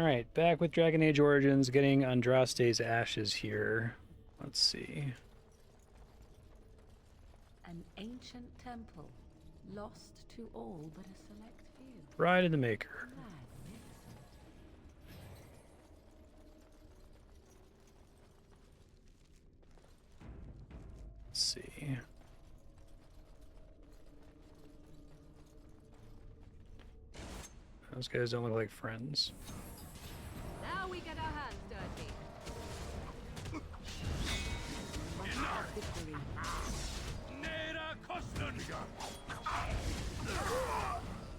Alright, back with Dragon Age Origins, getting Andraste's ashes here. Let's see. An ancient temple, lost to all but a select few. Bride of the Maker. Magnificent. Let's see. Those guys don't look like friends. Now we get our hands dirty. Victory.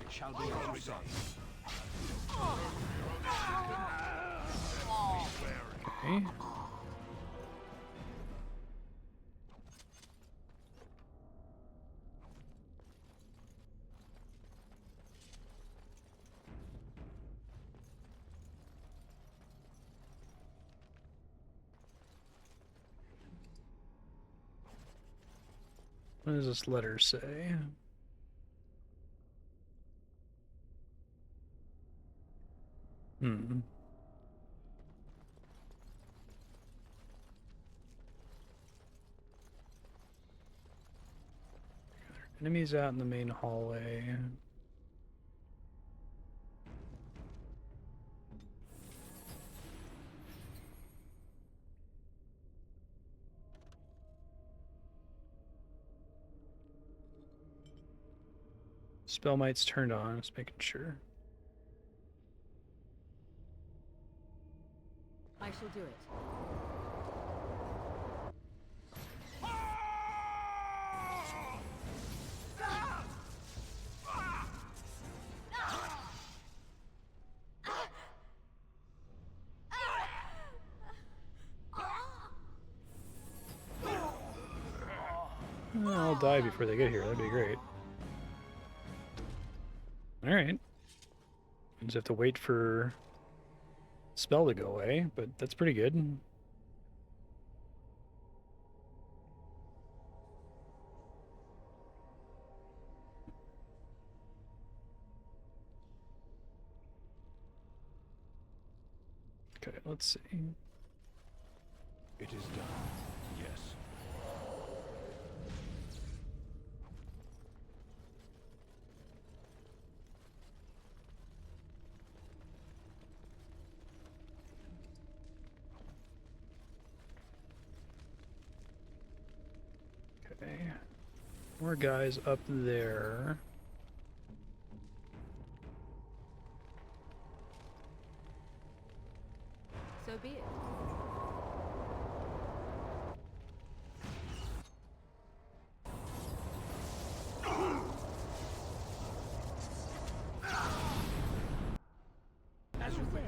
It shall be as you say. Okay. What does this letter say? Enemies out in the main hallway. Spell might's turned on, just making sure. I shall do it. I'll die before they get here, that'd be great. Alright. Just have to wait for spell to go away, but that's pretty good. Okay, let's see. It is done. Yes. Okay. More guys up there. So be it. As you wish.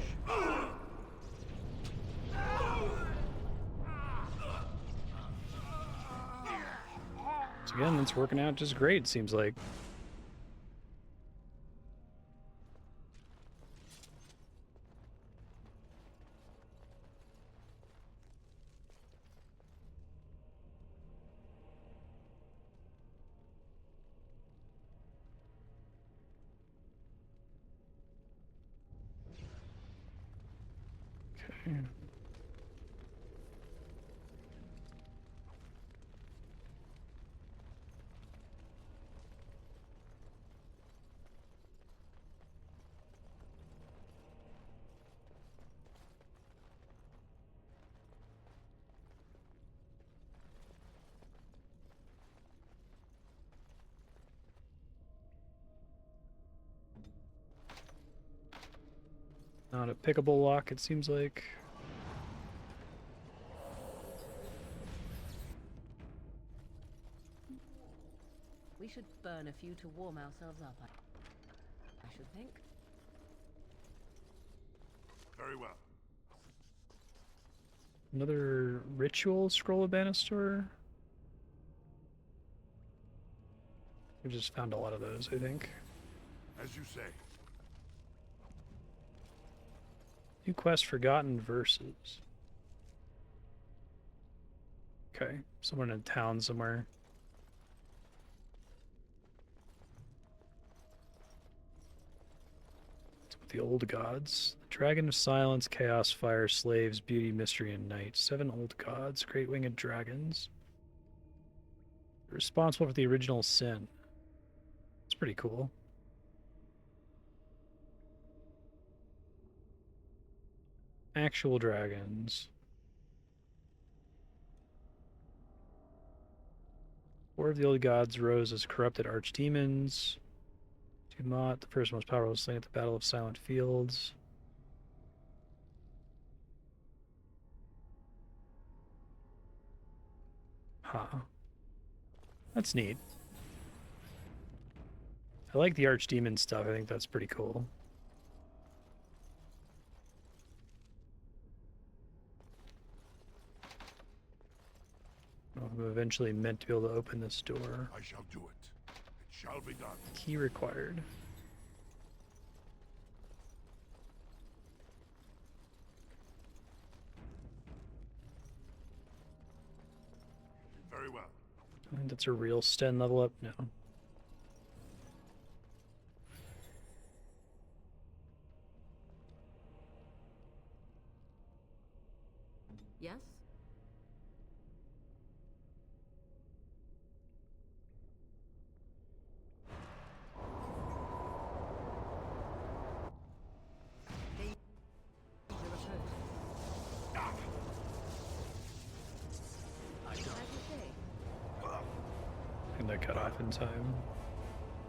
So again, it's working out just great, seems like. Okay. Not a pickable lock, it seems like. We should burn a few to warm ourselves up, I should think. Very well. Another ritual scroll of Bannister. We just found a lot of those, I think. As you say. New quest, Forgotten Verses. Okay, someone in town somewhere. the old gods. The dragon of silence, chaos, fire, slaves, beauty, mystery, and night. 7 old gods, great winged dragons. Responsible for the original sin. It's pretty cool. Actual dragons. 4 of the old gods rose as corrupted archdemons. Dumont, the first most powerful, slain at the Battle of Silent Fields. Huh. That's neat. I like the archdemon stuff. I think that's pretty cool. I'm eventually meant to be able to open this door. I shall do it. It shall be done. Key required. Very well. I think that's a real Sten level up? No. Yes? And that cut off in time.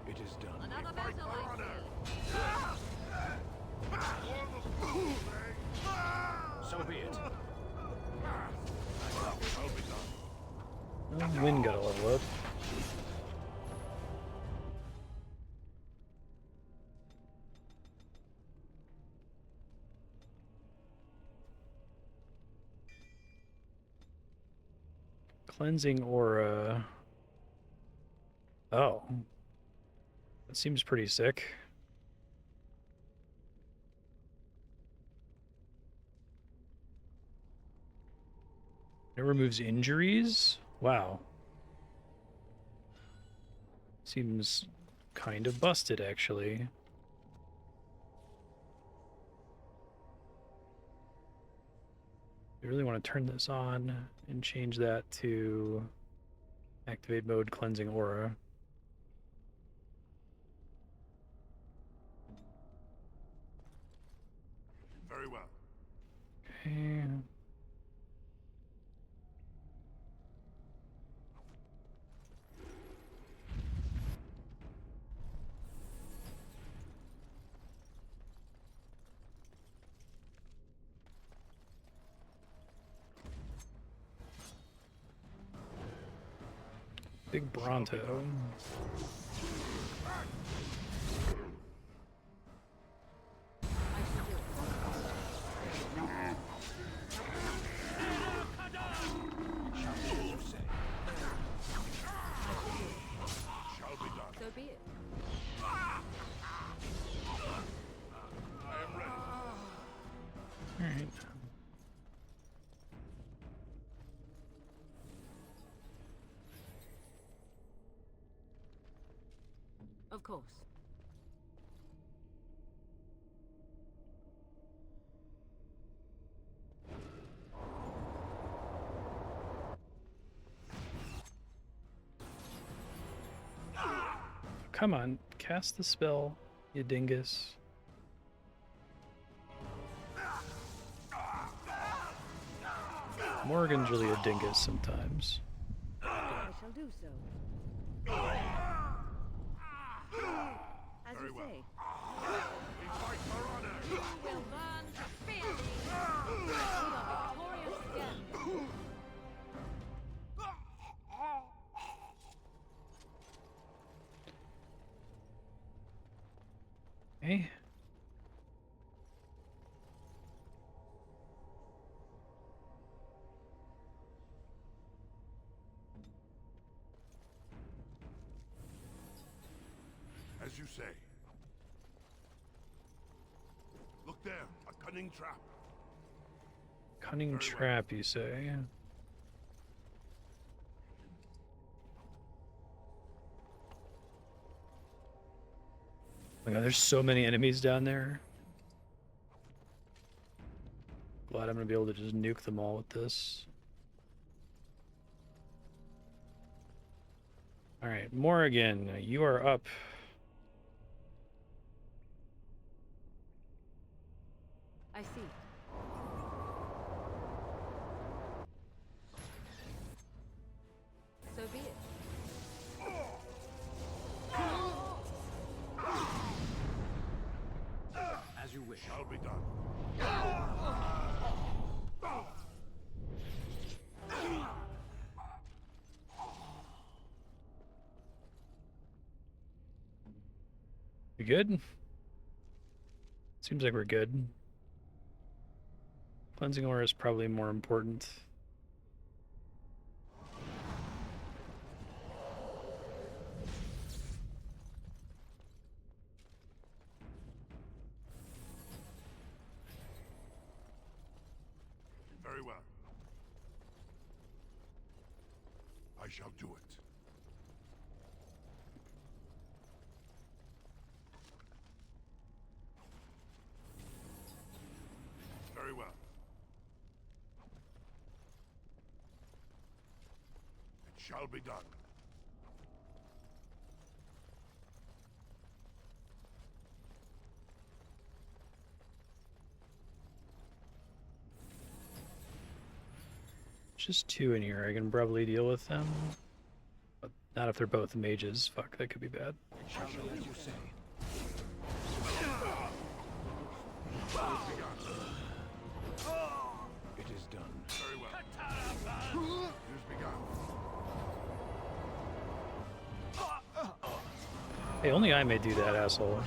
It is done. Another Fight battle, for I honor. For the fools, eh? So be it. Shall be done. Oh, Wind got a level up. Cleansing aura. Oh. That seems pretty sick. It removes injuries? Wow. Seems kind of busted, actually. I really want to turn this on and change that to activate mode cleansing aura. Very well. Okay. Big Bronto. Shall be done. So be it. I am ready. Alright. Of course. Come on, cast the spell, you dingus. Morgan's really a dingus sometimes. I shall do so. As Very you well. say. We fight for honor. You will learn to fear me. We are victorious again. Hey. As you say. Look there, a cunning trap. Cunning Very well. trap, you say? Oh my god, there's so many enemies down there. Glad I'm gonna be able to just nuke them all with this. Alright, Morrigan, you are up. I see. So be it. As you wish. Shall be done. We good? Seems like we're good. Cleansing ore is probably more important. Very well. I shall do it. Very well. It shall be done. Just two in here. I can probably deal with them. But not if they're both mages. Fuck, that could be bad. It shall be as you say. It is done. Very well. Use begun. Hey, only I may do that, asshole.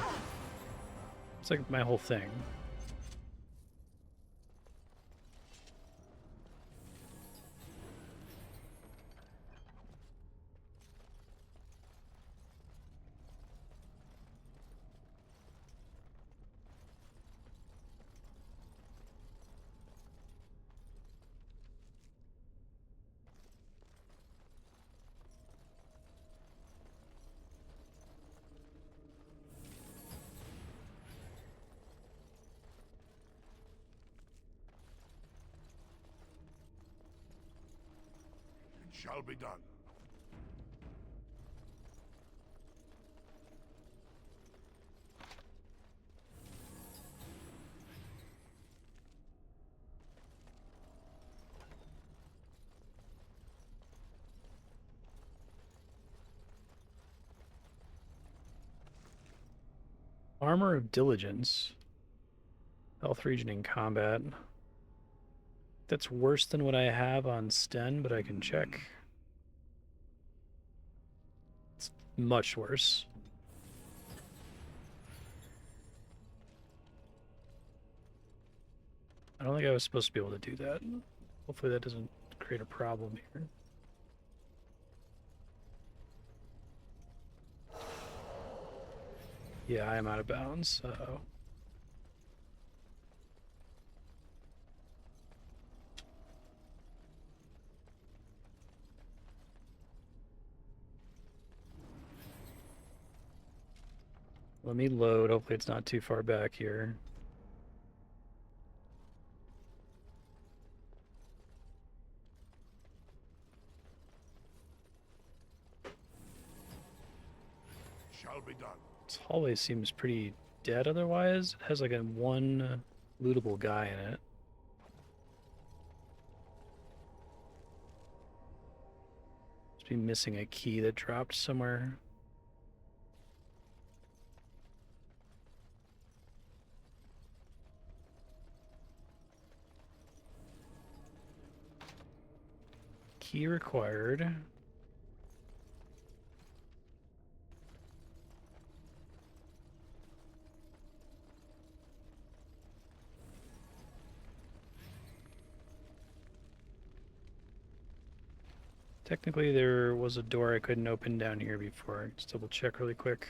It's like my whole thing. It shall be done. Armor of Diligence. Health regen in combat. That's worse than what I have on Sten, but I can check. It's much worse. I don't think I was supposed to be able to do that. Hopefully that doesn't create a problem here. Yeah, I am out of bounds. Uh-oh. Let me load. Hopefully it's not too far back here. Shall be done. This hallway seems pretty dead otherwise. It has like a one lootable guy in it. Must be missing a key that dropped somewhere. Key required. Technically, there was a door I couldn't open down here before. Just double check really quick.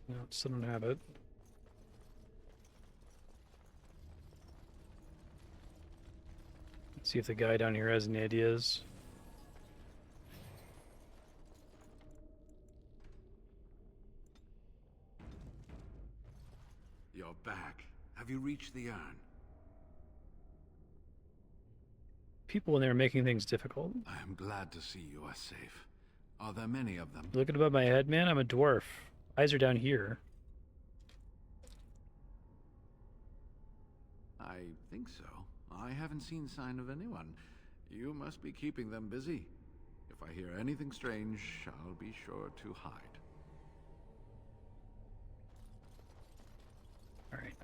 No, still don't have it. Let's see if the guy down here has any ideas. You're back. Have you reached the urn? People in there making things difficult. I am glad to see you are safe. Are there many of them? Looking above my head, man. I'm a dwarf. Eyes are down here. I think so. I haven't seen sign of anyone. You must be keeping them busy. If I hear anything strange, I'll be sure to hide.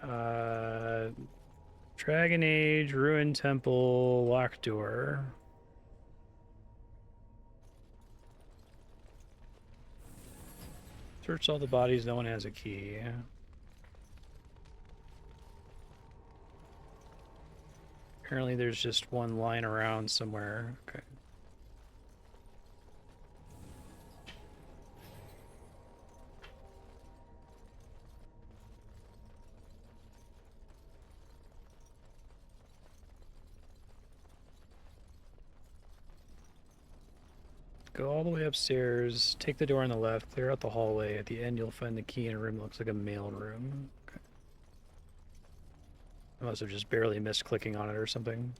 Alright, Dragon Age, Ruined Temple, Locked Door. Search all the bodies, no one has a key. Apparently there's just one lying around somewhere. Okay. Go all the way upstairs, take the door on the left, clear out the hallway. At the end, you'll find the key in a room that looks like a mail room. Okay. I must have just barely missed clicking on it or something.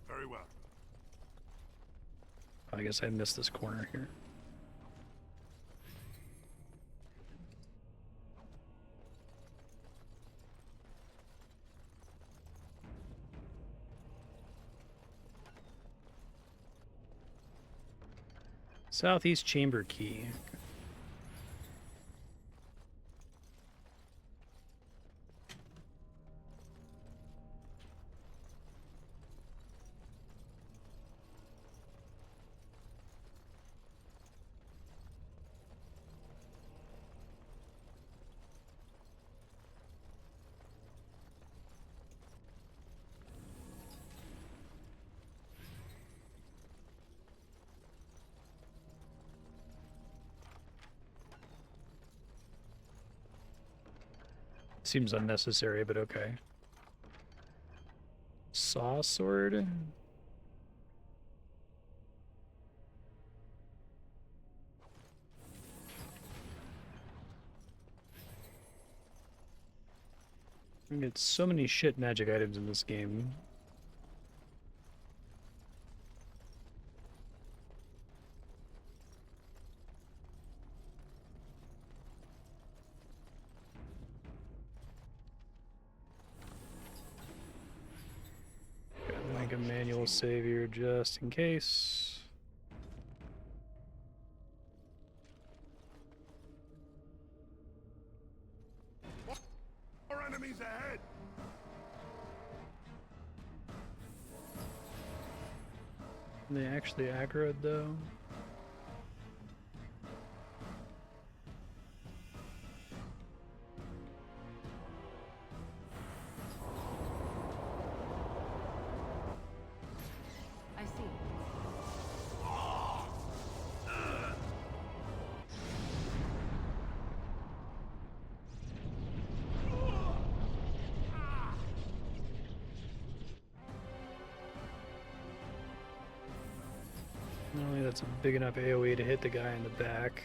Very well. I guess I missed this corner here. Southeast chamber key. Seems unnecessary, but okay. Saw sword? I get so many shit magic items in this game. Gotta make a manual savior just in case. More enemies ahead! Are they actually aggroed though? I see. Only that's a big enough AoE to hit the guy in the back.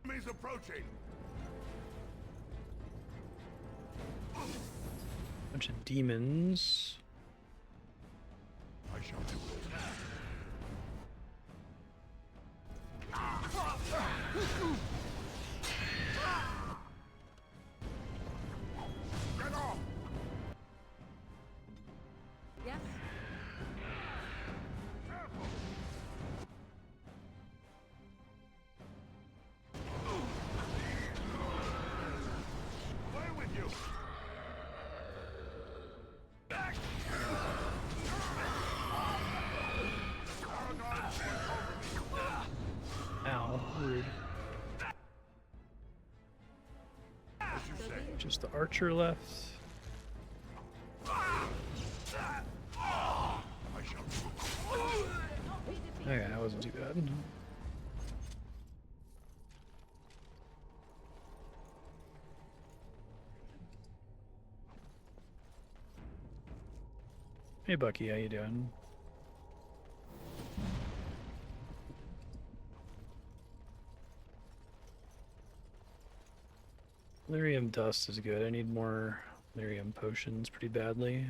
Enemies approaching! Bunch of demons. I shall do it. Get off! Yes? Away with you! Ow, rude. As you say. Just the archer left. I shall do it. Okay, that wasn't too bad. Hey Bucky, how you doing? Lyrium dust is good. I need more lyrium potions pretty badly.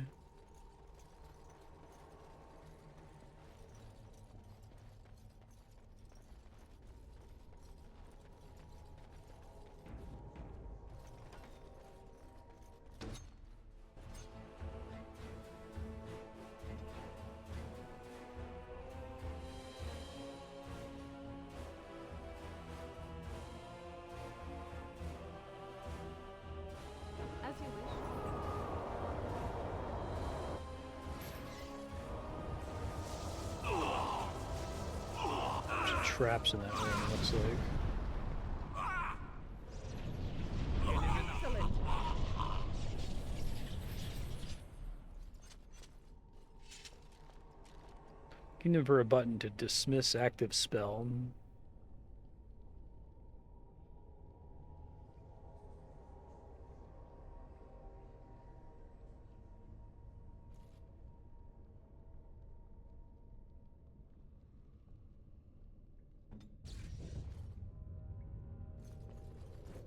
As you wish. There's traps in that room, it looks like. Excellent. Looking for a button to dismiss active spell.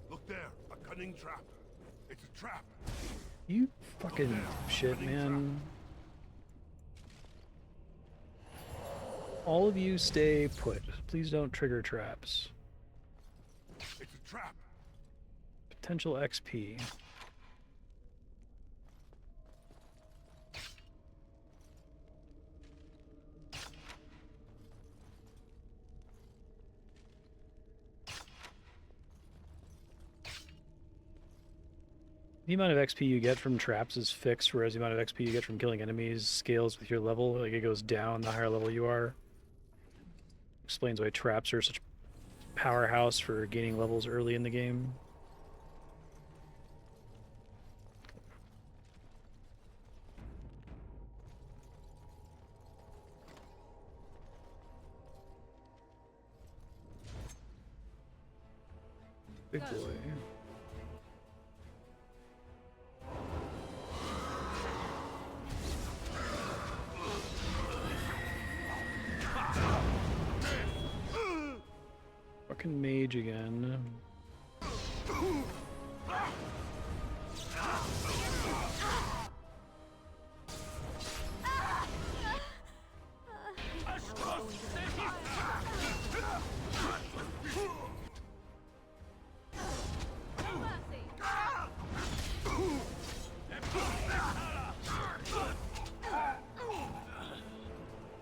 Look there, a cunning trap. It's a trap. You fucking shit, man. All of you stay put. Please don't trigger traps. It's a trap. Potential XP. The amount of XP you get from traps is fixed, whereas the amount of XP you get from killing enemies scales with your level. Like, it goes down the higher level you are. Explains why traps are such a powerhouse for gaining levels early in the game. Big boy. Fucking mage again.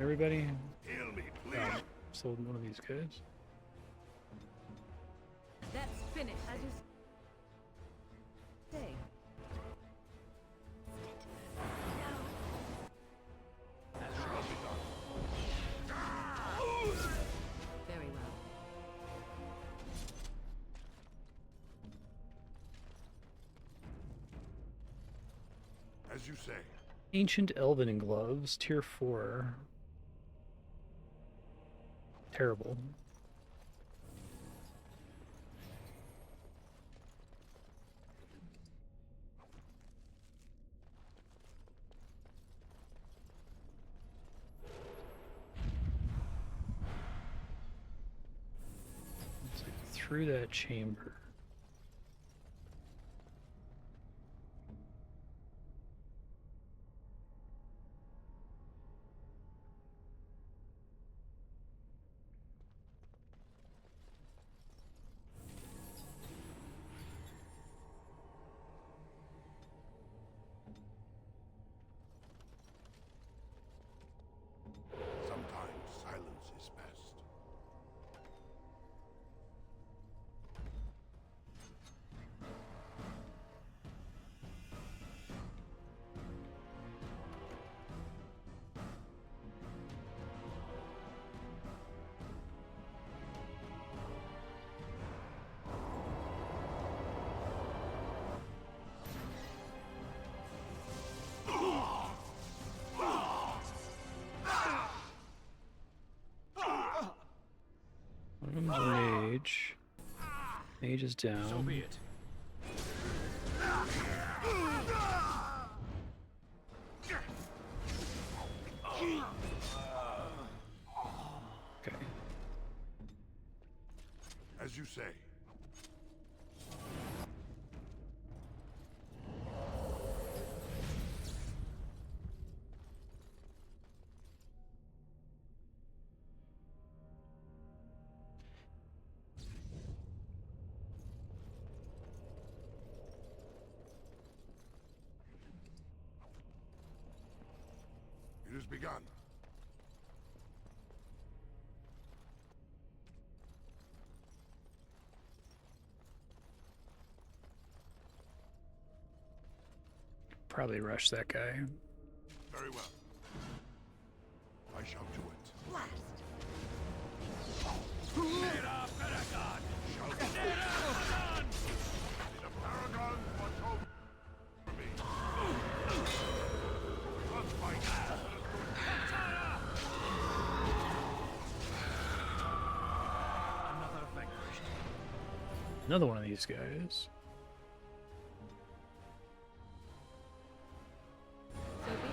Everybody? Heal me, please. Oh, sold one of these guys. That's finished. As you say. Very well. As you say. Ancient Elven Gloves, tier 4. Terrible. It's like through that chamber. Mage is down. So be it. Okay. As you say. It has begun. Probably rush that guy. Very well. I shall do it. Blast! Shall do it. The paragon watch over me. Let's fight. Another vanquished. Another one of these guys. So be it.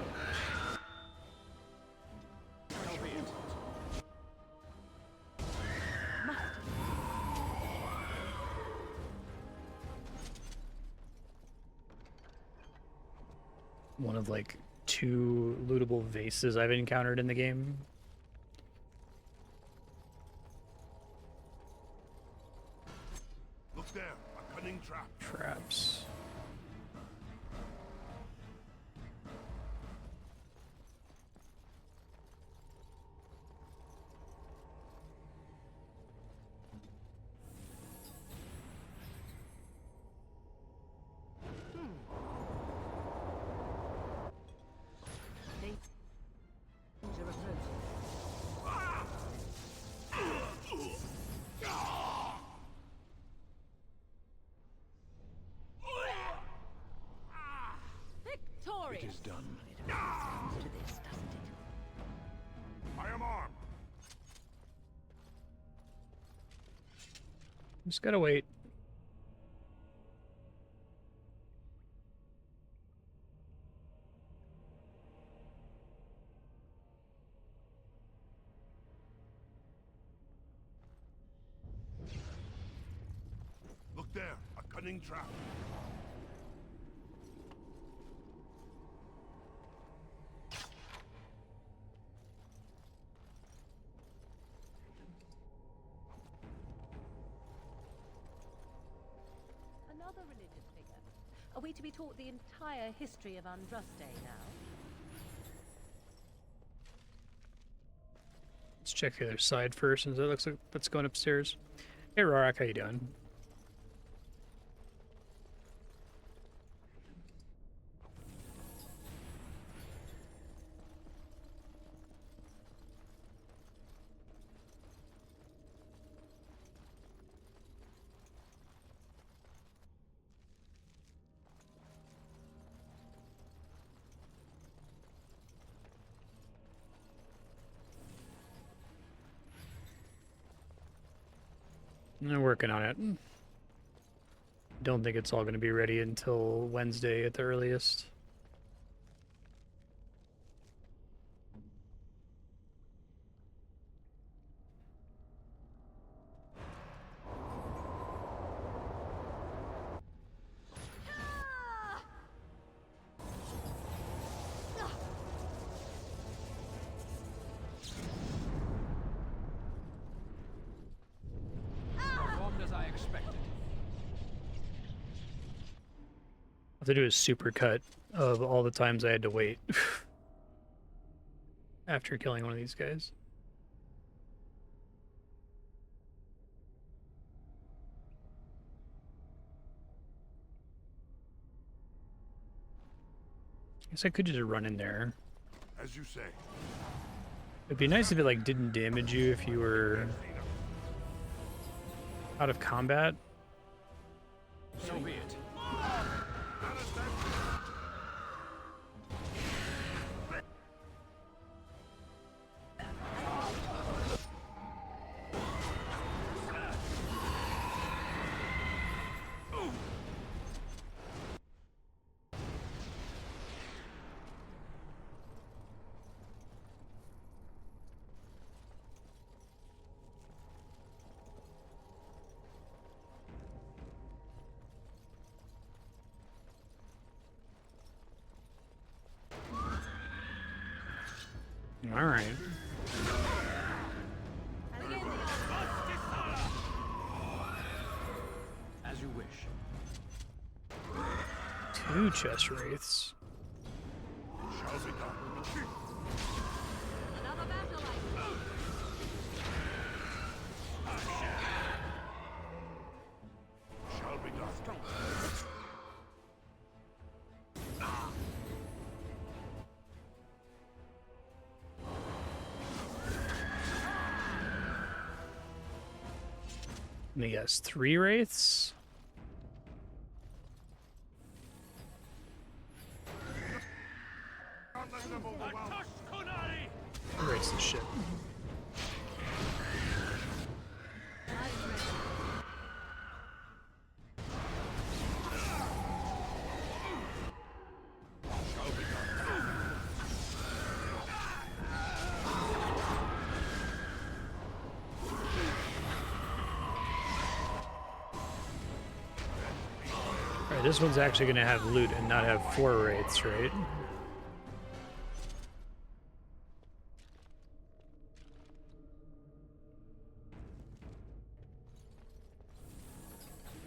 So be it. One of like 2 lootable vases I've encountered in the game. Look there, a cunning trap. Traps. Danger approaching. Victorious! It is done. It always comes to this, doesn't it? I am armed. Just gotta wait. Look there, a cunning trap. Another religious figure. Are we to be taught the entire history of Andraste now? Let's check the other side first, since it looks like that's going upstairs. Hey, Rorak, how you doing? I'm working on it. Don't think it's all going to be ready until Wednesday at the earliest. Performed as I expected. I'll have to do a super cut of all the times I had to wait after killing one of these guys. Guess I could just run in there. As you say. It'd be nice if it like didn't damage you if you were out of combat. So be it. All right. As you wish. 2 chest wraiths. Shall be done. Another battle, Shall be done. And he has 3 wraiths. Can't let them overwhelm. Wraiths and shit. Alright, this one's actually gonna have loot and not have 4 wraiths, right?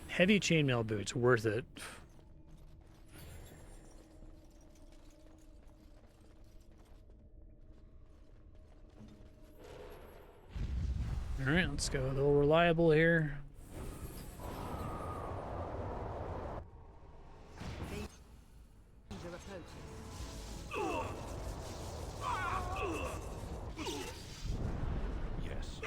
Heavy chainmail boots, worth it. Alright, let's go a little reliable here. danger approaches. Yes.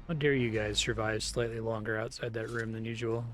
How dare you guys survive slightly longer outside that room than usual?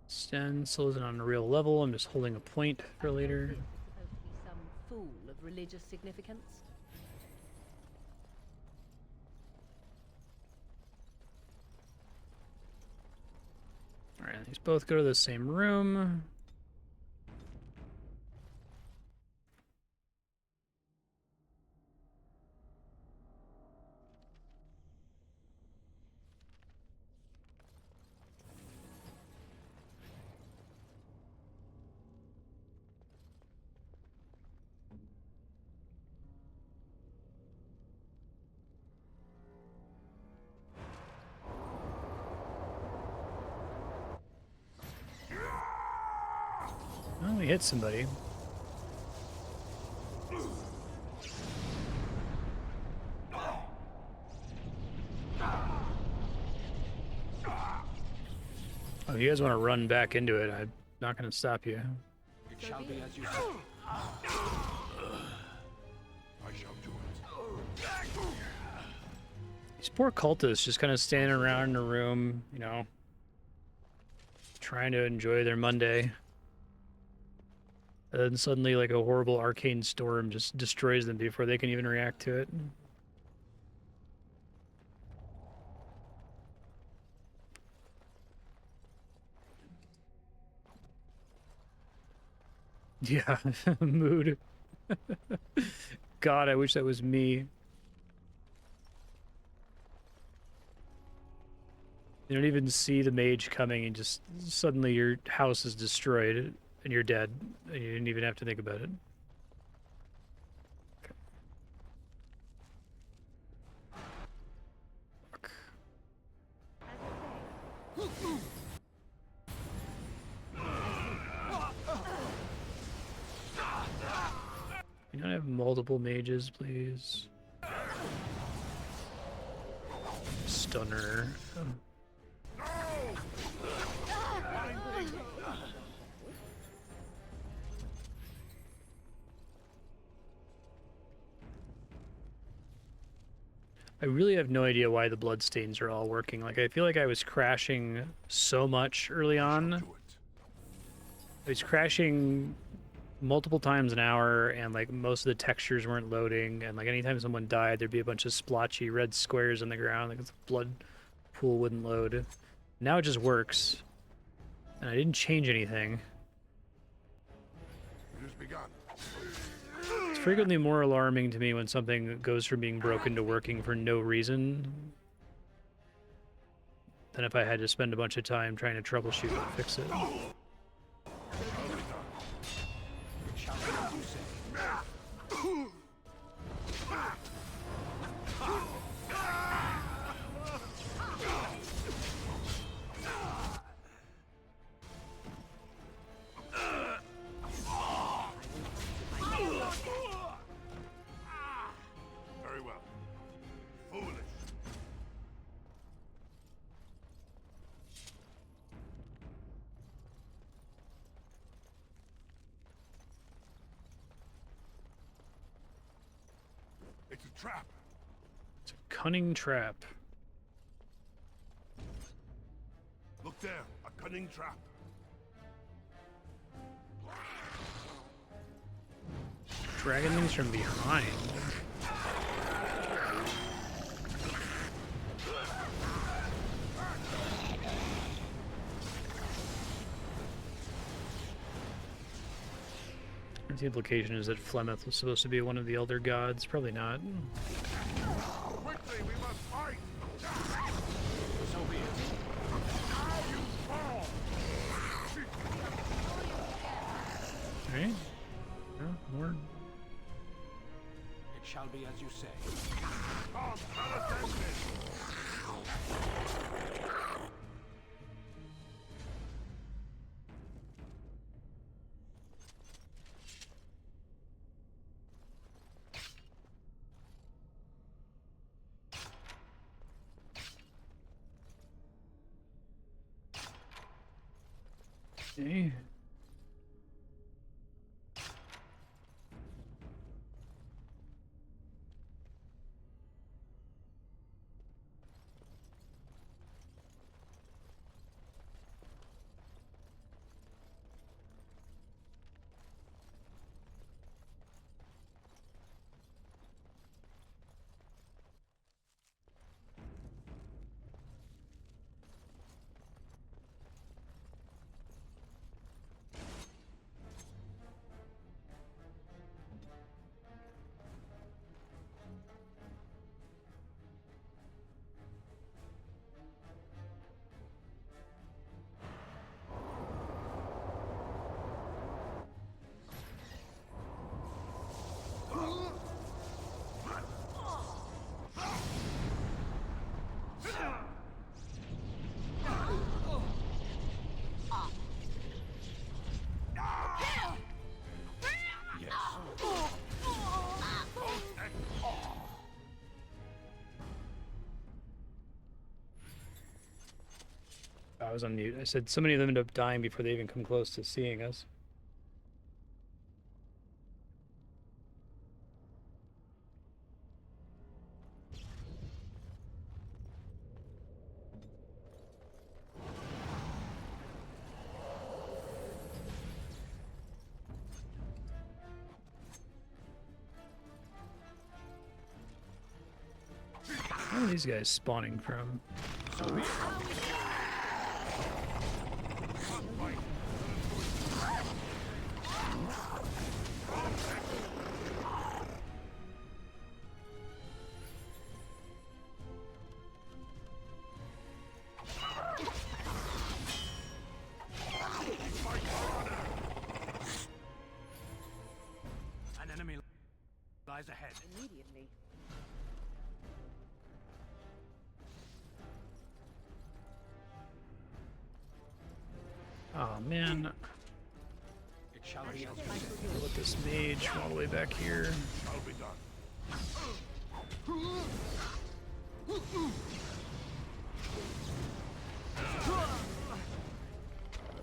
Stencil isn't on a real level. I'm just holding a point for later. Supposed to be some fool of religious significance. Alright, these both go to the same room. Oh, we hit somebody. Oh, you guys want to run back into it? I'm not going to stop you. It shall be as you say. I shall do it. These poor cultists just kind of standing around in a room, you know, trying to enjoy their Monday. And then suddenly, like, a horrible arcane storm just destroys them before they can even react to it. Yeah, mood. God, I wish that was me. You don't even see the mage coming, and just suddenly your house is destroyed, and you're dead, and you didn't even have to think about it. Fuck. You don't have multiple mages, please. Stunner. I really have no idea why the bloodstains are all working. Like, I feel like I was crashing so much early on. Do it. was crashing multiple times an hour, and like most of the textures weren't loading, and like anytime someone died, there'd be a bunch of splotchy red squares on the ground, like the blood pool wouldn't load. Now it just works, and I didn't change anything. It has begun. It's frequently more alarming to me when something goes from being broken to working for no reason than if I had to spend a bunch of time trying to troubleshoot and fix it. It shall be as you say. Very well. Foolish. It's a trap. It's a cunning trap. Look there, a cunning trap. Dragging things from behind. The implication is that Flemeth was supposed to be one of the elder gods. Probably not. Quickly, we must fight. So be it. Now you fall. Alright. Yeah, more. It shall be as you say. Come, let us end this. Okay. I was on mute. I said so many of them end up dying before they even come close to seeing us. Where are these guys spawning from? An enemy lies ahead. Immediately. Oh man, It shall be as you say. let this mage from all the way back here. Shall be done.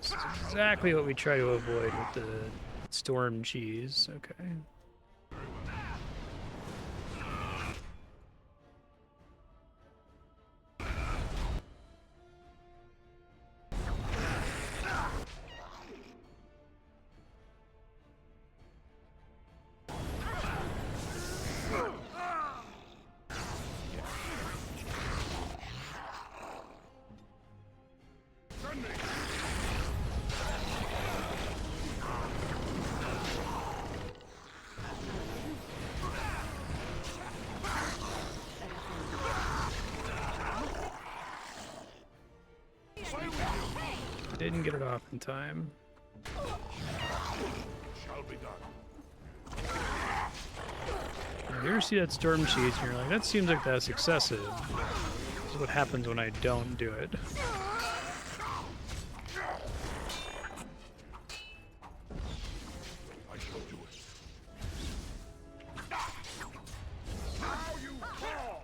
This is exactly what we try to avoid with the storm cheese. Okay. Didn't get it off in time. Shall be done. Now, you ever see that storm cheese and you're like, that seems like that's excessive. This is what happens when I don't do it. I shall do it. Now you fall!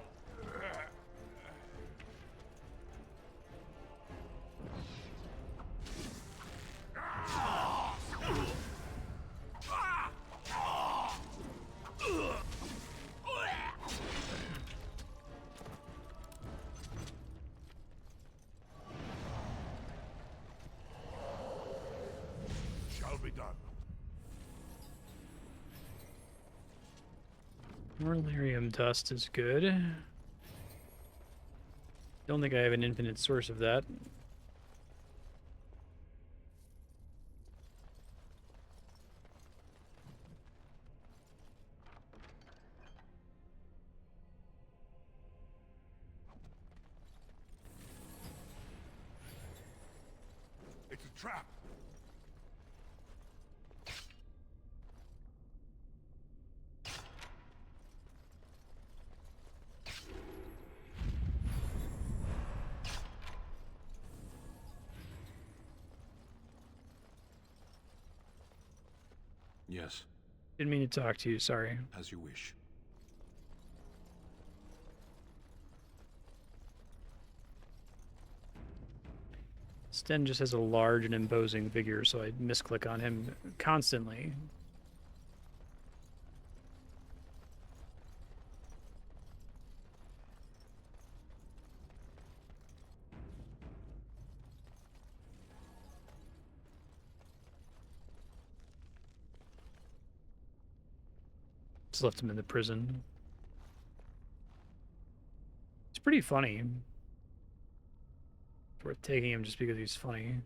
Shall be done. More lyrium dust is good. Don't think I have an infinite source of that. It's a trap. Yes, Didn't mean to talk to you, sorry. as you wish. Sten just has a large and imposing figure, so I misclick on him constantly. Just left him in the prison. It's pretty funny. It's worth taking him just because he's funny.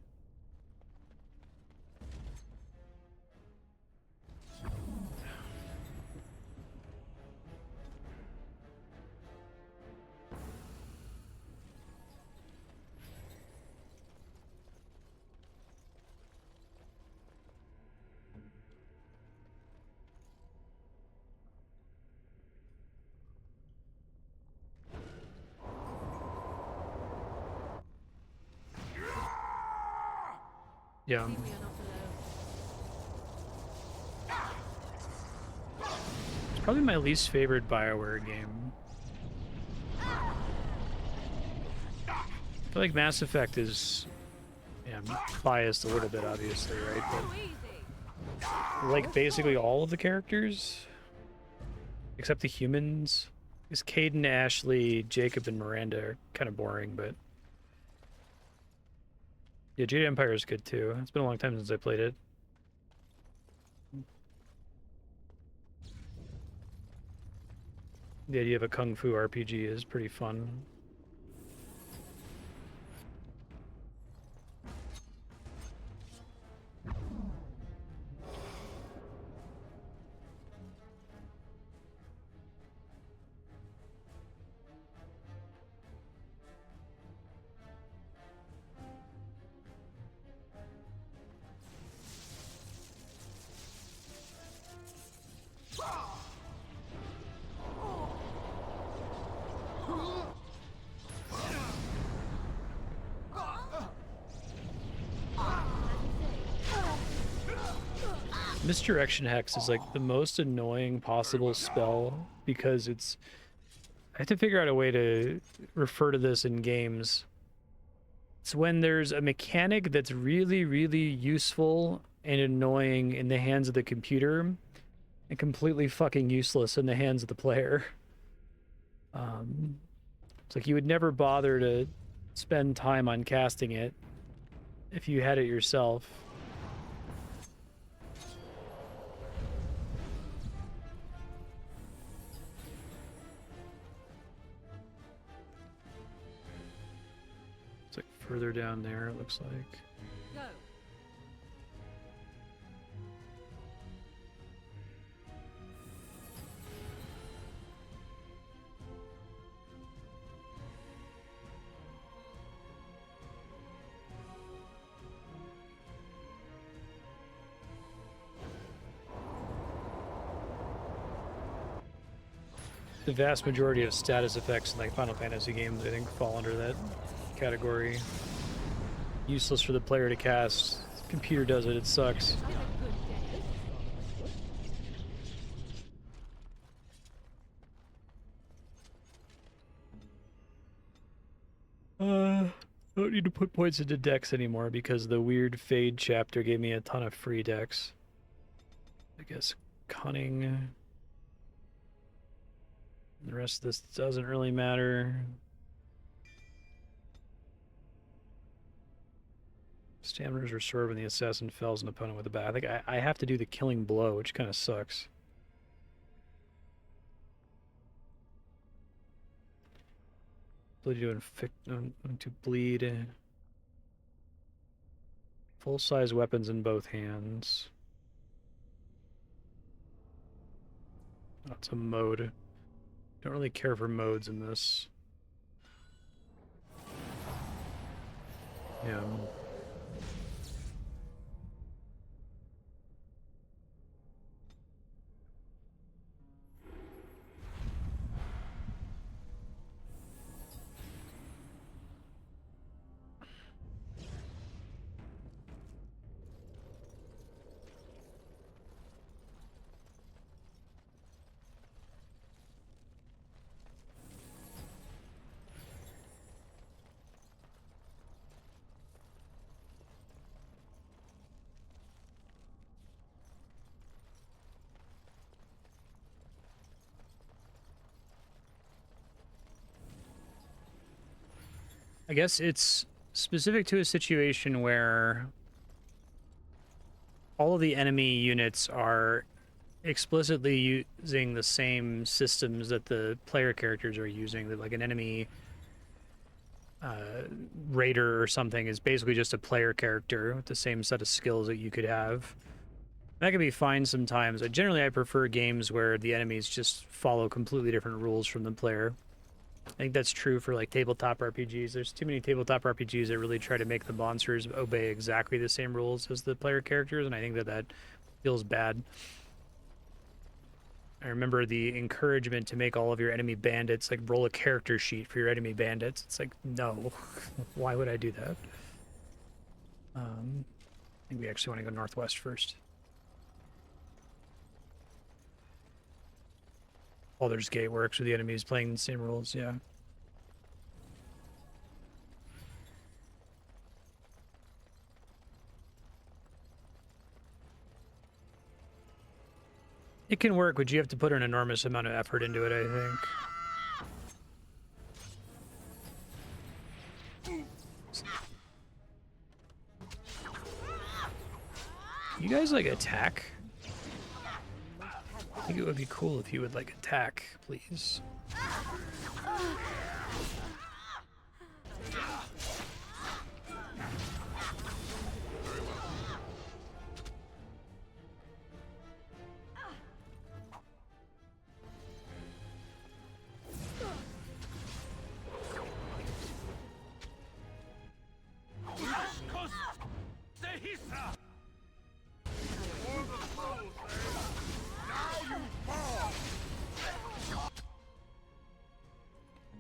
Yeah. See, we are not alone. It's probably my least favorite BioWare game. I feel like Mass Effect is... Yeah, I'm biased a little bit, obviously, right? But I like basically all of the characters. Except the humans. Because Caden, Ashley, Jacob, and Miranda are kind of boring, but... Yeah, Jade Empire is good too. It's been a long time since I played it. The idea of a Kung Fu RPG is pretty fun. Misdirection Hex is like the most annoying possible spell because it's... I have to figure out a way to refer to this in games. It's when there's a mechanic that's really, really useful and annoying in the hands of the computer and completely fucking useless in the hands of the player. It's like you would never bother to spend time on casting it if you had it yourself. It's like further down there, it looks like. Go. The vast majority of status effects in like Final Fantasy games, I think, fall under that category. Useless for the player to cast. Computer does it. It sucks. It's been a good day. Don't need to put points into decks anymore because the weird Fade chapter gave me a ton of free decks. I guess Cunning. The rest of this doesn't really matter. Stamina is restored when the assassin fells an opponent with a bat. I think I have to do the killing blow, which kind of sucks. Ability to bleed. Full-size weapons in both hands. That's a mode. Don't really care for modes in this. Yeah. I guess it's specific to a situation where all of the enemy units are explicitly using the same systems that the player characters are using. That like an enemy raider or something is basically just a player character with the same set of skills that you could have. That can be fine sometimes. But generally, I prefer games where the enemies just follow completely different rules from the player. I think that's true for like tabletop RPGs. There's too many tabletop RPGs that really try to make the monsters obey exactly the same rules as the player characters, and I think that feels bad. I remember the encouragement to make all of your enemy bandits like roll a character sheet for your enemy bandits. It's like, no, why would I do that? I think we actually want to go northwest first. Baldur's Gate works with the enemies playing the same rules, yeah. It can work, but you have to put an enormous amount of effort into it, I think. You guys, like, attack? I think it would be cool if you would, like, attack, please.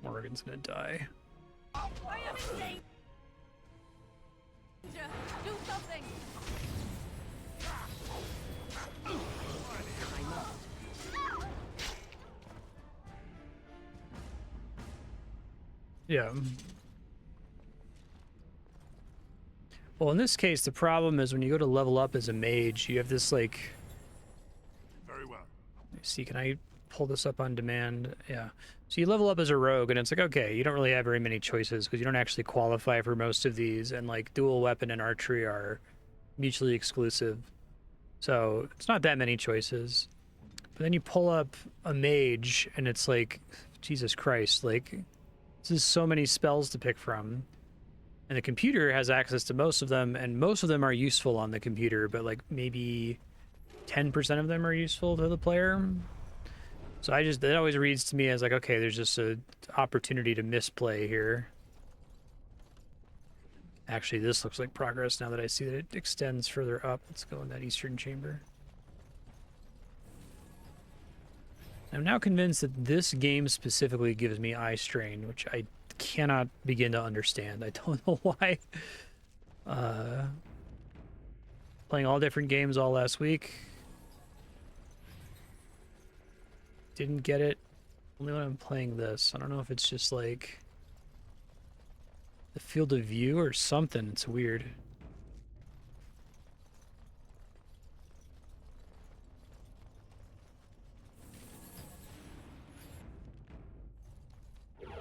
Morgan's gonna die. I am in danger. Do something. Yeah. Well, in this case, the problem is when you go to level up as a mage, you have this, like... Very well. See, can I pull this up on demand? Yeah. So you level up as a rogue, and it's like, okay, you don't really have very many choices, because you don't actually qualify for most of these, and, like, dual weapon and archery are mutually exclusive. So it's not that many choices. But then you pull up a mage, and it's like, Jesus Christ, like... This is so many spells to pick from. And the computer has access to most of them, and most of them are useful on the computer, but like maybe 10% of them are useful to the player. So that always reads to me as like, okay, there's just an opportunity to misplay here. Actually, this looks like progress now that I see that it extends further up. Let's go in that eastern chamber. I'm now convinced that this game specifically gives me eye strain, which I cannot begin to understand. I don't know why. Playing all different games all last week. Didn't get it. Only when I'm playing this. I don't know if it's just like the field of view or something. It's weird. None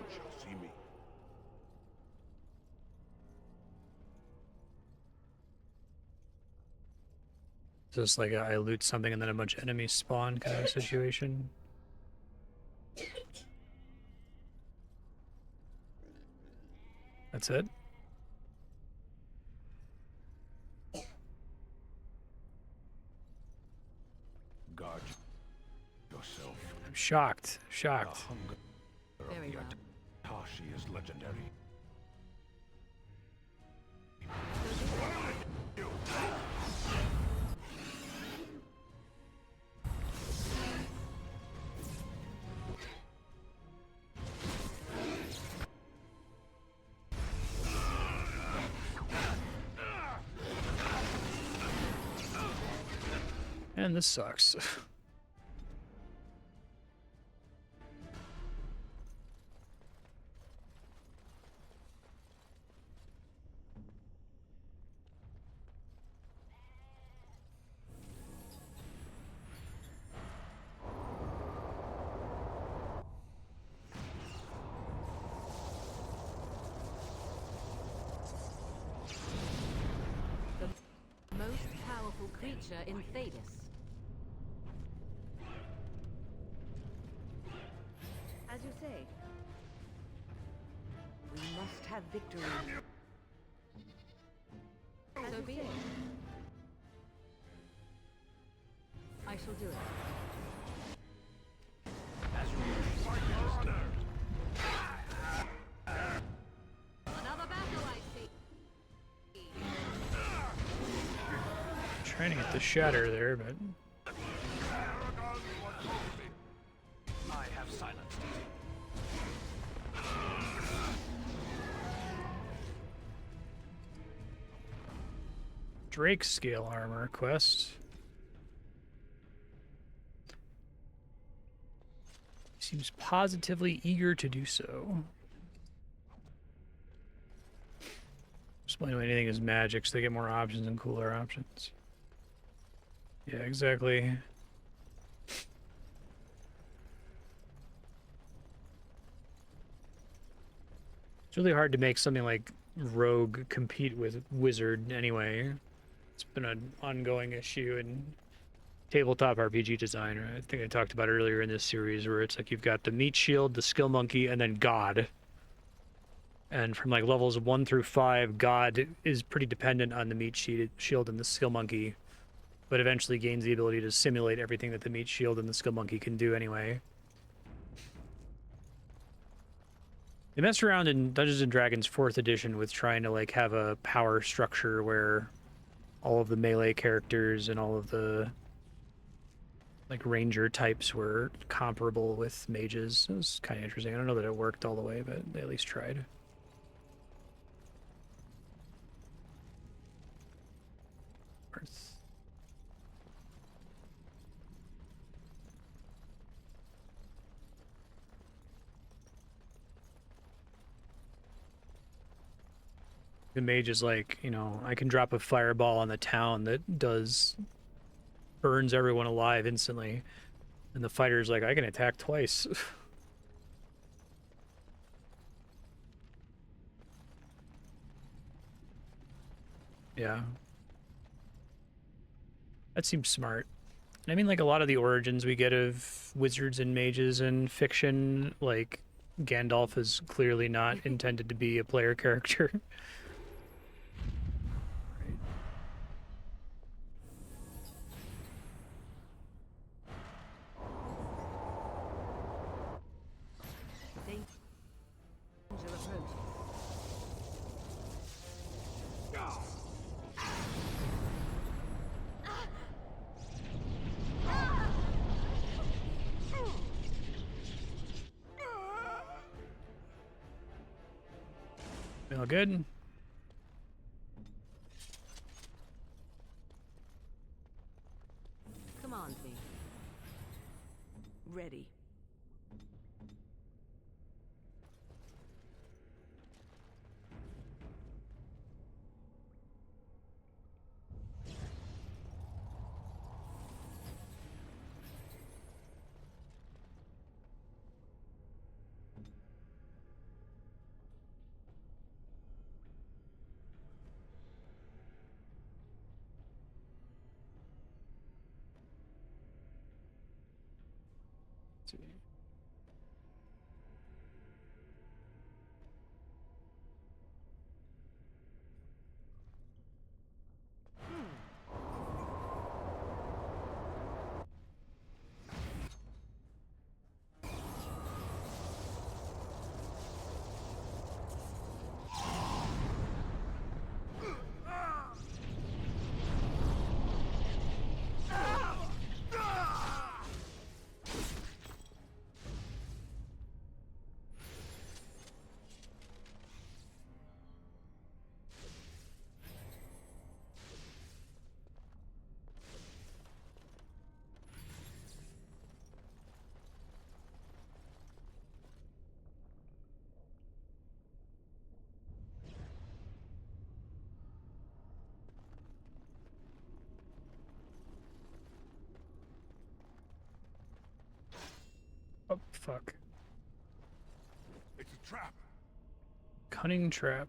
shall see me. Just like I loot something and then a bunch of enemies spawn kind of situation. That's it? Guard yourself. I'm shocked. The Shocked. hunger Very of well. the Tashi is legendary. And this sucks. The most powerful creature in Thedas. As you say. We must have victory. So be it. I shall do it. As you wish. Another battle, I see. Trying to get the shatter there, but Aragons watch over me. I have silenced it. Drake scale armor quest. Seems positively eager to do so. Explain away anything is magic, so they get more options and cooler options. Yeah, exactly. It's really hard to make something like Rogue compete with Wizard anyway. It's been an ongoing issue in tabletop RPG design. I think I talked about earlier in this series where it's like you've got the meat shield, the skill monkey, and then God. And from like levels 1 through 5, God is pretty dependent on the meat shield and the skill monkey, but eventually gains the ability to simulate everything that the meat shield and the skill monkey can do anyway. They messed around in Dungeons and Dragons 4th edition with trying to like have a power structure where all of the melee characters and all of the like ranger types were comparable with mages. It was kind of interesting. I don't know that it worked all the way, but they at least tried. Earth. The mage is like, you know, I can drop a fireball on the town that burns everyone alive instantly. And the fighter's like, I can attack twice. Yeah. That seems smart. And I mean, like, a lot of the origins we get of wizards and mages in fiction, like, Gandalf is clearly not intended to be a player character. Danger approaches. All good. Come on, V. Ready. Let's see. Oh, fuck. It's a trap. Cunning trap.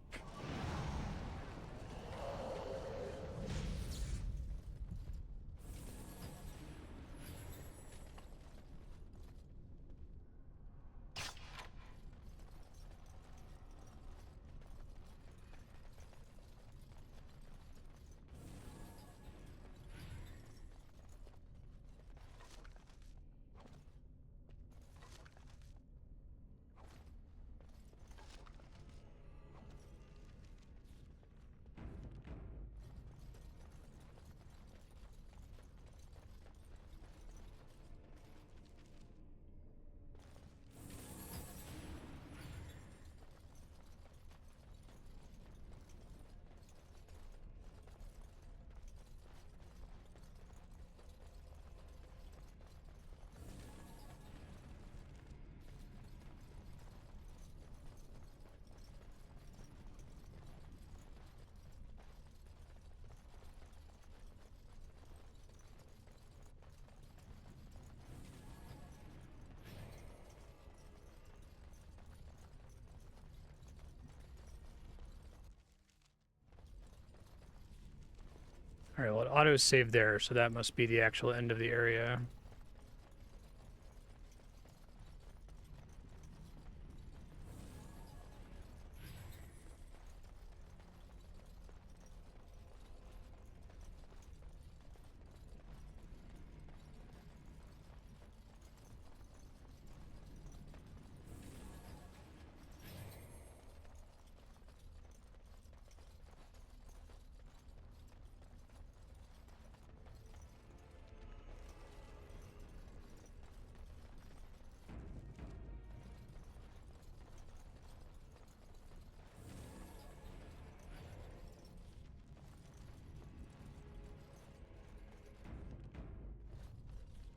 All right, well, it auto saved there, so that must be the actual end of the area.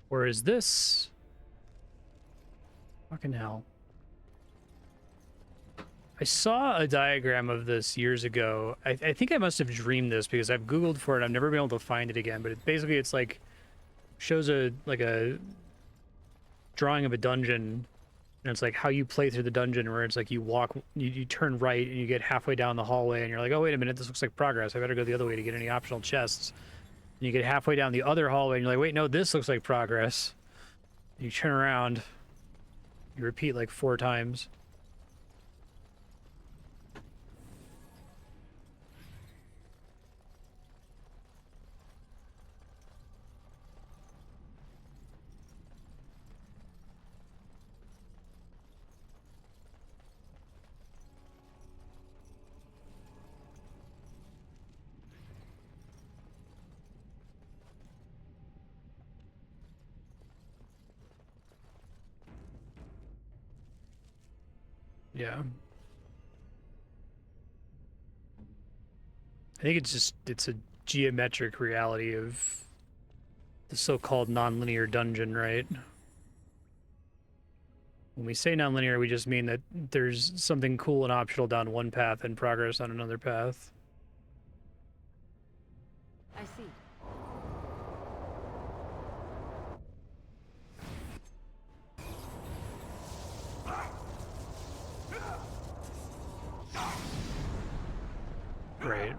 Where is this? Fucking hell. I saw a diagram of this years ago. I think I must have dreamed this because I've Googled for it. I've never been able to find it again, but basically it's like shows a drawing of a dungeon, and it's like how you play through the dungeon, where it's like you turn right and you get halfway down the hallway and you're like, oh wait a minute, this looks like progress. I better go the other way to get any optional chests. And you get halfway down the other hallway and you're like, wait, no, this looks like progress. You turn around, you repeat like 4 times. Yeah. I think it's a geometric reality of the so-called non-linear dungeon, right? When we say non-linear, we just mean that there's something cool and optional down one path and progress on another path. I see. Right.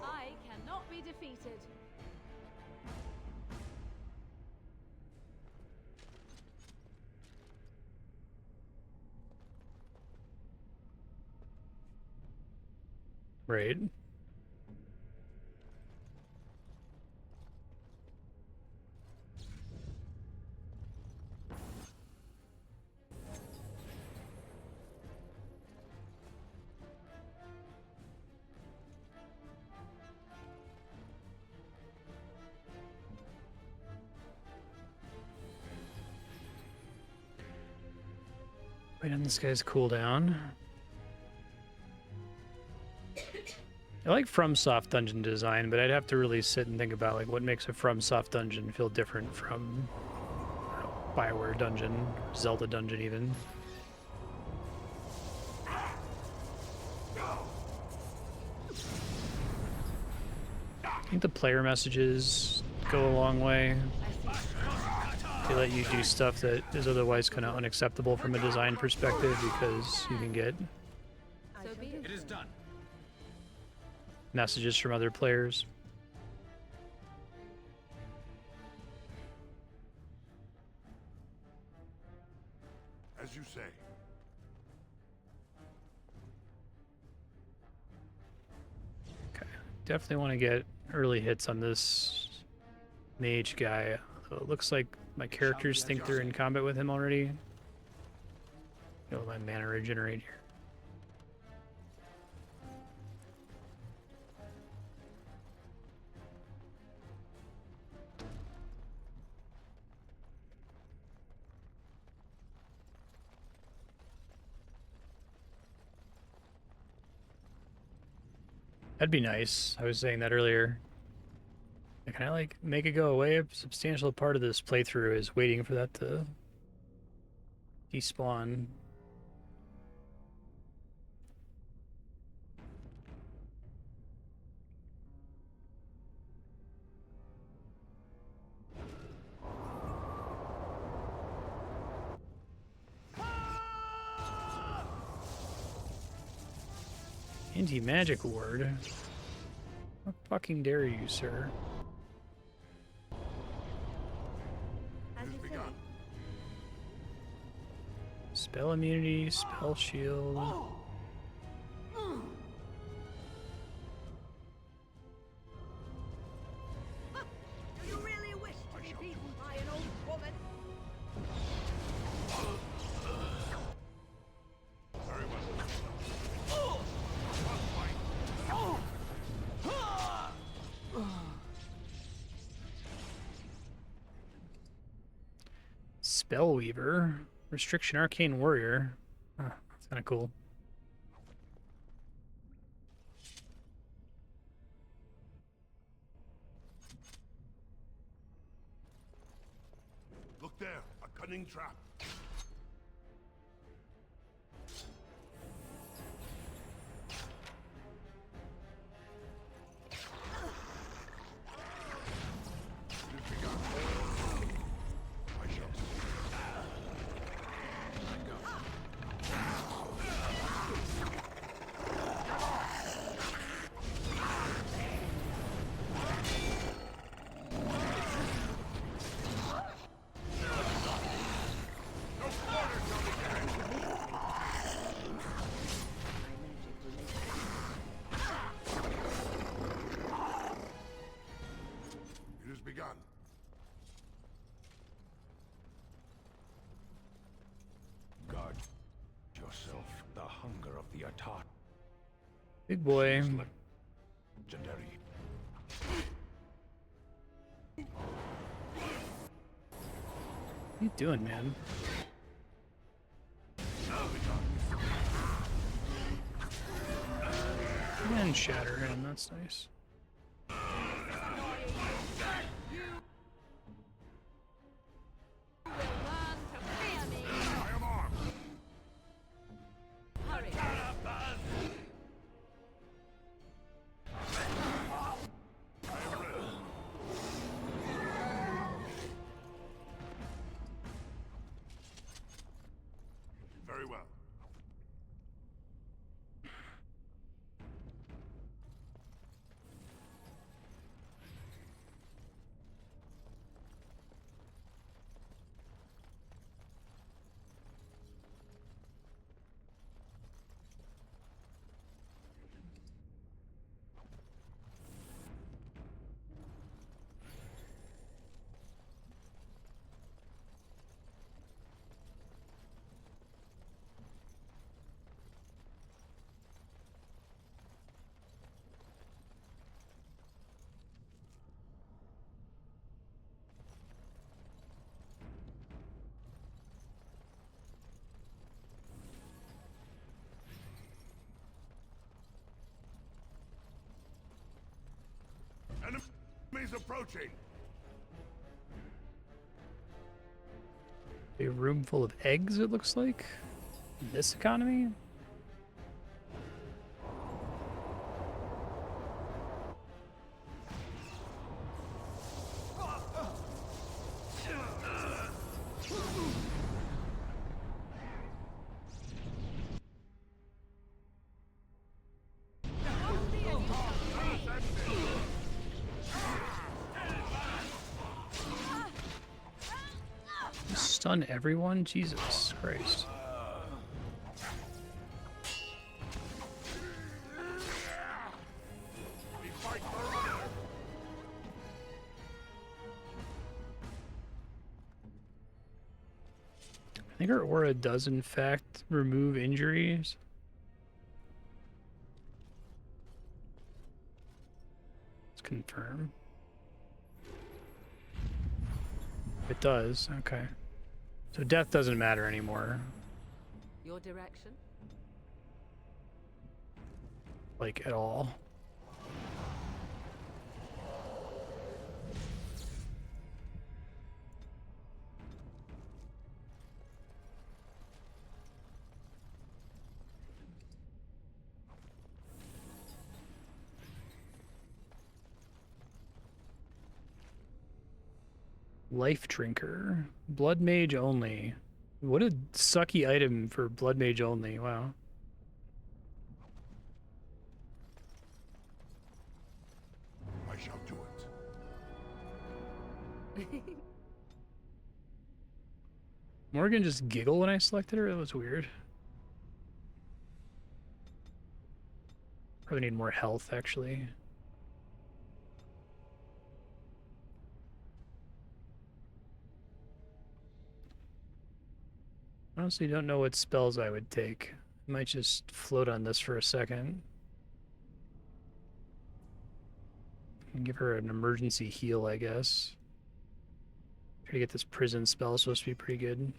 I cannot be defeated. Right. Wait on this guy's cooldown. I like FromSoft dungeon design, but I'd have to really sit and think about like what makes a FromSoft dungeon feel different from I don't know, BioWare dungeon, Zelda dungeon even. I think the player messages go a long way. They let you do stuff that is otherwise kind of unacceptable from a design perspective because you can get So be it. It is done. messages from other players. As you say. Okay, definitely want to get early hits on this mage guy. So it looks like my characters think they're in combat with him already. Go let my mana regenerate here. That'd be nice. I was saying that earlier. Can I like make it go away? A substantial part of this playthrough is waiting for that to despawn. Anti-magic ward? How fucking dare you, sir? As you say. Spell immunity, spell shield. Do you really wish to be beaten by an old woman? Very well. Spellweaver. Restriction Arcane Warrior. Huh, that's kind of cool. Look there, a cunning trap. It is begun. I shall. It has begun. Guard yourself. The hunger of the Atat. Big boy. Legendary. What are you doing, man? And shatter him, that's nice. I am armed. Hurry. Very well. Enemies approaching. A room full of eggs, it looks like. In this economy? Stun everyone? Jesus Christ. We fight for honor. I think our aura does in fact remove injuries. Let's confirm. It does, okay. So death doesn't matter anymore, Your direction? like at all. Life Drinker. Blood Mage only. What a sucky item for Blood Mage only. Wow. I shall do it. Morgan just giggled when I selected her? That was weird. Probably need more health, actually. Honestly, don't know what spells I would take. I might just float on this for a second. And give her an emergency heal, I guess. Try to get this prison spell, supposed to be pretty good.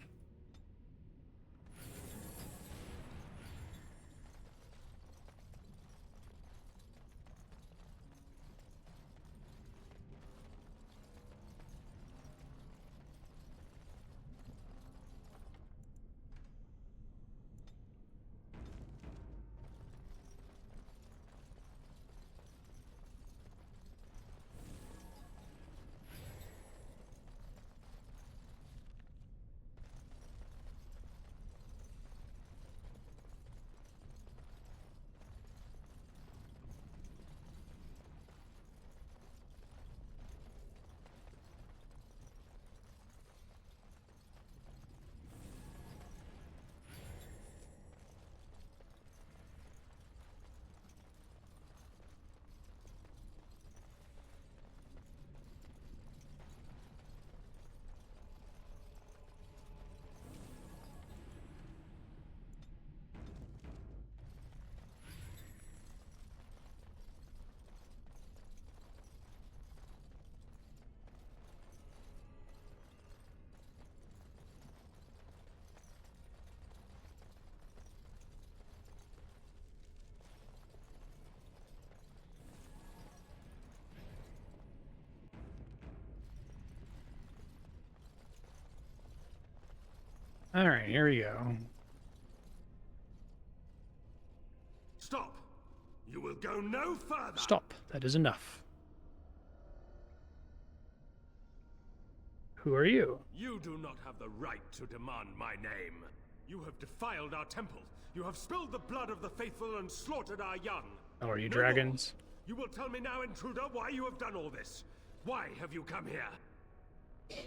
Alright, here we go. Stop! You will go no further! Stop. That is enough. Who are you? You do not have the right to demand my name. You have defiled our temple. You have spilled the blood of the faithful and slaughtered our young. Oh, are you No dragons? more. You will tell me now, intruder, why you have done all this. Why have you come here?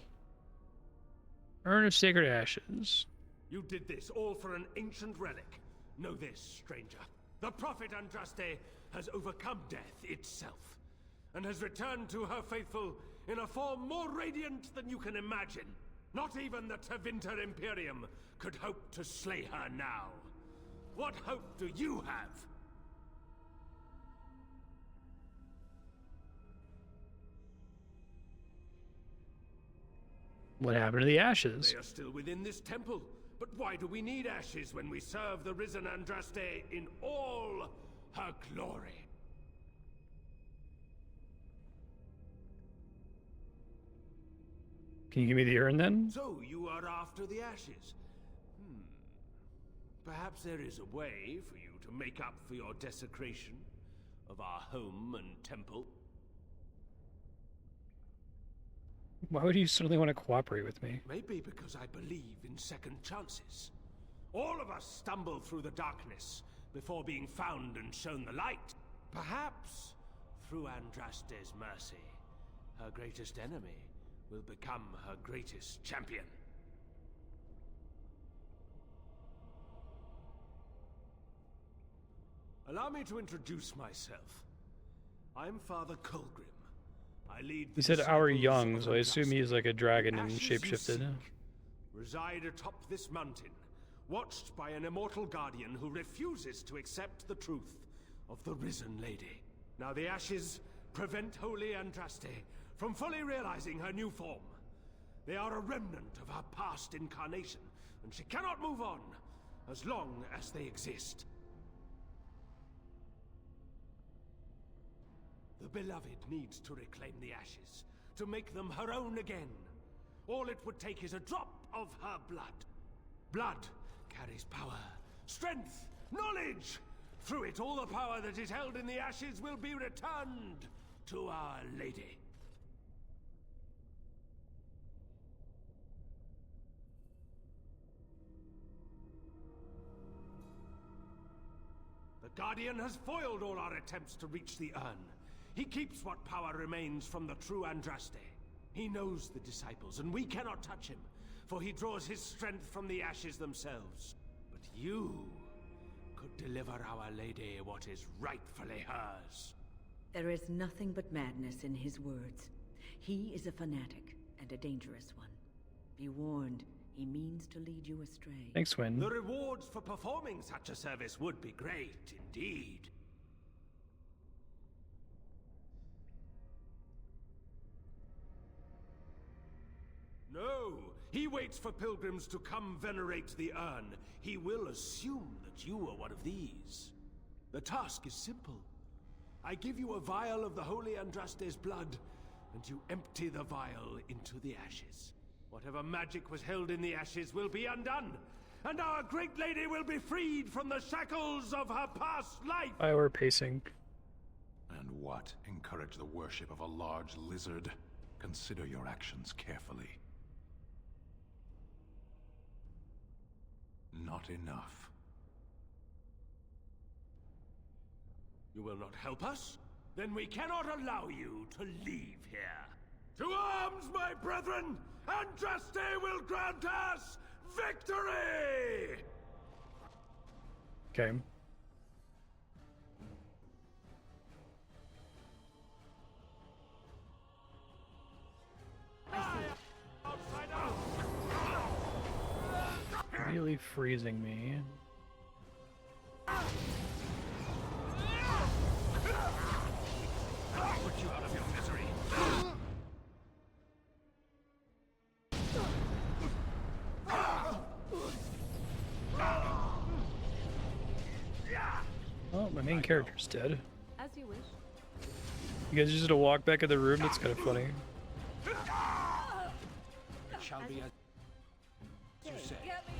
Urn of Sacred Ashes. You did this all for an ancient relic. Know this, stranger. The prophet Andraste has overcome death itself, and has returned to her faithful in a form more radiant than you can imagine. Not even the Tevinter Imperium could hope to slay her now. What hope do you have? What happened to the ashes? They are still within this temple. But why do we need ashes when we serve the risen Andraste in all her glory? Can you give me the urn then? So you are after the ashes? Perhaps there is a way for you to make up for your desecration of our home and temple? Why would you suddenly want to cooperate with me? Maybe because I believe in second chances. All of us stumble through the darkness before being found and shown the light. Perhaps, through Andraste's mercy, her greatest enemy will become her greatest champion. Allow me to introduce myself. I'm Father Colgrim. I lead He the said our disciples young, of so I assume Andraste. he's like a dragon and Ashes you shapeshifted. seek reside atop this mountain, watched by an immortal guardian who refuses to accept the truth of the risen lady. Now the ashes prevent Holy Andraste from fully realizing her new form. They are a remnant of her past incarnation, and she cannot move on as long as they exist. The beloved needs to reclaim the ashes, to make them her own again. All it would take is a drop of her blood. Blood carries power, strength, knowledge. Through it, all the power that is held in the ashes will be returned to Our Lady. The Guardian has foiled all our attempts to reach the urn. He keeps what power remains from the true Andraste. He knows the disciples, and we cannot touch him, for he draws his strength from the ashes themselves. But you could deliver Our Lady what is rightfully hers. There is nothing but madness in his words. He is a fanatic, and a dangerous one. Be warned, he means to lead you astray. Thanks, Win. The rewards for performing such a service would be great, indeed. No, he waits for pilgrims to come venerate the urn. He will assume that you are one of these. The task is simple. I give you a vial of the Holy Andraste's blood, and you empty the vial into the ashes. Whatever magic was held in the ashes will be undone, and our great lady will be freed from the shackles of her past life! Why we're pacing. And what? Encourage the worship of a large lizard? Consider your actions carefully. Not enough. You will not help us? Then we cannot allow you to leave here. To arms, my brethren! Andraste will grant us victory! Okay. Really freezing me. Put you out of your misery. Oh, my main character's dead. As you wish. You guys just to walk back in the room? That's kind of funny. It shall be as you say. Get me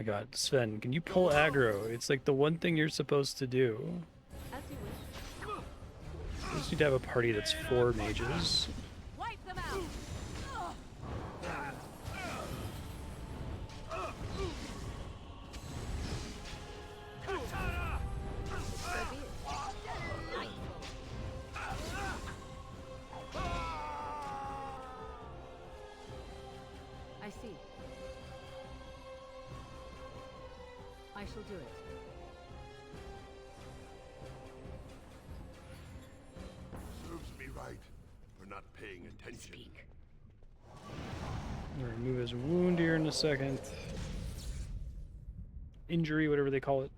My God, Sven, can you pull aggro? It's like the one thing you're supposed to do. As you wish. You just need to have a party that's 4 mages. Wipe them out! I see. I shall do it. Serves me right for not paying attention. I'll remove his wound here in a second. Injury, whatever they call it.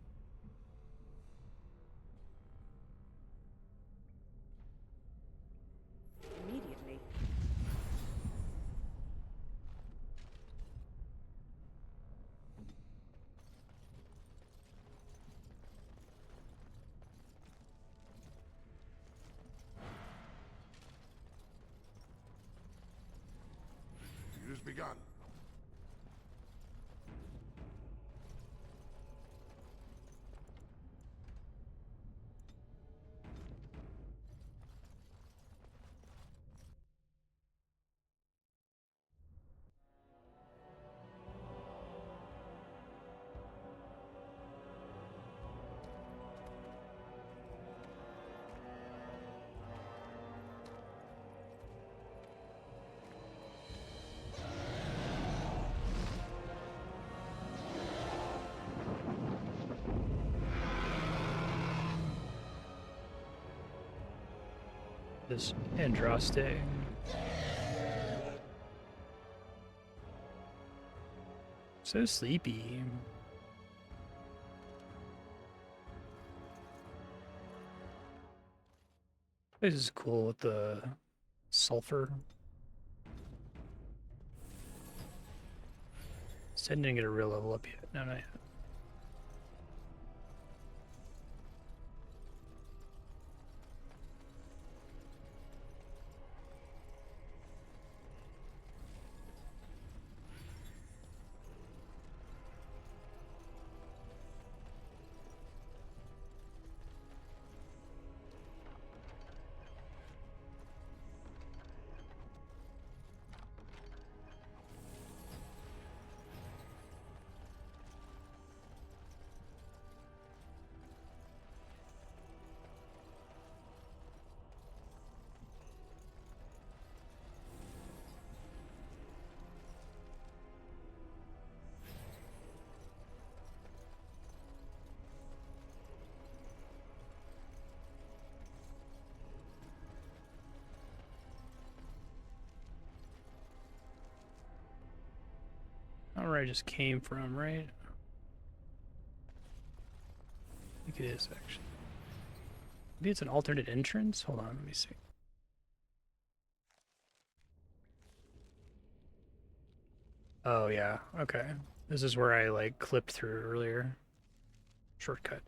Immediately. Use begun. This Andraste. So sleepy. This is cool with the sulfur. Still didn't get a real level up yet. No, not yet. Not where I just came from, right? I think it is, actually. Maybe it's an alternate entrance? Hold on, let me see. Oh, yeah, okay. This is where I, like, clipped through earlier. Shortcut.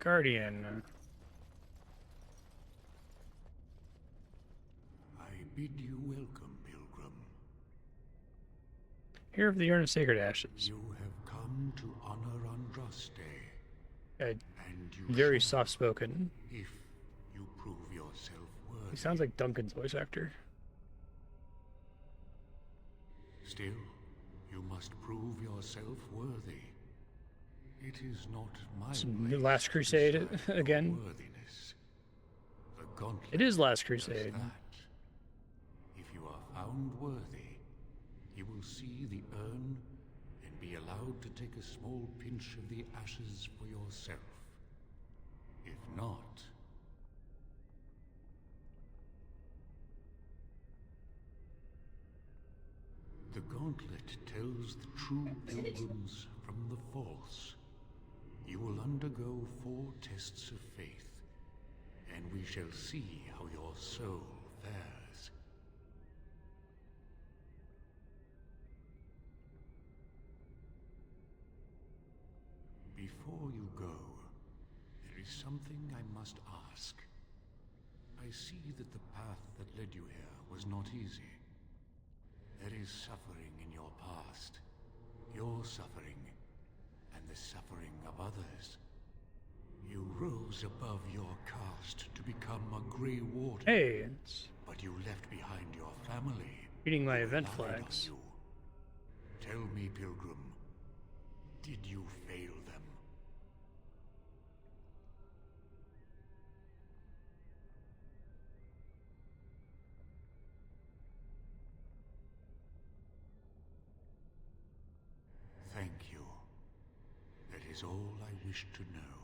Guardian. I bid you welcome, pilgrim. Here of the Urn of Sacred Ashes. You have come to honor Andraste. And you very shall, soft-spoken. if you prove yourself worthy. He sounds like Duncan's voice actor. Still, you must prove yourself worthy. It is not my The Last Crusade again. worthiness. The gauntlet It is Last does Crusade. that. If you are found worthy, you will see the urn and be allowed to take a small pinch of the ashes for yourself. If not, The gauntlet tells the true pilgrims from the false. You will undergo 4 tests of faith, and we shall see how your soul fares. Before you go, there is something I must ask. I see that the path that led you here was not easy. There is suffering in your past. Your suffering, and the suffering of others. You rose above your caste to become a Grey Warden. Hey, it's But you left behind your family. reading my who event relied on flags. you. Tell me, Pilgrim, did you fail them? Thank you. That is all I wish to know.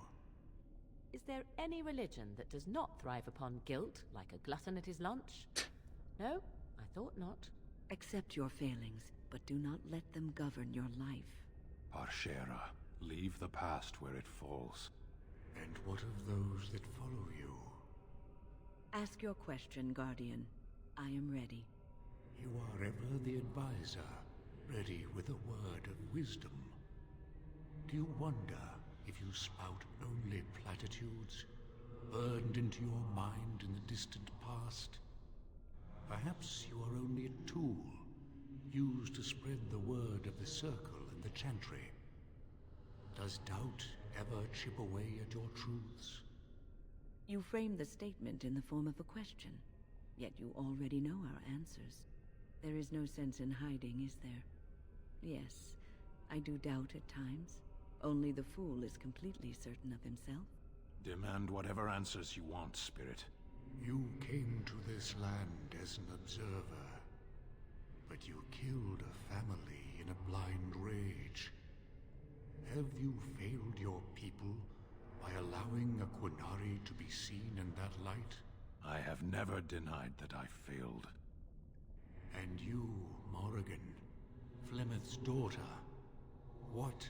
Is there any religion that does not thrive upon guilt, like a glutton at his lunch? No? I thought not. Accept your failings, but do not let them govern your life. Parshera, leave the past where it falls. And what of those that follow you? Ask your question, Guardian. I am ready. You are ever the advisor, ready with a word of wisdom. Do you wonder if you spout only platitudes, burned into your mind in the distant past? Perhaps you are only a tool, used to spread the word of the Circle and the Chantry. Does doubt ever chip away at your truths? You frame the statement in the form of a question, yet you already know our answers. There is no sense in hiding, is there? Yes, I do doubt at times. Only the fool is completely certain of himself. Demand whatever answers you want, Spirit. You came to this land as an observer, but you killed a family in a blind rage. Have you failed your people by allowing a Qunari to be seen in that light? I have never denied that I failed. And you, Morrigan, Flemeth's daughter, what?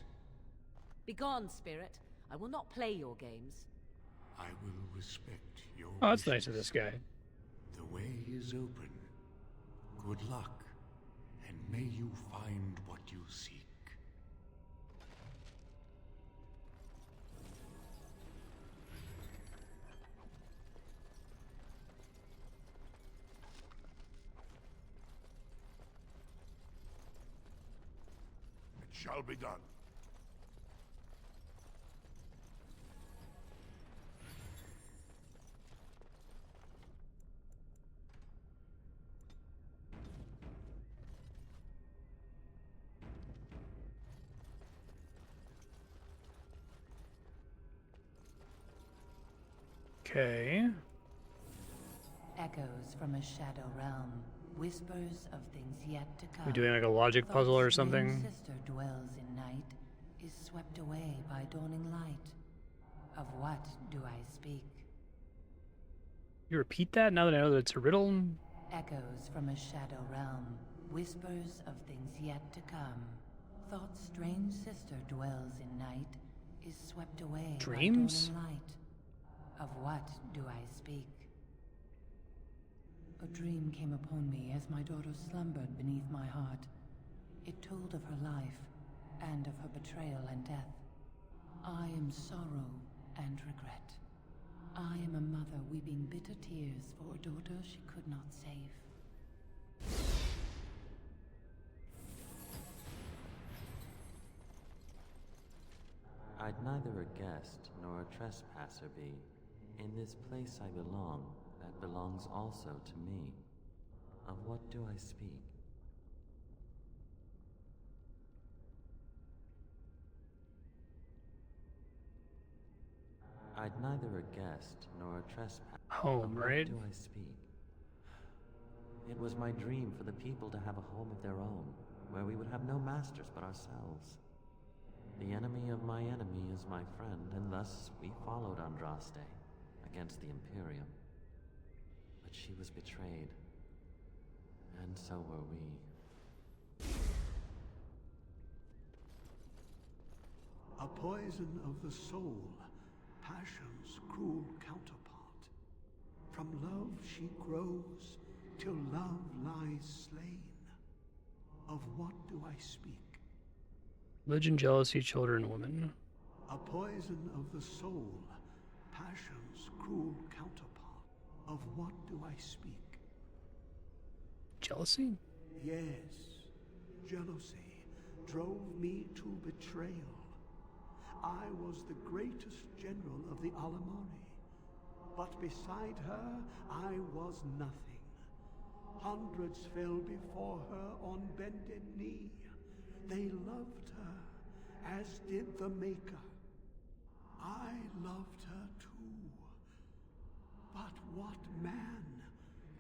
Begone, spirit. I will not play your games. I will respect your Oh, that's nice wishes. of this guy. The way is open. Good luck, and may you find what you seek. It shall be done. Okay. Echoes from a shadow realm. Whispers of things yet to come. We doing like a logic puzzle or Thought's lone something? sister dwells in night, is swept away by dawning light. Of what do I speak? You repeat that now that I know that it's a riddle? Echoes from a shadow realm. Whispers of things yet to come. Thought's strange sister dwells in night, is swept away Dreams? by dawning light. Of what do I speak? A dream came upon me as my daughter slumbered beneath my heart. It told of her life, and of her betrayal and death. I am sorrow and regret. I am a mother weeping bitter tears for a daughter she could not save. I'd neither a guest nor a trespasser be. In this place I belong, that belongs also to me. Of what do I speak? I'd neither a guest nor a trespasser. Home, right? Of what do I speak? It was my dream for the people to have a home of their own, where we would have no masters but ourselves. The enemy of my enemy is my friend, and thus we followed Andraste against the Imperium. But she was betrayed, and so were we. poison of the soul, passion's cruel counterpart. From love she grows, till love lies slain. Of what do I speak? Religion, jealousy, children, women. A poison of the soul, passion's cruel counterpart. Of what do I speak? Jealousy? Yes, jealousy drove me to betrayal. I was the greatest general of the Alamari, but beside her I was nothing. Hundreds fell before her on bended knee. They loved her, as did the Maker. I loved her too. But what man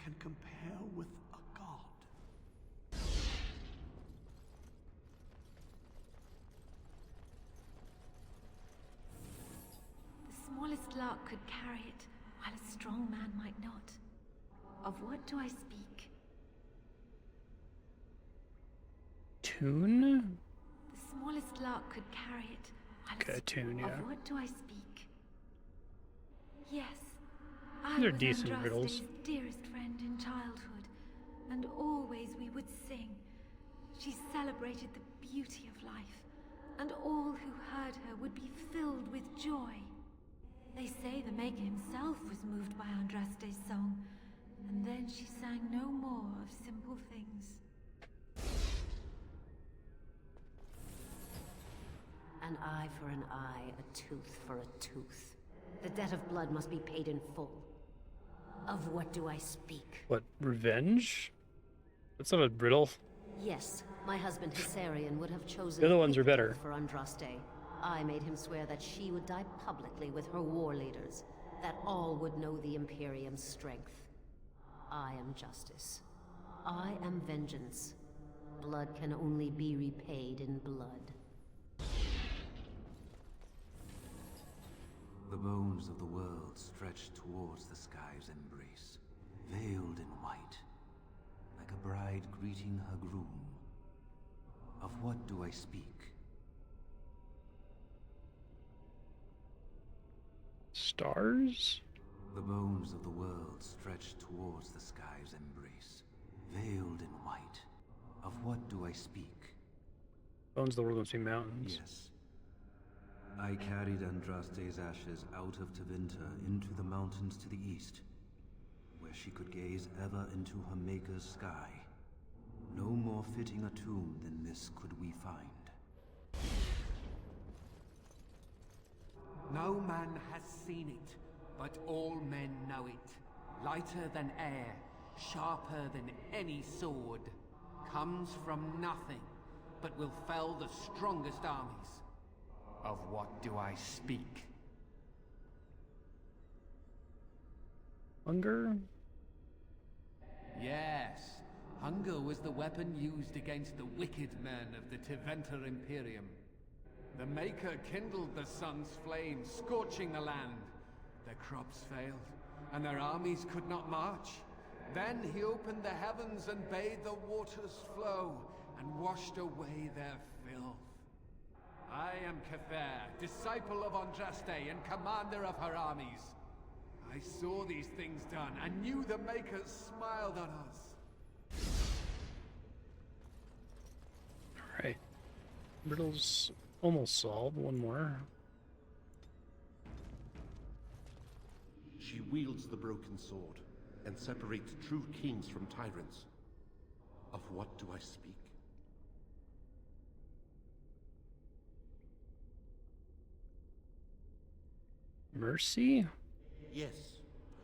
can compare with a god? The smallest lark could carry it, while a strong man might not. Of what do I speak? Tune? The smallest lark could carry it, while Okay, tune, yeah. Of what do I speak? Yes, I These are was decent Andraste's riddles. dearest friend in childhood, and always we would sing. She celebrated the beauty of life, and all who heard her would be filled with joy. They say the Maker himself was moved by Andraste's song, and then she sang no more of simple things. An eye for an eye, a tooth for a tooth. The debt of blood must be paid in full. Of what do I speak? What, revenge? That's not a riddle. Yes, my husband Hysarion would have chosen The other ones are quick better. death for Andraste. I made him swear that she would die publicly with her war leaders, that all would know the Imperium's strength. I am justice. I am vengeance. Blood can only be repaid in blood. The bones of the world stretch towards the sky's embrace, veiled in white, like a bride greeting her groom. Of what do I speak? Stars? The bones of the world stretch towards the sky's embrace, veiled in white. Of what do I speak? Bones of the world must be mountains. Yes. I carried Andraste's ashes out of Tevinter into the mountains to the east, where she could gaze ever into her Maker's sky. No more fitting a tomb than this could we find. No man has seen it, but all men know it. Lighter than air, sharper than any sword. Comes from nothing, but will fell the strongest armies. Of what do I speak? Hunger? Yes, hunger was the weapon used against the wicked men of the Tevinter Imperium. The Maker kindled the sun's flame, scorching the land. Their crops failed, and their armies could not march. Then he opened the heavens and bade the waters flow, and washed away their filth. I am Kefir, disciple of Andraste and commander of her armies. I saw these things done and knew the Makers smiled on us. Alright. Riddles almost solved. One more. She wields the broken sword and separates true kings from tyrants. Of what do I speak? Mercy? Yes.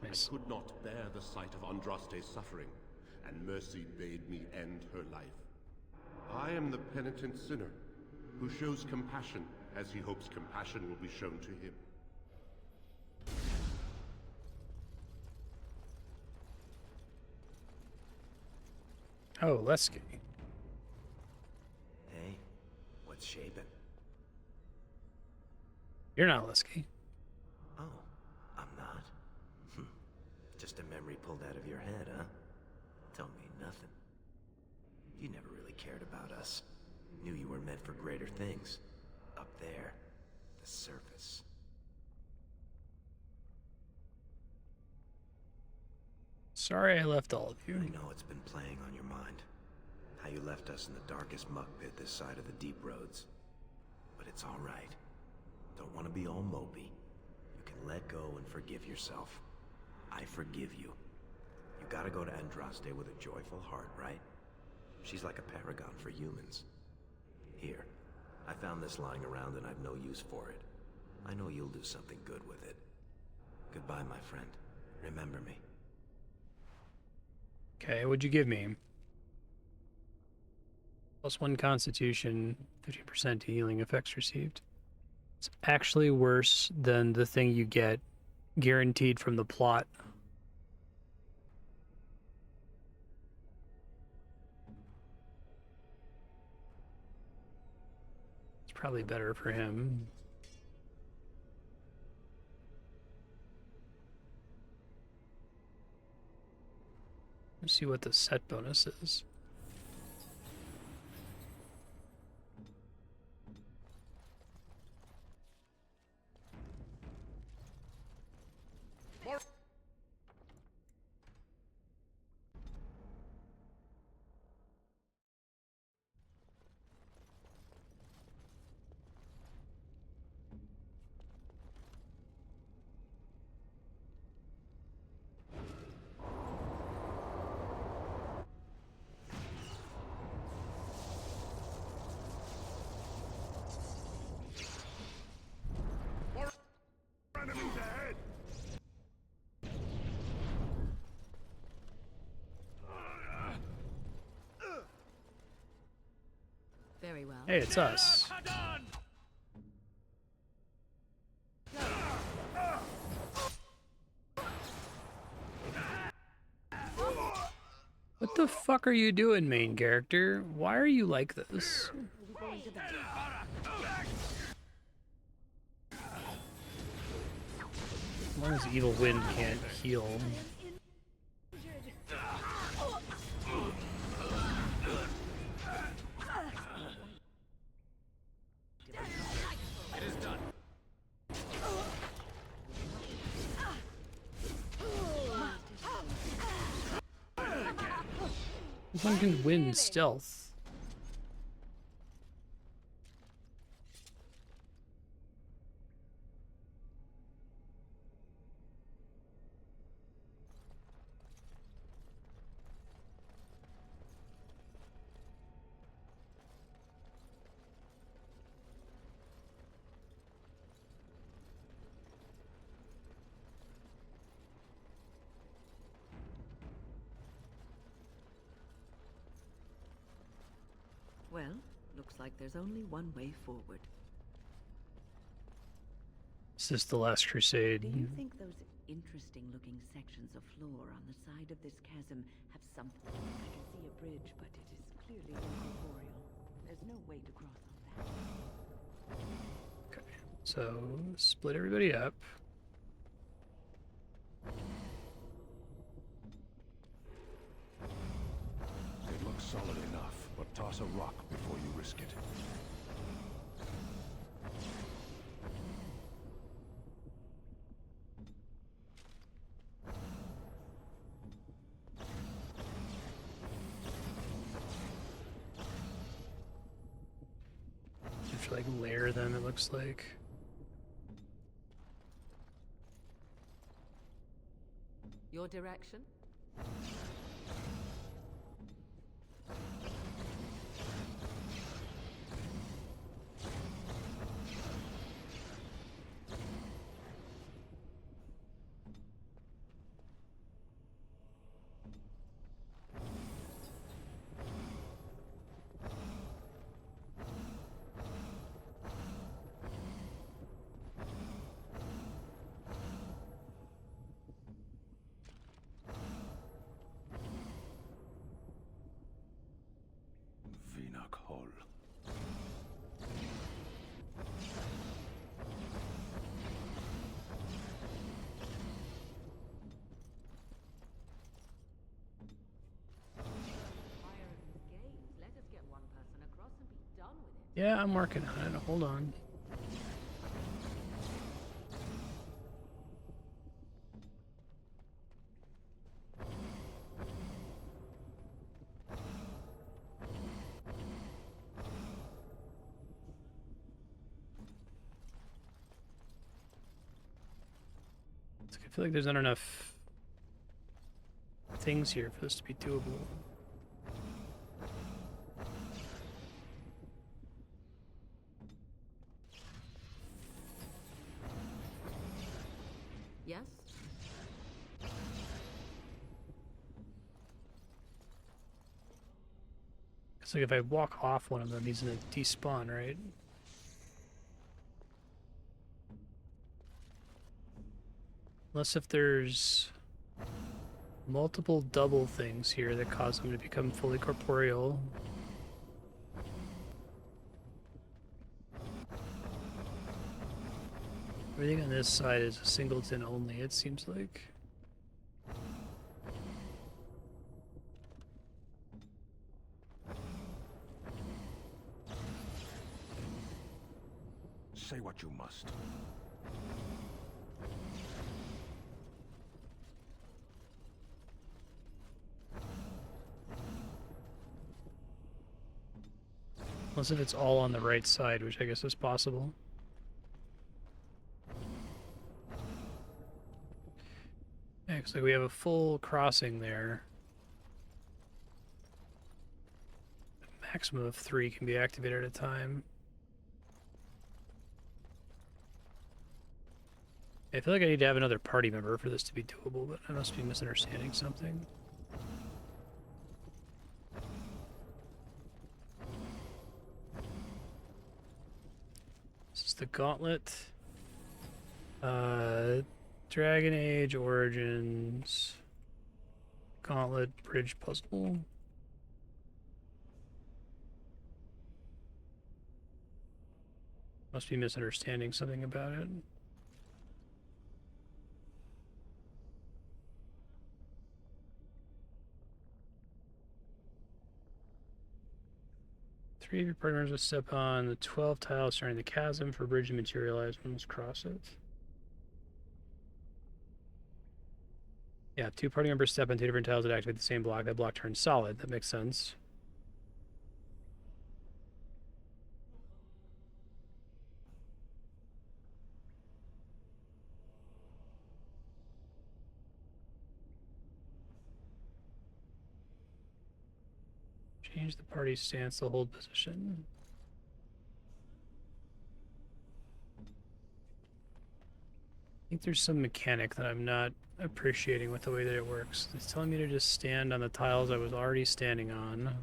Nice. I could not bear the sight of Andraste's suffering, and mercy bade me end her life. I am the penitent sinner, who shows compassion as he hopes compassion will be shown to him. Oh, Lesky. Hey, what's shaping? You're not Lesky. Oh, I'm not? Just a memory pulled out of your head, huh? Tell me nothing. You never really cared about us. Knew you were meant for greater things. Up there. the surface. Sorry I left all of you. I know it's been playing on your mind. How you left us in the darkest muck pit this side of the deep roads. But it's all right. Don't want to be all mopey. You can let go and forgive yourself. I forgive you. You gotta go to Andraste with a joyful heart, right? She's like a paragon for humans. Here, I found this lying around and I've no use for it. I know you'll do something good with it. Goodbye, my friend. Remember me. Okay, what'd you give me? +1 Constitution, 50% healing effects received. It's actually worse than the thing you get guaranteed from the plot. It's probably better for him. Let's see what the set bonus is. Very well. Hey, it's us. What the fuck are you doing, main character? Why are you like this? As long as Evil Wind can't heal. One can win stealth. Well, looks like there's only one way forward. Is this the Last Crusade? Do you think those interesting-looking sections of floor on the side of this chasm have something? I can see a bridge, but it is clearly incorporeal. There's no way to cross on that. Okay, so split everybody up. It looks solid enough, but toss a rock before you risk it. You have to like layer them, it looks like. Your direction? Yeah, I'm working on it. Hold on. I feel like there's not enough things here for this to be doable. Yes? It's like if I walk off one of them, he's gonna despawn, right? Unless if there's multiple double things here that cause him to become fully corporeal. Everything on this side is a singleton only, it seems like. Say what you must. Unless if it's all on the right side, which I guess is possible. Yeah, looks like we have a full crossing there. A maximum of 3 can be activated at a time. I feel like I need to have another party member for this to be doable, but I must be misunderstanding something. This is the Gauntlet. Dragon Age Origins. Gauntlet Bridge Puzzle. Must be misunderstanding something about it. Three of your partners will step on the 12 tiles surrounding the chasm for bridge to materialize when you cross it. Yeah, 2 party members step on 2 different tiles that activate the same block. That block turns solid. That makes sense. Change the party stance to hold position. I think there's some mechanic that I'm not appreciating with the way that it works. It's telling me to just stand on the tiles I was already standing on.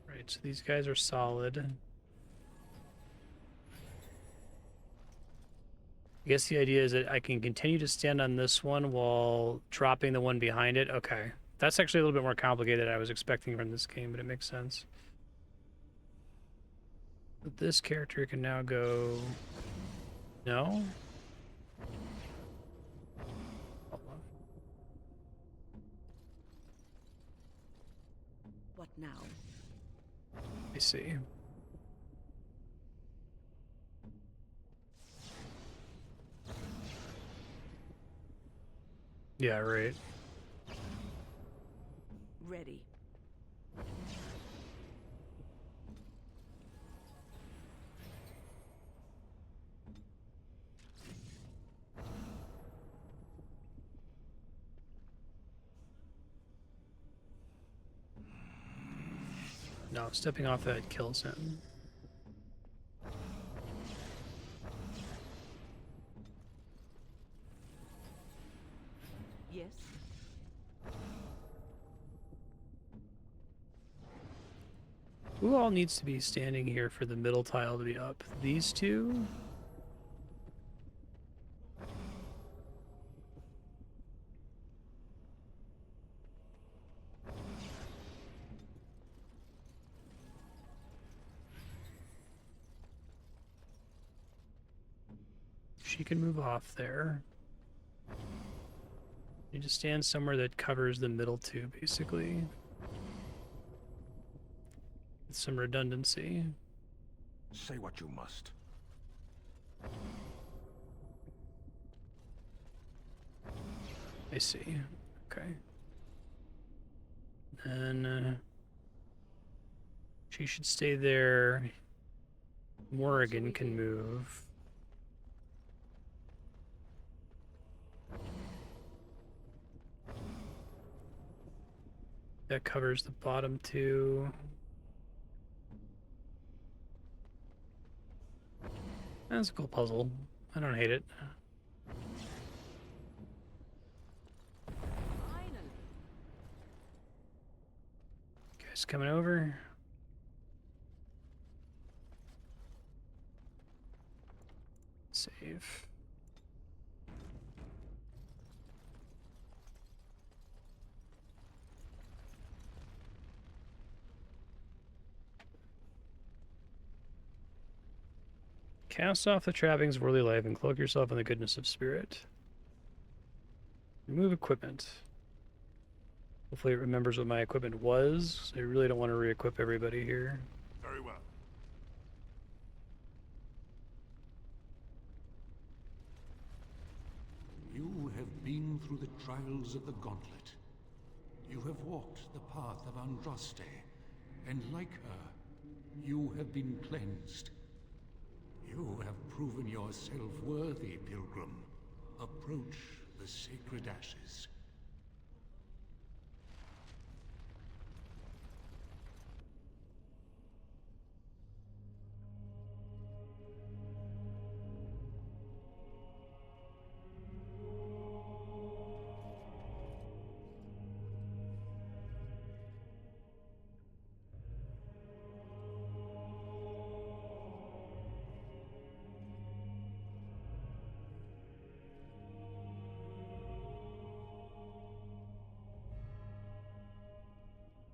Right, so these guys are solid. I guess the idea is that I can continue to stand on this one while dropping the one behind it. Okay. That's actually a little bit more complicated than I was expecting from this game, but it makes sense. But this character can now go... No? Hold on. What now? I see. Yeah, right. Ready. No, stepping off that kills him. Yes. Who all needs to be standing here for the middle tile to be up? These two? She can move off there. You just stand somewhere that covers the middle two, basically. With some redundancy. Say what you must. I see. Okay. And she should stay there. Morrigan can move. That covers the bottom two. That's a cool puzzle. I don't hate it. Guys coming over. Save. Cast off the trappings of worldly life and cloak yourself in the goodness of spirit. Remove equipment. Hopefully it remembers what my equipment was. I really don't want to re-equip everybody here. Very well. You have been through the trials of the Gauntlet. You have walked the path of Andraste, and like her, you have been cleansed. You have proven yourself worthy, Pilgrim. Approach the sacred ashes.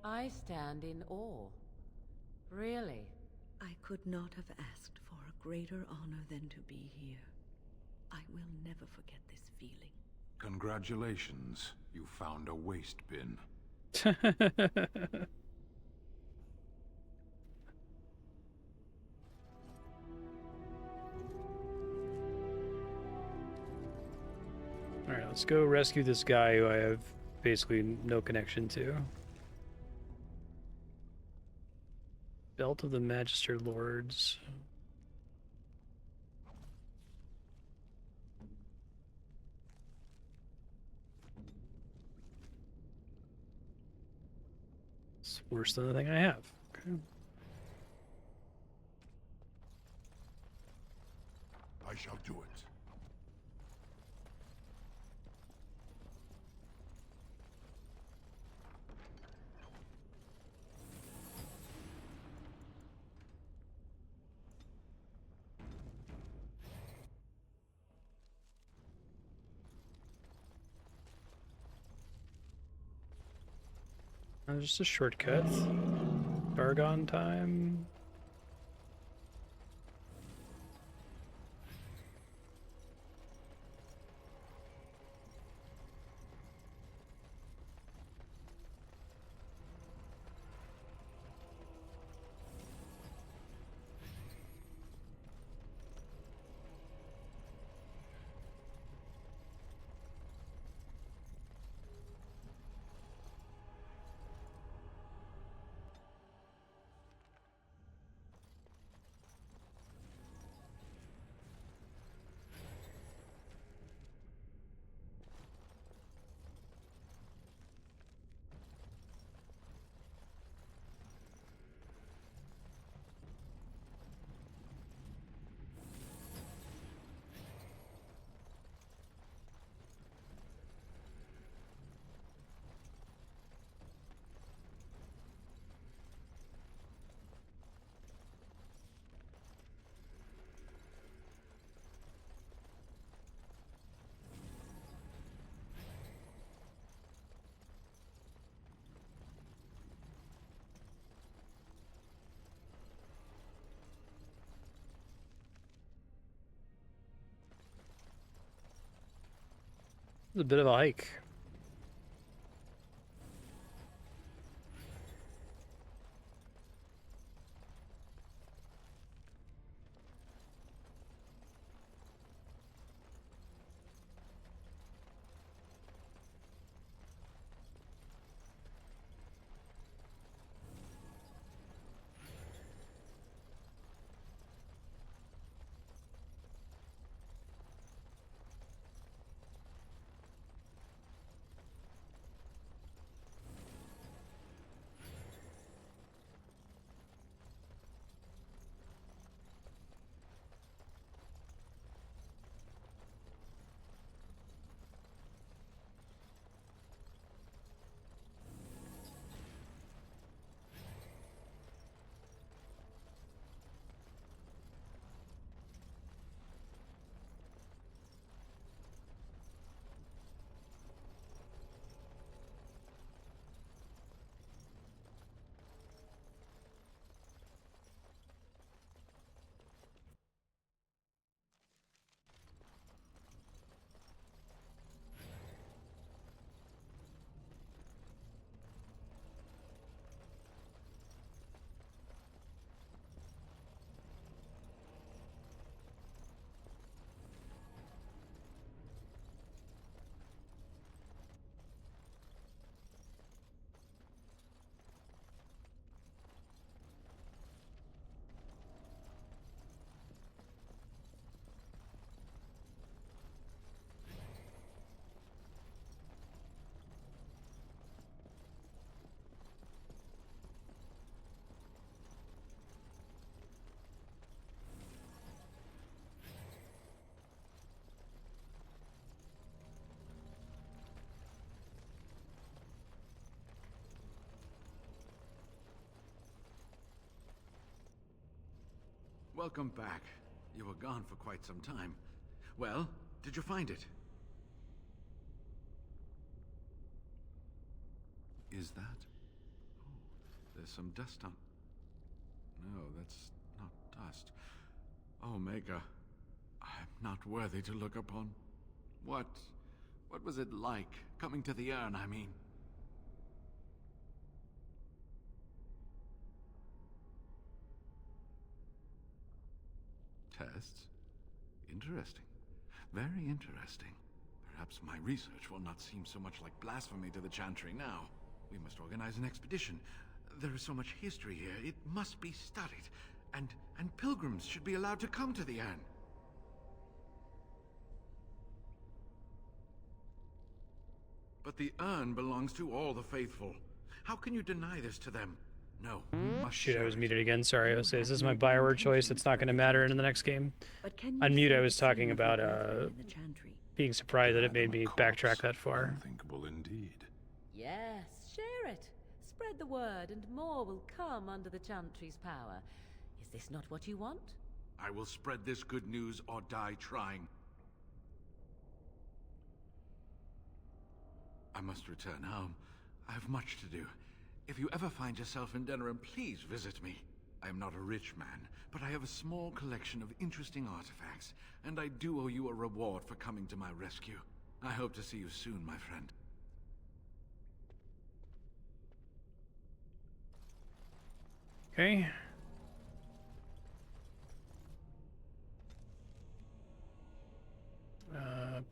I stand in awe. Really? I could not have asked for a greater honor than to be here. I will never forget this feeling. Congratulations. You found a waste bin. Alright, let's go rescue this guy who I have basically no connection to. Belt of the Magister Lords. It's worse than the thing I have. Okay. I shall do it. Just a shortcut. Bargon time. It's a bit of a hike. welcome back. You were gone for quite some time. Well, did you find it? Is that? Oh, there's some dust on... No, that's not dust. Oh, Maker, I'm not worthy to look upon. What was it like, coming to the urn, I mean? Tests? Interesting. Very interesting. Perhaps my research will not seem so much like blasphemy to the Chantry now. We must organize an expedition. There is so much history here, it must be studied. And pilgrims should be allowed to come to the urn. But the urn belongs to all the faithful. How can you deny this to them? No, you must Shoot, I share was it. muted again. Sorry, I was saying, is this my byword choice? It's not going to matter in the next game. Unmute, I was talking about being surprised that it made me backtrack that far. Unthinkable indeed. Yes, share it. Spread the word and more will come under the Chantry's power. Is this not what you want? I will spread this good news or die trying. I must return home. I have much to do. If you ever find yourself in Denerim, please visit me. I am not a rich man, but I have a small collection of interesting artifacts, and I do owe you a reward for coming to my rescue. I hope to see you soon, my friend. Okay.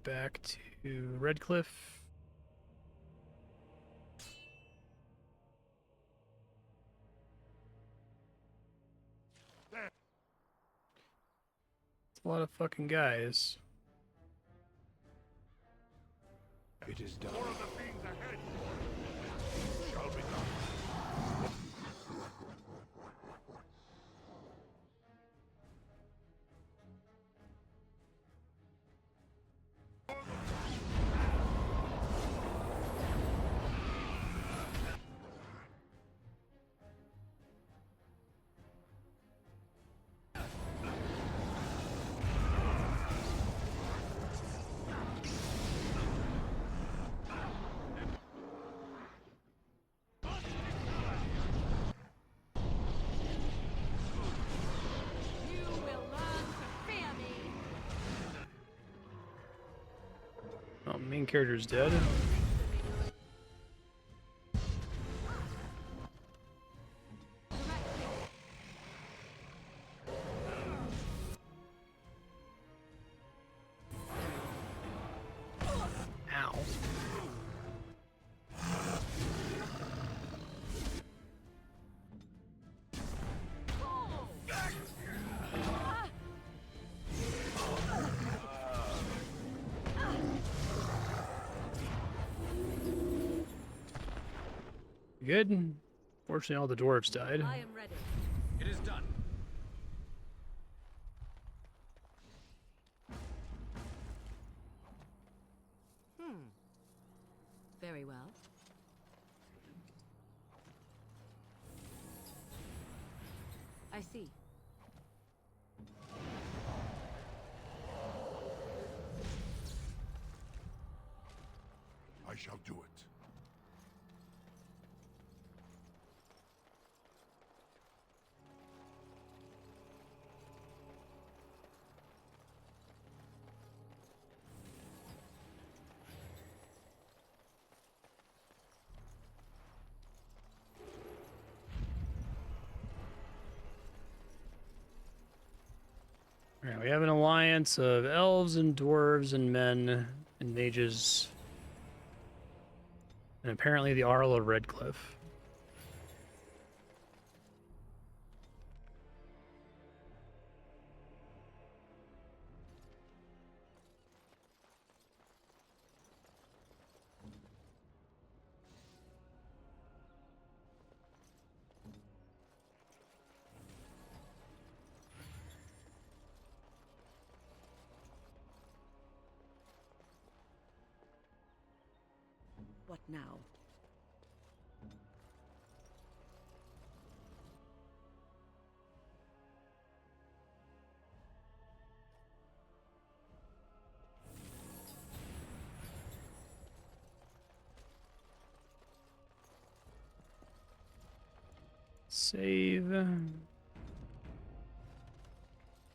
Back to Redcliffe. It's a lot of fucking guys. It is done. More of the fiends ahead! Shall be done. Oh, main character's dead. Ow. Good. Fortunately, all the dwarves died. I am ready. It is done. Very well. I see. I shall do it. Alright, we have an alliance of elves and dwarves and men and mages. And apparently the Arl of Redcliffe. What now? Save.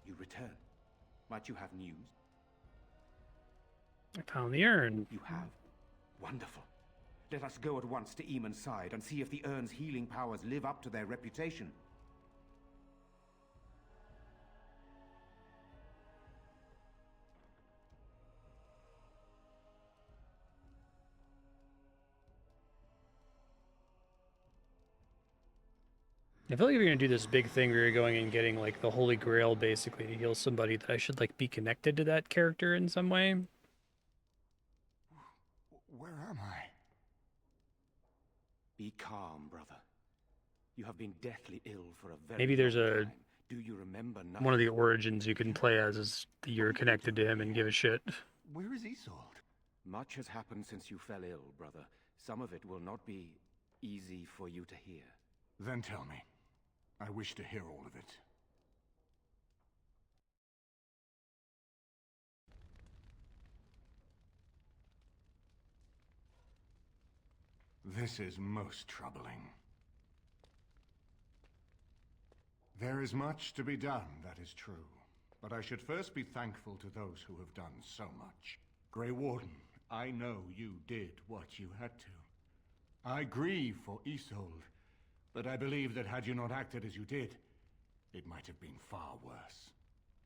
You return. Might you have news? I found the urn. You have? Wonderful. Let us go at once to Eamon's side and see if the urn's healing powers live up to their reputation. I feel like if you're gonna do this big thing where you're going and getting like the Holy Grail basically to heal somebody, that I should like be connected to that character in some way. Where am I? Be calm, brother. You have been deathly ill for a very Maybe there's long a time. Do you remember nothing? one of the origins you can play as is that you're connected to him and give a shit. Where is Isolde? Much has happened since you fell ill, brother. Some of it will not be easy for you to hear. Then tell me. I wish to hear all of it. This is most troubling. There is much to be done, that is true. But I should first be thankful to those who have done so much. Grey Warden, I know you did what you had to. I grieve for Isolde, but I believe that had you not acted as you did, it might have been far worse.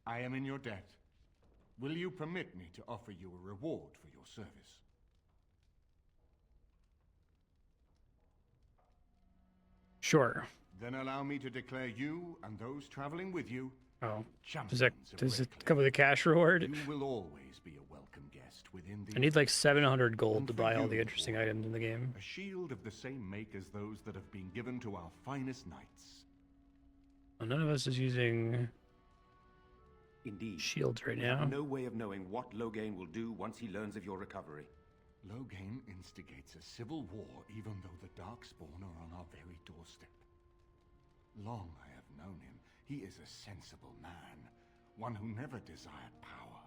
I am in your debt. Will you permit me to offer you a reward for your service? Sure. Then allow me to declare you and those traveling with you does it champions of come with a cash reward? You will always be a welcome guest within the... I need like 700 gold And to for buy all you, the interesting items in the game. A shield of the same make as those that have been given to our finest knights. Well, none of us is using Indeed. shields right We have now. no way of knowing what Loghain will do once he learns of your recovery. Loghain instigates a civil war even though the Darkspawn are on our very doorstep. Long I have known him. He is a sensible man, one who never desired power.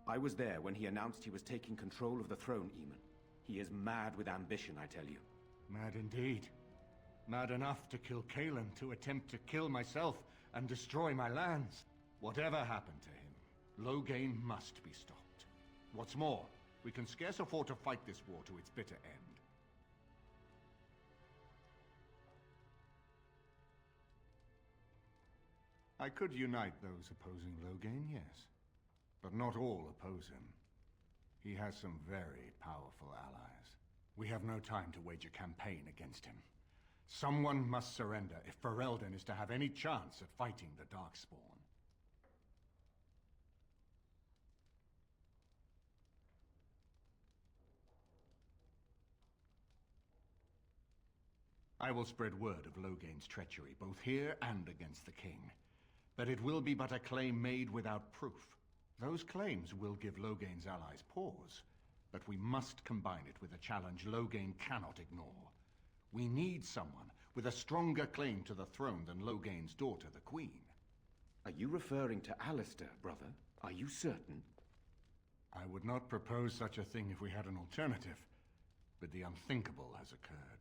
I was there when he announced he was taking control of the throne, Eamon. He is mad with ambition, I tell you. Mad indeed. Mad enough to kill Kalen, to attempt to kill myself and destroy my lands. Whatever happened to him, Loghain must be stopped. What's more, we can scarce afford to fight this war to its bitter end. I could unite those opposing Loghain, yes. But not all oppose him. He has some very powerful allies. We have no time to wage a campaign against him. Someone must surrender if Ferelden is to have any chance at fighting the Darkspawn. I will spread word of Loghain's treachery, both here and against the king. But it will be but a claim made without proof. Those claims will give Loghain's allies pause, but we must combine it with a challenge Loghain cannot ignore. We need someone with a stronger claim to the throne than Loghain's daughter, the Queen. Are you referring to Alistair, brother? Are you certain? I would not propose such a thing if we had an alternative, but the unthinkable has occurred.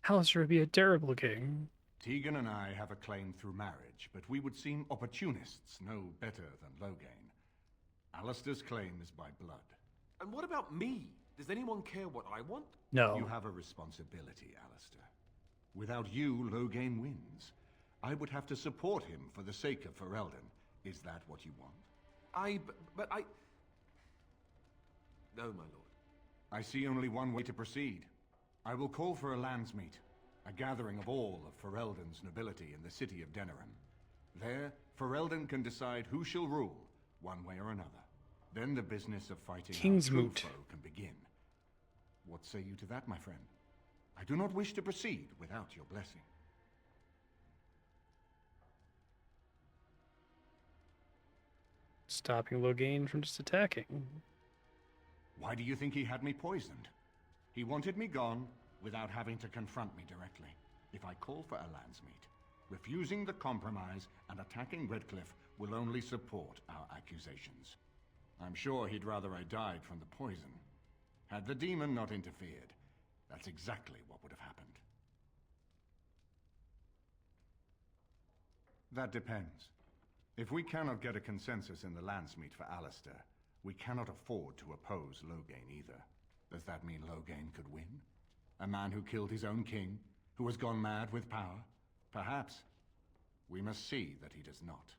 Alistair would be a terrible king. Tegan and I have a claim through marriage, but we would seem opportunists no better than Loghain. Alistair's claim is by blood. And what about me? Does anyone care what I want? No. You have a responsibility, Alistair. Without you, Loghain wins. I would have to support him for the sake of Ferelden. Is that what you want? But I... No, my lord. I see only one way to proceed. I will call for a Landsmeet, a gathering of all of Ferelden's nobility in the city of Denerim. There, Ferelden can decide who shall rule, one way or another. Then the business of fighting our true Kingsmoot foe can begin. What say you to that, my friend? I do not wish to proceed without your blessing. Stopping Loghain from just attacking. Why do you think he had me poisoned? He wanted me gone without having to confront me directly. If I call for a Landsmeet, refusing the compromise and attacking Redcliffe will only support our accusations. I'm sure he'd rather I died from the poison. Had the demon not interfered, That's exactly what would have happened. That depends. If we cannot get a consensus in the Landsmeet for Alistair, we cannot afford to oppose Loghain either. Does that mean Loghain could win? A man who killed his own king, who has gone mad with power? Perhaps. We must see that he does not.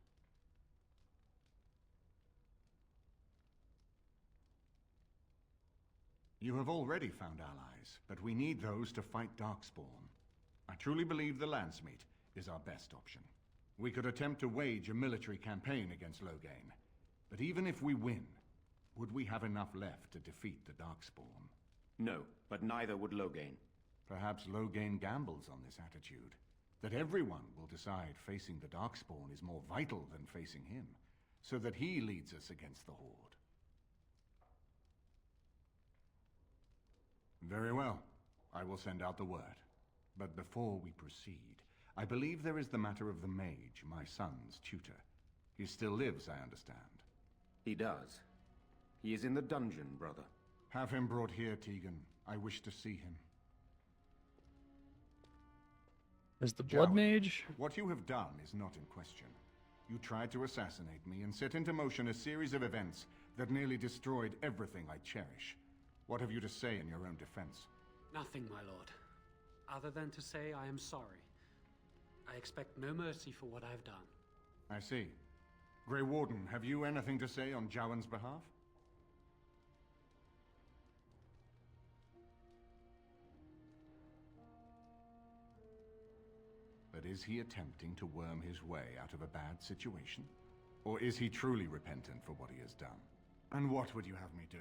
You have already found allies, but we need those to fight Darkspawn. I truly believe the Landsmeet is our best option. We could attempt to wage a military campaign against Loghain, but even if we win, would we have enough left to defeat the Darkspawn? No, but neither would Loghain. Perhaps Loghain gambles on this attitude, that everyone will decide facing the Darkspawn is more vital than facing him, so that he leads us against the Horde. Very well. I will send out the word. But before we proceed, I believe there is the matter of the mage, my son's tutor. He still lives, I understand. He does. He is in the dungeon, brother. Have him brought here, Tegan. I wish to see him. Is the blood mage? What you have done is not in question. You tried to assassinate me and set into motion a series of events that nearly destroyed everything I cherish. What have you to say in your own defense? Nothing, my lord. Other than to say I am sorry. I expect no mercy for what I have done. I see. Grey Warden, have you anything to say on Jowan's behalf? But is he attempting to worm his way out of a bad situation? Or is he truly repentant for what he has done? And what would you have me do?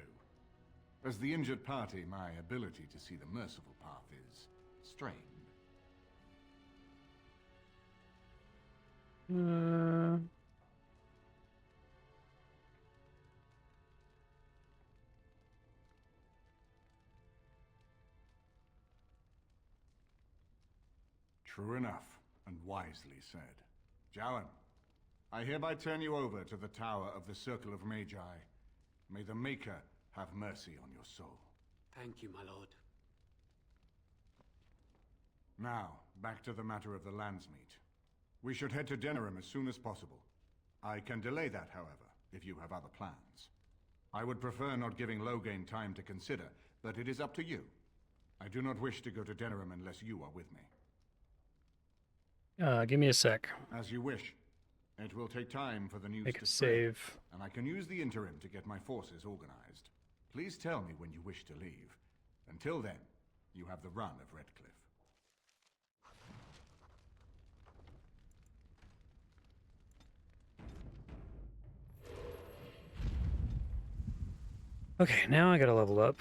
As the injured party, my ability to see the merciful path is strained. True enough, and wisely said. Jowan, I hereby turn you over to the Tower of the Circle of Magi. May the Maker have mercy on your soul. Thank you, my lord. Now, back to the matter of the Landsmeet. We should head to Denerim as soon as possible. I can delay that, however, if you have other plans. I would prefer not giving Loghain time to consider, but it is up to you. I do not wish to go to Denerim unless you are with me. Give me a sec. As you wish. It will take time for the news Make to a spread, save. and I can use the interim to get my forces organized. Please tell me when you wish to leave. Until then, you have the run of Redcliffe. Okay, now I gotta level up.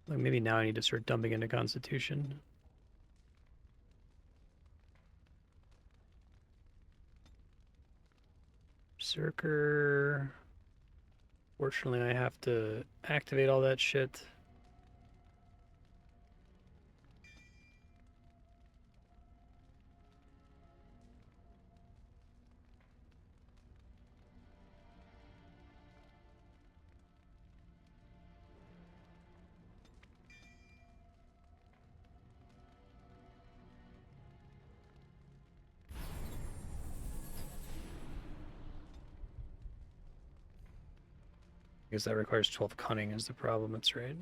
Like maybe now I need to start dumping into Constitution. Berserker. Fortunately, I have to activate all that shit. I guess that requires 12 cunning is the problem, that's right.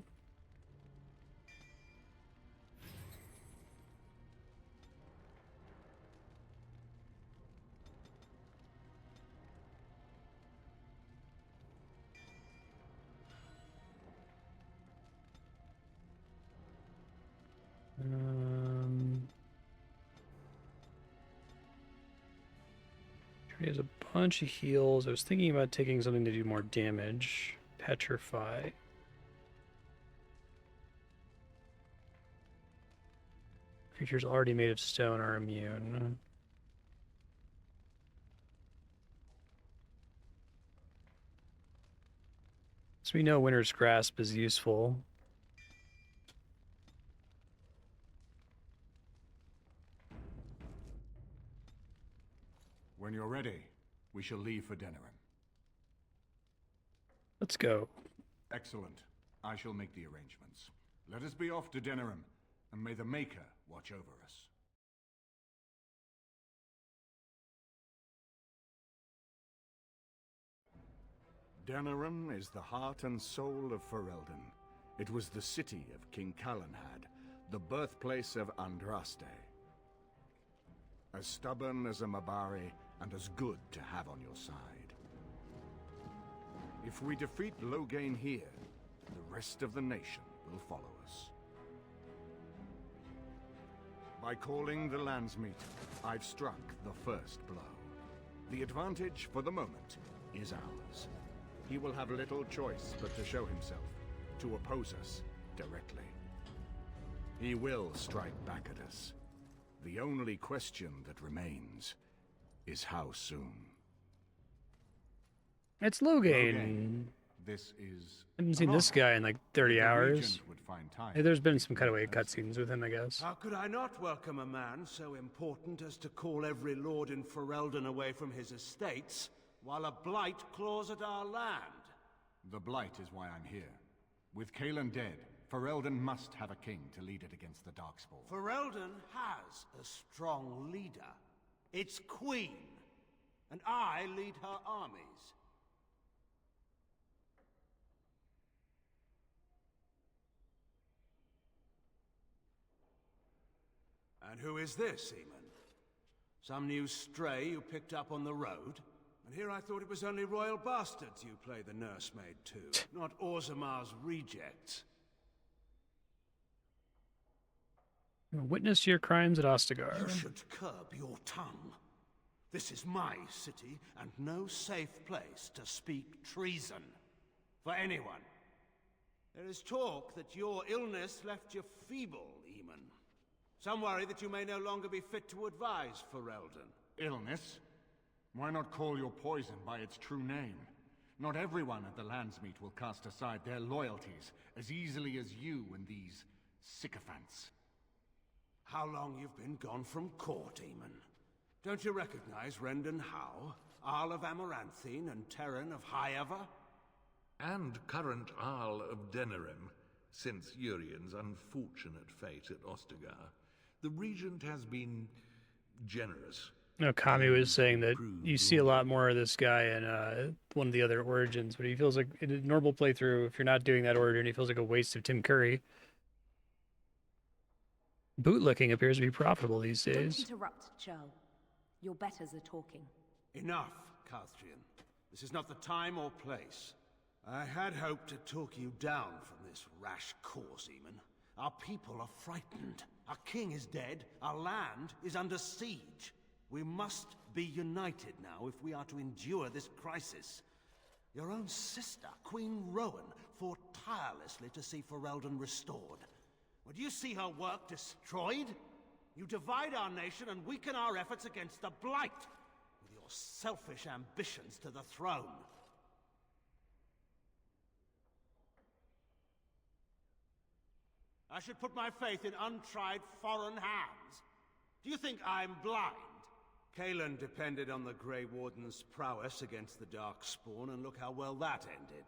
He has a bunch of heals. I was thinking about taking something to do more damage. Petrify. Creatures already made of stone are immune. So we know Winter's Grasp is useful. When you're ready, we shall leave for Denerim. Let's go. Excellent. I shall make the arrangements. Let us be off to Denerim, and may the Maker watch over us. Denerim is the heart and soul of Ferelden. It was the city of King Calenhad, the birthplace of Andraste. As stubborn as a Mabari, and as good to have on your side. If we defeat Loghain here, the rest of the nation will follow us. By calling the Landsmeet, I've struck the first blow. The advantage, for the moment, is ours. He will have little choice but to show himself, to oppose us directly. He will strike back at us. The only question that remains is how soon. It's Loghain. This is... I haven't seen this guy in like 30 hours. Regent would find time. Hey, there's been some cutaway cutscenes with him, I guess. How could I not welcome a man so important as to call every lord in Ferelden away from his estates, while a blight claws at our land? The blight is why I'm here. With Cailan dead, Ferelden must have a king to lead it against the Darkspawn. Ferelden has a strong leader. Its queen. And I lead her armies. And who is this, Eamon? Some new stray you picked up on the road? And here I thought it was only royal bastards you play the nursemaid to, not Orzamar's rejects. Witness to your crimes at Ostagar. You should curb your tongue. This is my city, and no safe place to speak treason. For anyone. There is talk that your illness left you feeble, Eamon. Some worry that you may no longer be fit to advise Ferelden. Illness? Why not call your poison by its true name? Not everyone at the Landsmeet will cast aside their loyalties as easily as you and these sycophants. How long you've been gone from court, Eamon? Don't you recognize Rendon Howe, Arl of Amaranthine and Terran of Highever? And current Arl of Denerim, since Urien's unfortunate fate at Ostagar. The Regent has been generous. No, Kami was saying that you see a lot more of this guy in one of the other origins, but he feels like in a normal playthrough, if you're not doing that origin, he feels like a waste of Tim Curry. Bootlicking appears to be profitable these days. Don't interrupt, Joe. Your betters are talking. Enough, Calthrian. This is not the time or place. I had hoped to talk you down from this rash course, Eamon. Our people are frightened. Our king is dead. Our land is under siege. We must be united now if we are to endure this crisis. Your own sister, Queen Rowan, fought tirelessly to see Ferelden restored. Would you see her work destroyed? You divide our nation and weaken our efforts against the Blight, with your selfish ambitions to the throne. I should put my faith in untried foreign hands. Do you think I'm blind? Cailan depended on the Grey Warden's prowess against the Darkspawn, and look how well that ended.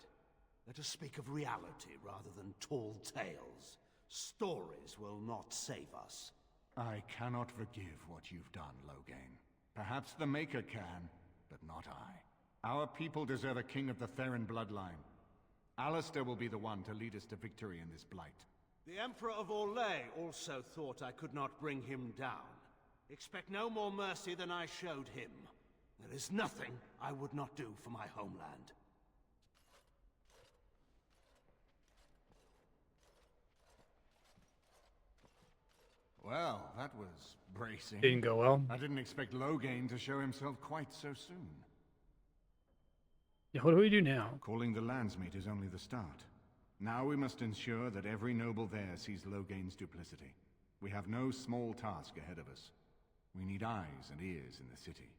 Let us speak of reality rather than tall tales. Stories will not save us. I cannot forgive what you've done, Loghain. Perhaps the Maker can, but not I. Our people deserve a king of the Theron bloodline. Alistair will be the one to lead us to victory in this blight. The Emperor of Orlais also thought I could not bring him down. Expect no more mercy than I showed him. There is nothing I would not do for my homeland. Well, that was bracing. Didn't go well. I didn't expect Loghain to show himself quite so soon. Yeah, what do we do now? Calling the Landsmeet is only the start. Now we must ensure that every noble there sees Loghain's duplicity. We have no small task ahead of us. We need eyes and ears in the city.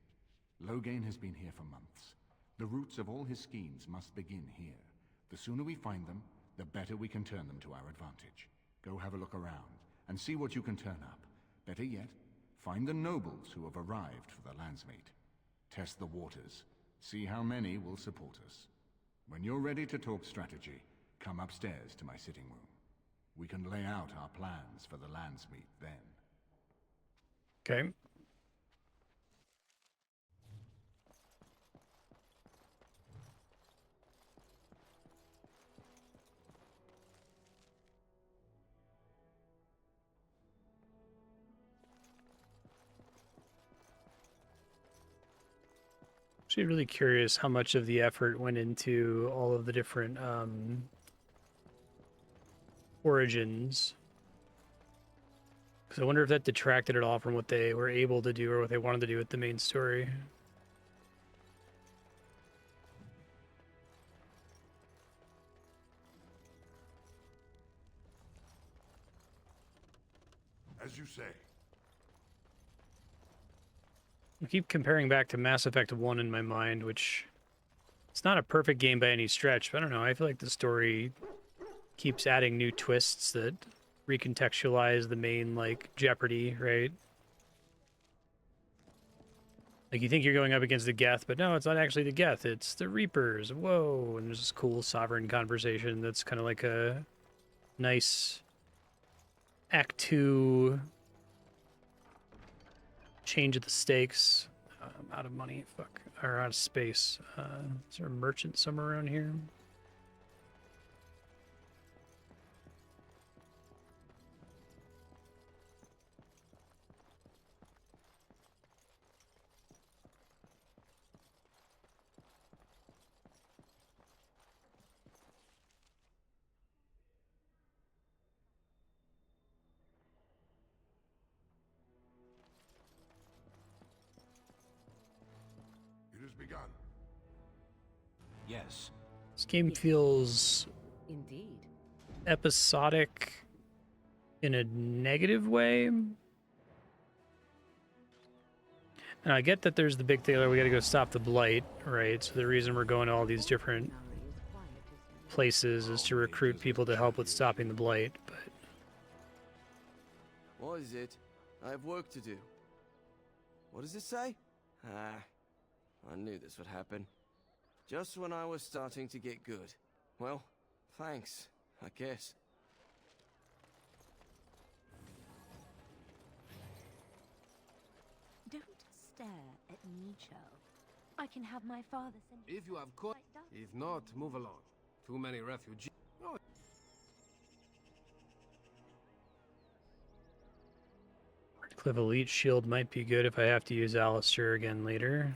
Loghain has been here for months. The roots of all his schemes must begin here. The sooner we find them, the better we can turn them to our advantage. Go have a look around, and see what you can turn up. Better yet, find the nobles who have arrived for the Landsmeet. Test the waters. See how many will support us. When you're ready to talk strategy, come upstairs to my sitting room. We can lay out our plans for the Landsmeet then. Okay. Actually, really curious how much of the effort went into all of the different origins. Because I wonder if that detracted at all from what they were able to do or what they wanted to do with the main story. As you say. I keep comparing back to Mass Effect 1 in my mind, which it's not a perfect game by any stretch, but I don't know, I feel like the story keeps adding new twists that recontextualize the main, like, jeopardy, right? Like, you think you're going up against the Geth, but no, it's not actually the Geth, it's the Reapers. Whoa, and there's this cool sovereign conversation that's kind of like a nice Act 2 change of the stakes. I'm out of money, fuck. Or out of space. Is there a merchant somewhere around here? It has begun. Yes. This game feels Indeed. episodic in a negative way. And I get that there's the big thing that we gotta go stop the Blight, right? So the reason we're going to all these different places is to recruit people to help with stopping the Blight, but... What is it? I have work to do. What does it say? Ah, I knew this would happen. Just when I was starting to get good. Well, thanks, I guess. Don't stare at me, Cho. I can have my father send you... If you have caught... If not, move along. Too many refugees... Oh. Cliff Elite Shield might be good if I have to use Alistair again later.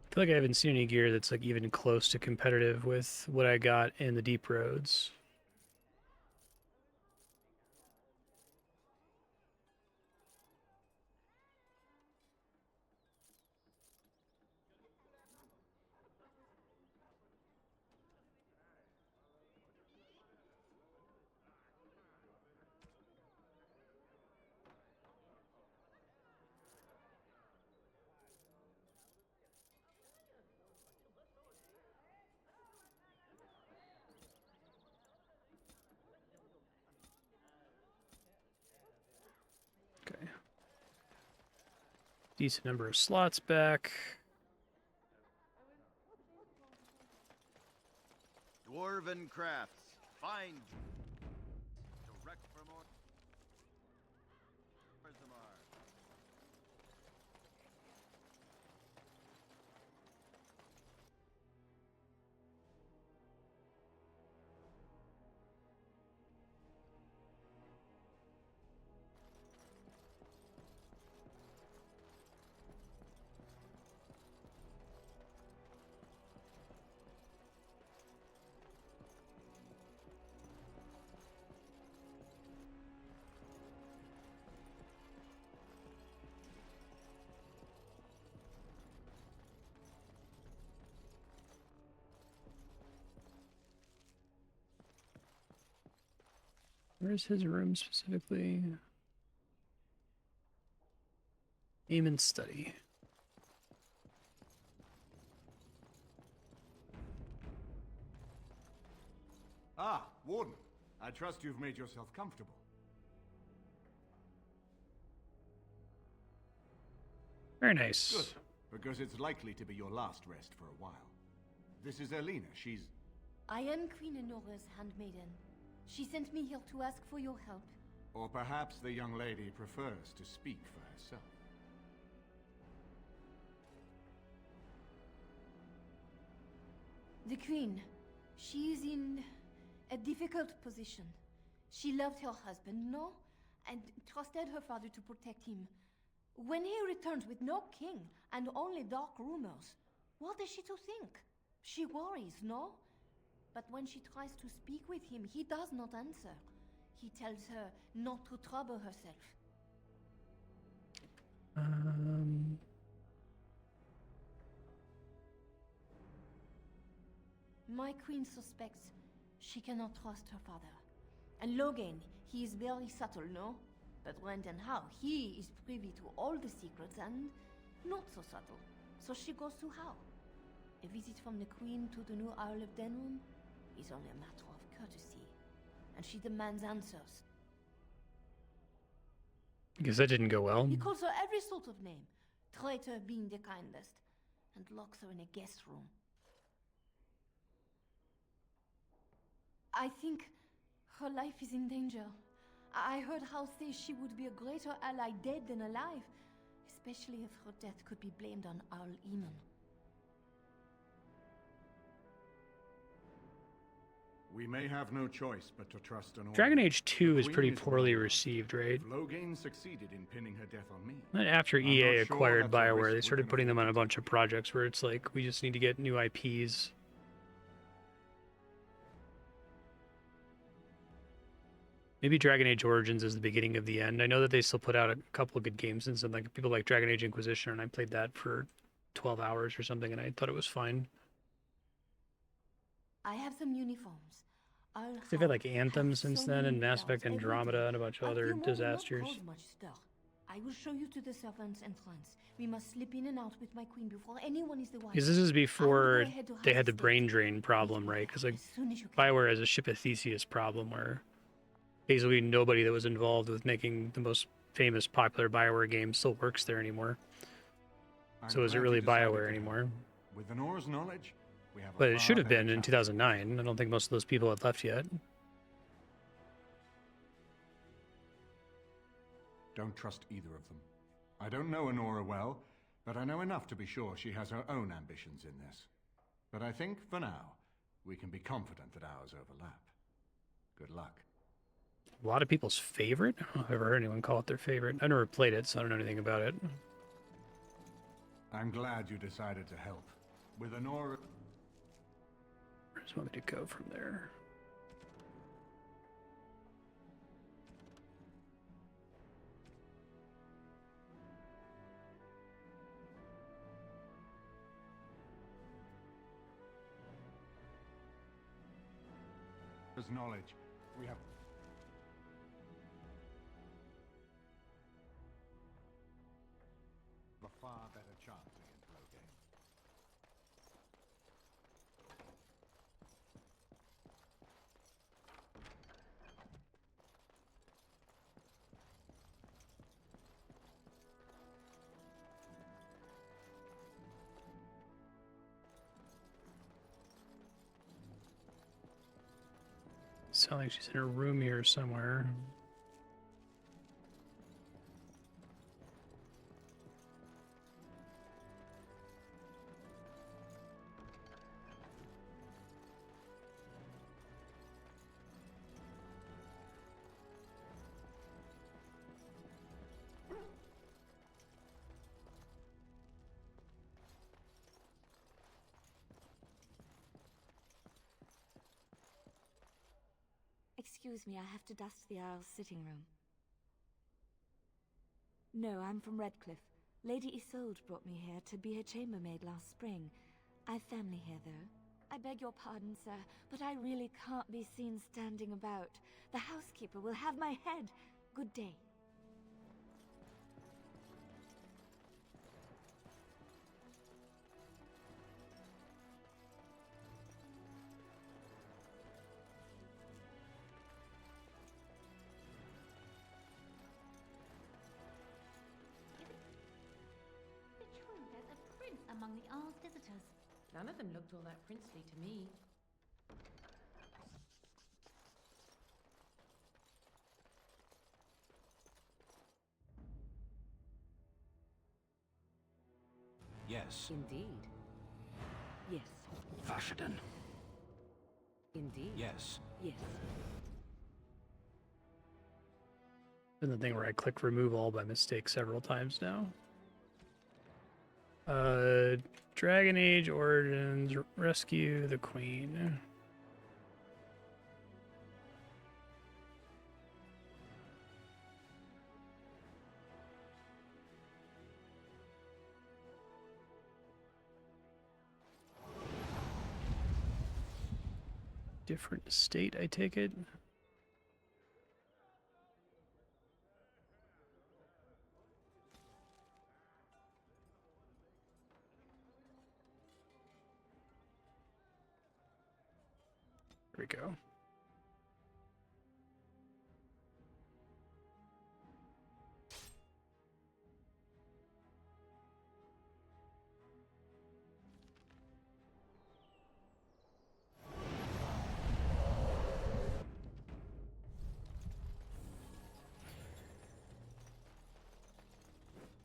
I feel like I haven't seen any gear that's like even close to competitive with what I got in the Deep Roads. Okay. Decent number of slots back. Dwarven crafts. Find. Direct from Orzammar. Where's his room specifically? Aim and study. Ah, Warden. I trust you've made yourself comfortable. Very nice. Good, because it's likely to be your last rest for a while. This is Elena. She's... I am Queen Enora's handmaiden. She sent me here to ask for your help. Or perhaps the young lady prefers to speak for herself. The Queen. She is in a difficult position. She loved her husband, no? And trusted her father to protect him. When he returns with no king and only dark rumors, what is she to think? She worries, no? But when she tries to speak with him, he does not answer. He tells her not to trouble herself. My queen suspects she cannot trust her father. And Logan, he is very subtle, no? But when and how, he is privy to all the secrets and not so subtle. So she goes to how? A visit from the queen to the new Isle of Denrum is only a matter of courtesy. And she demands answers. I guess that didn't go well. He calls her every sort of name, traitor being the kindest, and locks her in a guest room. I think her life is in danger. I heard House say she would be a greater ally dead than alive, especially if her death could be blamed on Arl Eamon. We may have no choice but to trust an order. Dragon Age 2 The is Queen pretty is poorly wrong. received, right? If Loghain succeeded in pinning her death on me. And after I'm EA not sure acquired that's a BioWare, risk they we started can putting them on a bunch of projects where it's like, we just need to get new IPs. Maybe Dragon Age Origins is the beginning of the end. I know that they still put out a couple of good games since, and like people like Dragon Age Inquisition, and I played that for 12 hours or something, and I thought it was fine. I have some uniforms. They've had like Anthem since then, and Mass Effect Andromeda, and a bunch of other disasters. I will show you to the servants' entrance. We must slip in and out with my queen before anyone is the wiser. Because this is before they had the brain drain problem, right? Because like BioWare has a Ship of Theseus problem where basically nobody that was involved with making the most famous popular BioWare game still works there anymore. So is it really BioWare anymore? With Enora's knowledge, we have a But it far should have better been in chance. 2009. I don't think most of those people had left yet. Don't trust either of them. I don't know Enora well, but I know enough to be sure she has her own ambitions in this. But I think, for now, we can be confident that ours overlap. Good luck. A lot of people's favorite? I don't know if I've ever heard anyone call it their favorite. I never played it, so I don't know anything about it. I'm glad you decided to help. With Enora... Where does it want me to go from there? There's knowledge. We have... a far better chance against Loghain. Sounds like she's in her room here somewhere. Excuse me, I have to dust the Earl's sitting room. No, I'm from Redcliffe. Lady Isolde brought me here to be her chambermaid last spring. I've family here, though. I beg your pardon, sir, but I really can't be seen standing about. The housekeeper will have my head. Good day. among the Isle's visitors. None of them looked all that princely to me. Yes. Indeed. Yes. Vashaden. Indeed. Yes. Yes. And the thing where I click remove all by mistake several times now. Dragon Age Origins, rescue the queen. Different state, I take it. Here we go.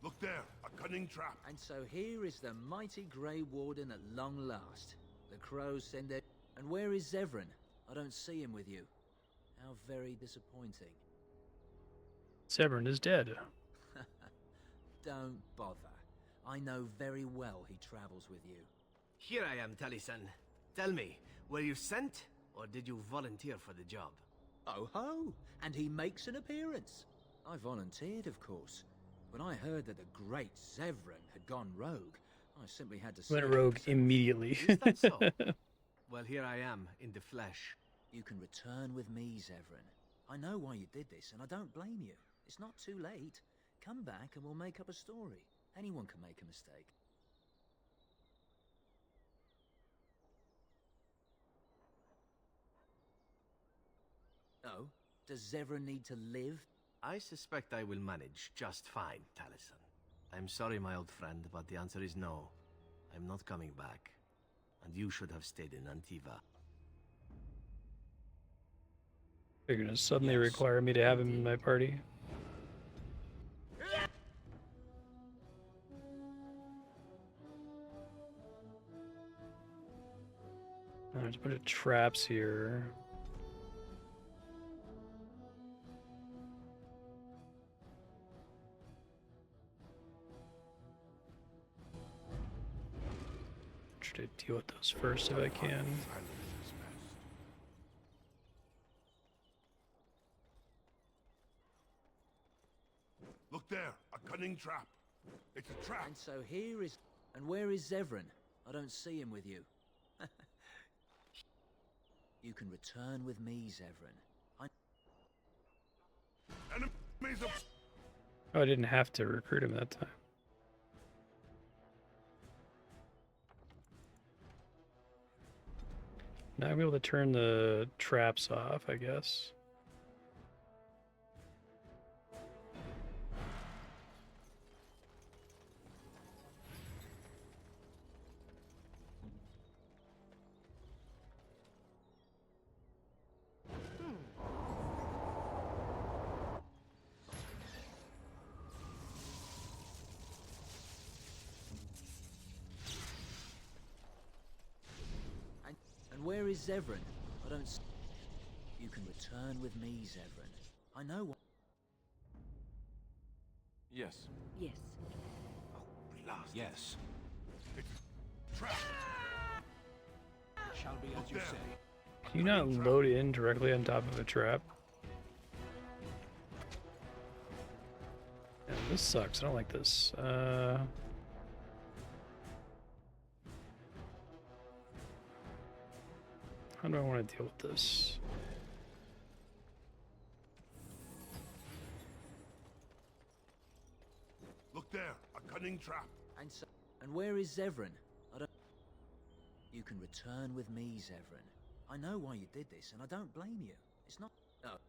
Look there, a cunning trap. And so here is the mighty Grey Warden at long last. The crows send their... And where is Zevran? I don't see him with you. How very disappointing. Severn is dead. Don't bother. I know very well he travels with you. Here I am, Taliesin. Tell me, were you sent, or did you volunteer for the job? Oh ho! And he makes an appearance. I volunteered, of course. When I heard that the great Zevran had gone rogue, I simply had to... Went rogue immediately. Is that so? Well, here I am, in the flesh. You can return with me, Zevran. I know why you did this, and I don't blame you. It's not too late. Come back and we'll make up a story. Anyone can make a mistake. Oh? Does Zevran need to live? I suspect I will manage just fine, Taliesin. I'm sorry, my old friend, but the answer is no. I'm not coming back. And you should have stayed in Antiva. You're gonna suddenly require me to have him in my party. There's a bunch of traps here. Try to deal with those first if I can. Look there, a cunning trap. It's a trap. And so here is... And where is Zevran? I don't see him with you. You can return with me, Zevran. Oh, I didn't have to recruit him that time. Now I'm able to turn the traps off, I guess. Where is Zevran? I don't... You can return with me, Zevran. I know what... Yes. Yes. Yes. Trap. Shall be as you say. Can you not load in directly on top of a trap? Yeah, this sucks. I don't like this. How do I want to deal with this? Look there, a cunning trap. And where is Zevran? I don't... You can return with me, Zevran. I know why you did this, and I don't blame you. It's not... No,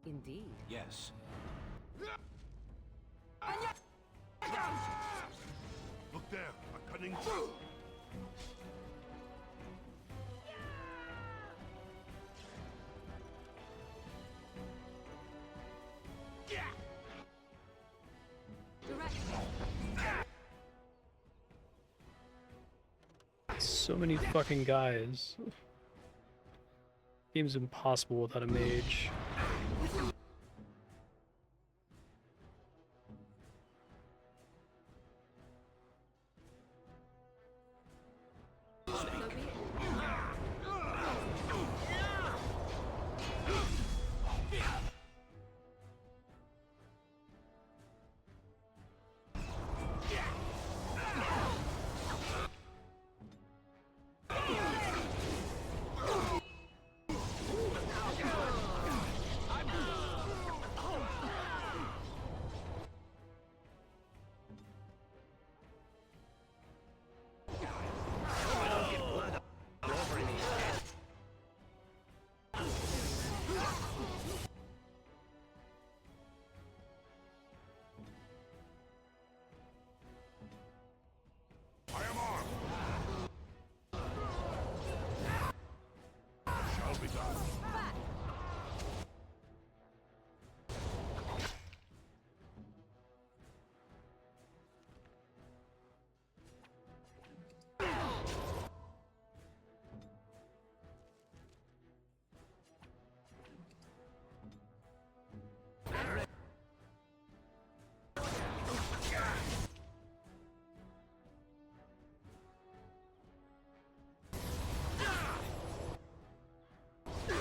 Indeed. Yes. there, a cunning fool! So many fucking guys. Game's impossible without a mage.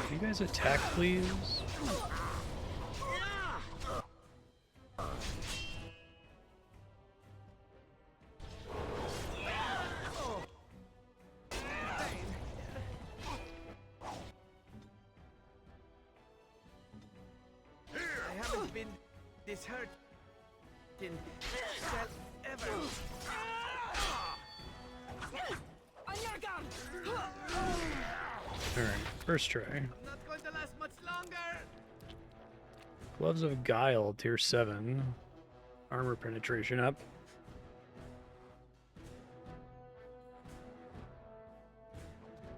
Can you guys attack, please? I haven't been this hurt in ever. On your gun! Alright, first try. I'm not going to last much longer. Gloves of Guile, tier 7. Armor penetration up.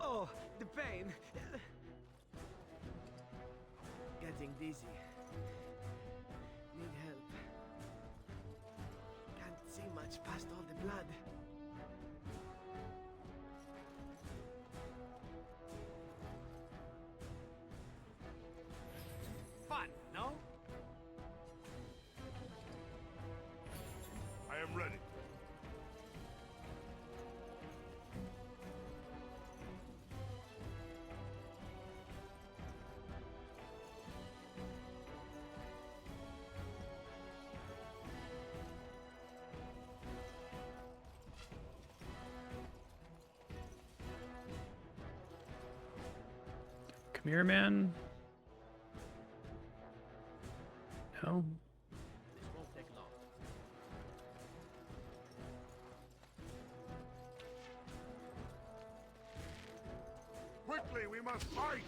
Oh, the pain. Getting dizzy. Need help. Can't see much past all the blood. Fun, no? I am ready. Come here, man. No? This won't take long. Quickly, we must fight!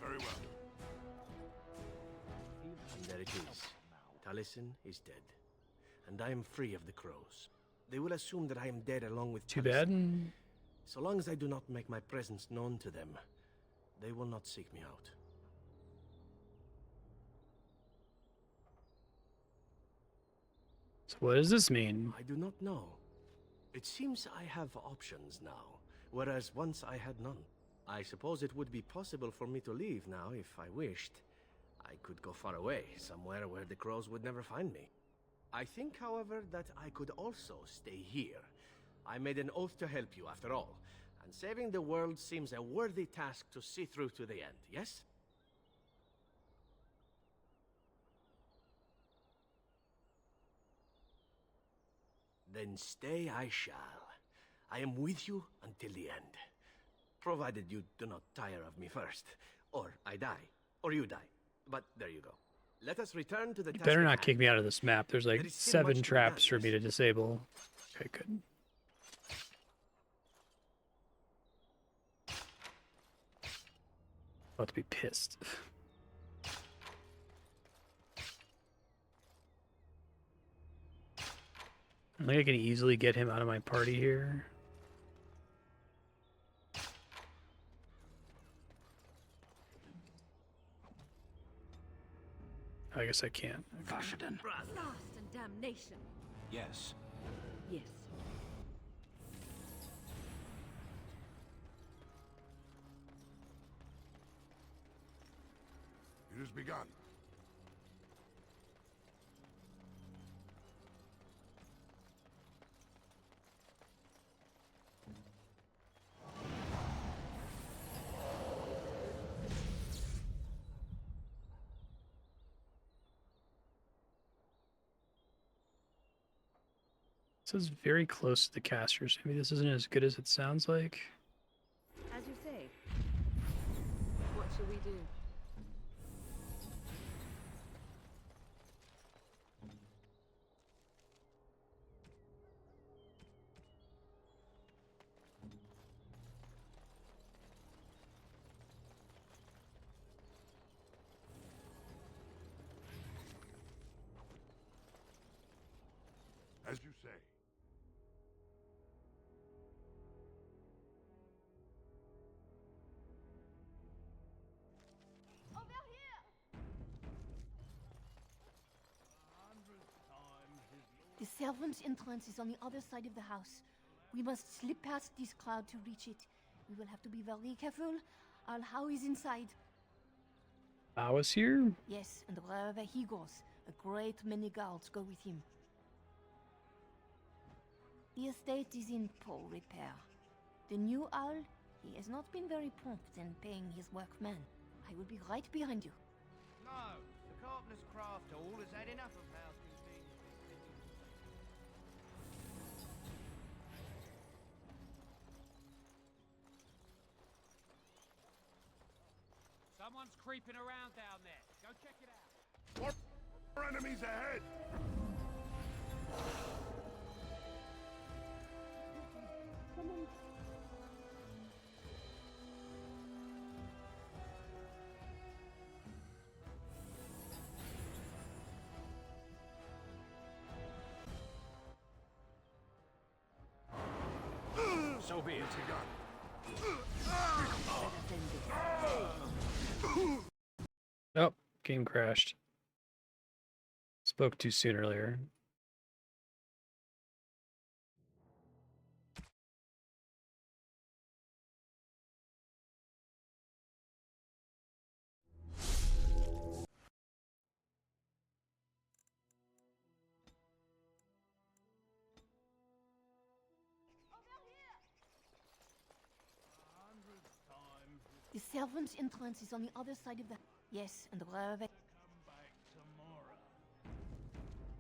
Very well. And there it is. Taliesin is dead. And I am free of the crows. They will assume that I am dead along with Too Taliesin. bad. So long as I do not make my presence known to them, they will not seek me out. So what does this mean? I do not know. It seems I have options now, whereas once I had none. I suppose it would be possible for me to leave now if I wished. I could go far away, somewhere where the crows would never find me. I think, however, that I could also stay here. I made an oath to help you, after all, and saving the world seems a worthy task to see through to the end, yes? Then stay I shall. I am with you until the end. Provided you do not tire of me first. Or I die. Or you die. But there you go. Let us return to the You task better at not hand. kick me out of this map. There's like There is still much 7 to be traps done, for me to disable. Okay, good. About to be pissed. I think I can easily get him out of my party here. I guess I can't. Vashaden. Blast and damnation. Yes. Yes. It has begun. This is very close to the casters. Maybe this isn't as good as it sounds like. As you say. What shall we do? As you say. The servant's entrance is on the other side of the house. We must slip past this crowd to reach it. We will have to be very careful. Our How is inside. I was here? Yes, and wherever he goes, a great many guards go with him. The estate is in poor repair. The new owl, he has not been very prompt in paying his workmen. I will be right behind you. No, the carpenter's craft hall has had enough of house convenience. Someone's creeping around down there. Go check it out. More enemies ahead! So be it. Oh, game crashed. Spoke too soon earlier. The servant's entrance is on the other side of the... Yes, and wherever...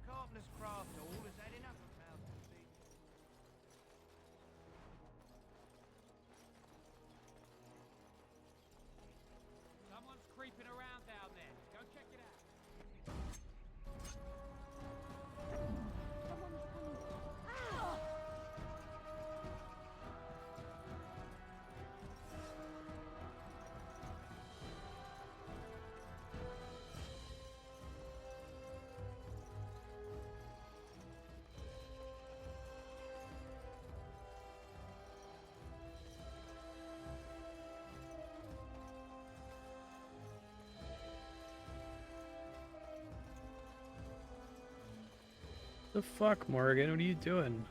Carpenter's craft hall has had enough of house convenience. Someone's creeping around down there. Go check it out. The fuck, Morgan? What are you doing?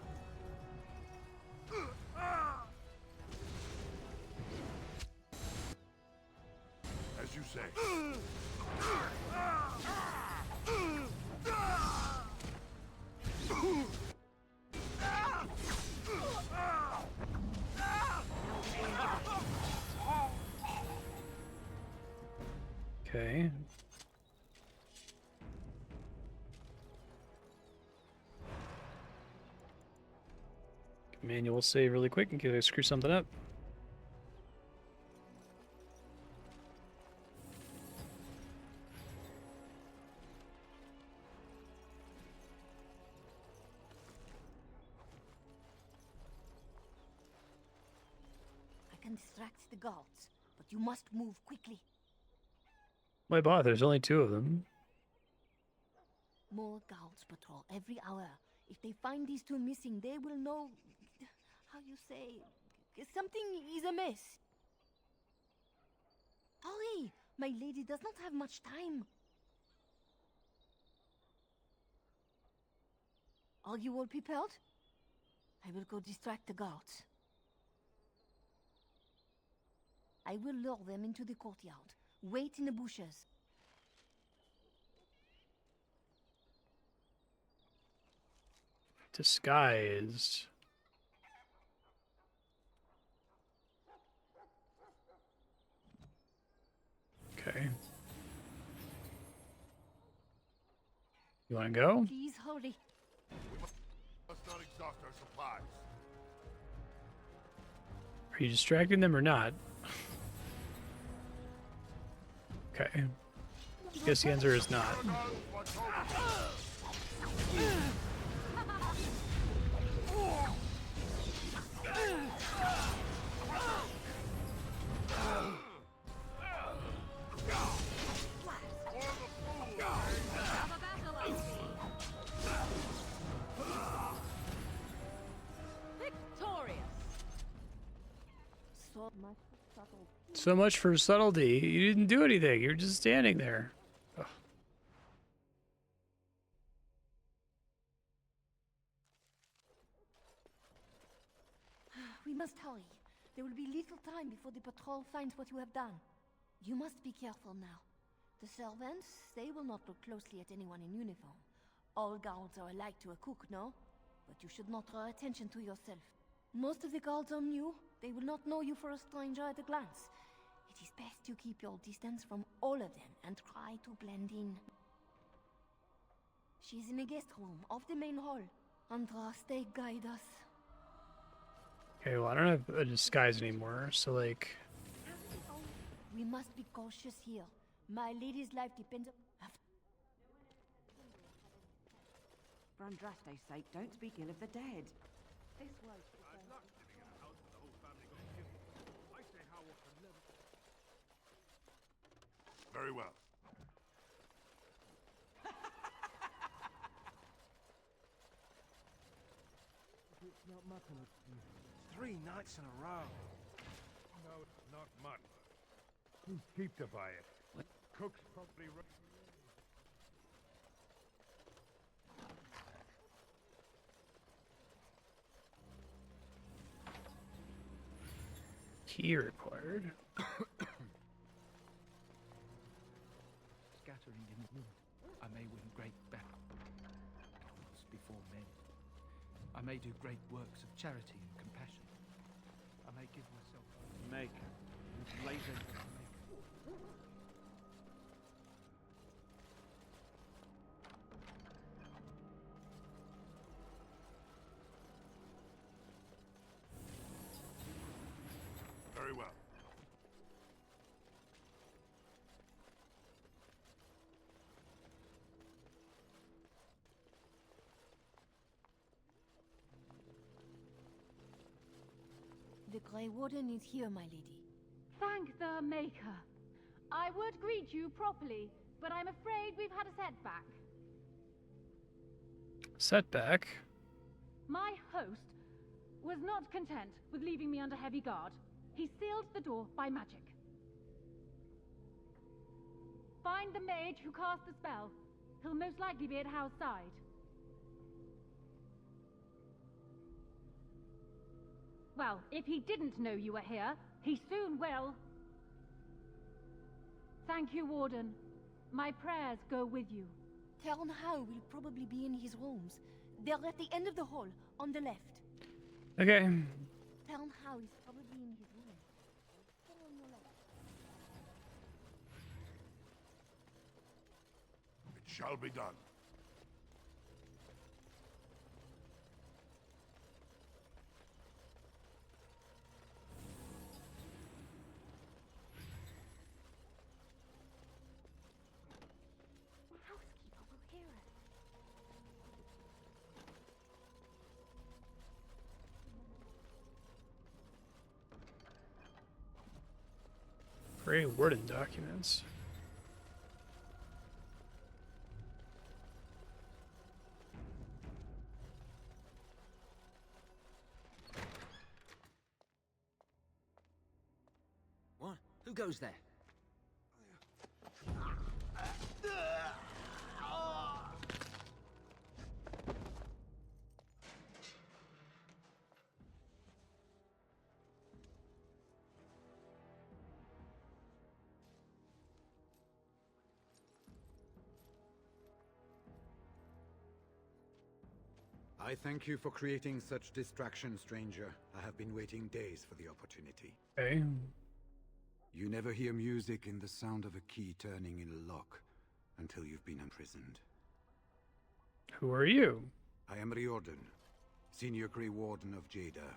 As you say. Okay. Manual save really quick in case I screw something up. I can distract the guards, but you must move quickly. My bot, there's only 2 of them. More guards patrol every hour. If they find these 2 missing, they will know... how you say... something is amiss. Hurry! My lady does not have much time. Are you all prepared? I will go distract the guards. I will lure them into the courtyard. Wait in the bushes. Disguised. Okay. You want to go? Please hurry. We must not exhaust our supplies. Are you distracting them or not? Okay. Guess the answer is not. So much for subtlety. You didn't do anything. You're just standing there. Ugh. We must hurry. There will be little time before the patrol finds what you have done. You must be careful now. The servants, they will not look closely at anyone in uniform. All guards are alike to a cook, no? But you should not draw attention to yourself. Most of the guards are new. They will not know you for a stranger at a glance. It is best you keep your distance from all of them and try to blend in. She's in the guest room of the main hall. Andraste, guide us. Okay, well, I don't have a disguise anymore, so, like... We must be cautious here. My lady's life depends on... For Andraste's sake, don't speak ill of the dead. This was... Very well. It's not mutton. 3 nights in a row. No, not mutton. Who's cheap to buy it? Cook's probably... Key required. Scattering in the wind, I may win great battles before men. I may do great works of charity and compassion. I may give myself maker and laser maker. Very well. The Grey Warden is here, my lady. Thank the Maker. I would greet you properly, but I'm afraid we've had a setback. Setback? My host was not content with leaving me under heavy guard. He sealed the door by magic. Find the mage who cast the spell. He'll most likely be at Hal's side. Well, if he didn't know you were here, he soon will. Thank you, Warden. My prayers go with you. Tern Hao will probably be in his rooms. They're at the end of the hall, on the left. Okay. Tern Hao is probably in his room. Go on your left. It shall be done. The housekeeper will hear us. Grey Warden documents. goes there? I thank you for creating such distraction, stranger. I have been waiting days for the opportunity. Okay. You never hear music in the sound of a key turning in a lock until you've been imprisoned. Who are you? I am Riordan, Senior Grey Warden of Jada.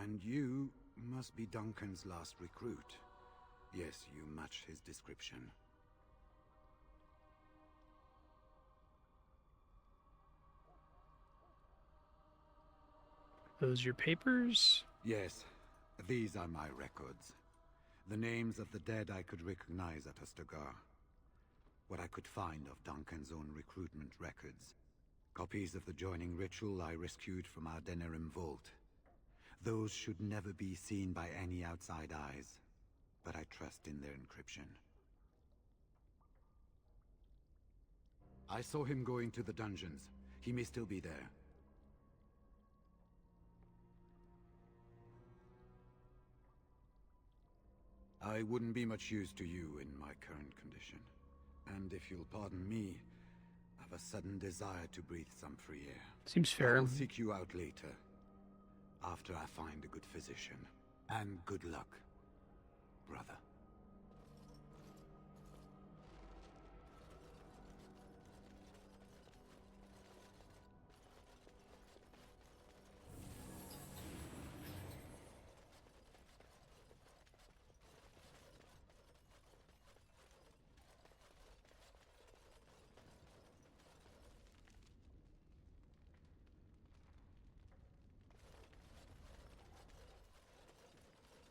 And you must be Duncan's last recruit. Yes, you match his description. Those your papers? Yes, these are my records. The names of the dead I could recognize at Ostagar. What I could find of Duncan's own recruitment records. Copies of the joining ritual I rescued from our Denerim vault. Those should never be seen by any outside eyes, but I trust in their encryption. I saw him going to the dungeons. He may still be there. I wouldn't be much use to you in my current condition. And if you'll pardon me, I've a sudden desire to breathe some free air. Seems fair. I'll seek you out later, after I find a good physician. And good luck, brother.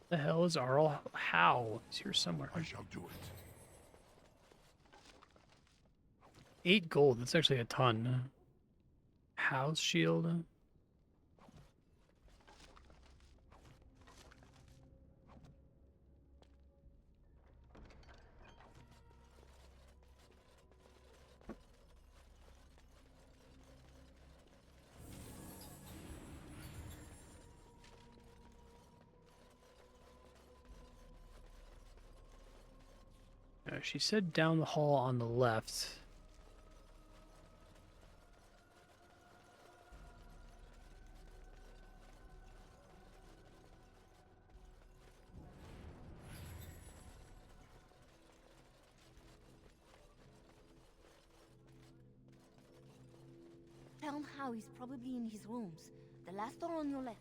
The hell is Arl How? He's here somewhere. I shall do it. 8 gold. That's actually a ton. House shield. She said down the hall on the left. Tell him how he's probably in his rooms. The last door on your left.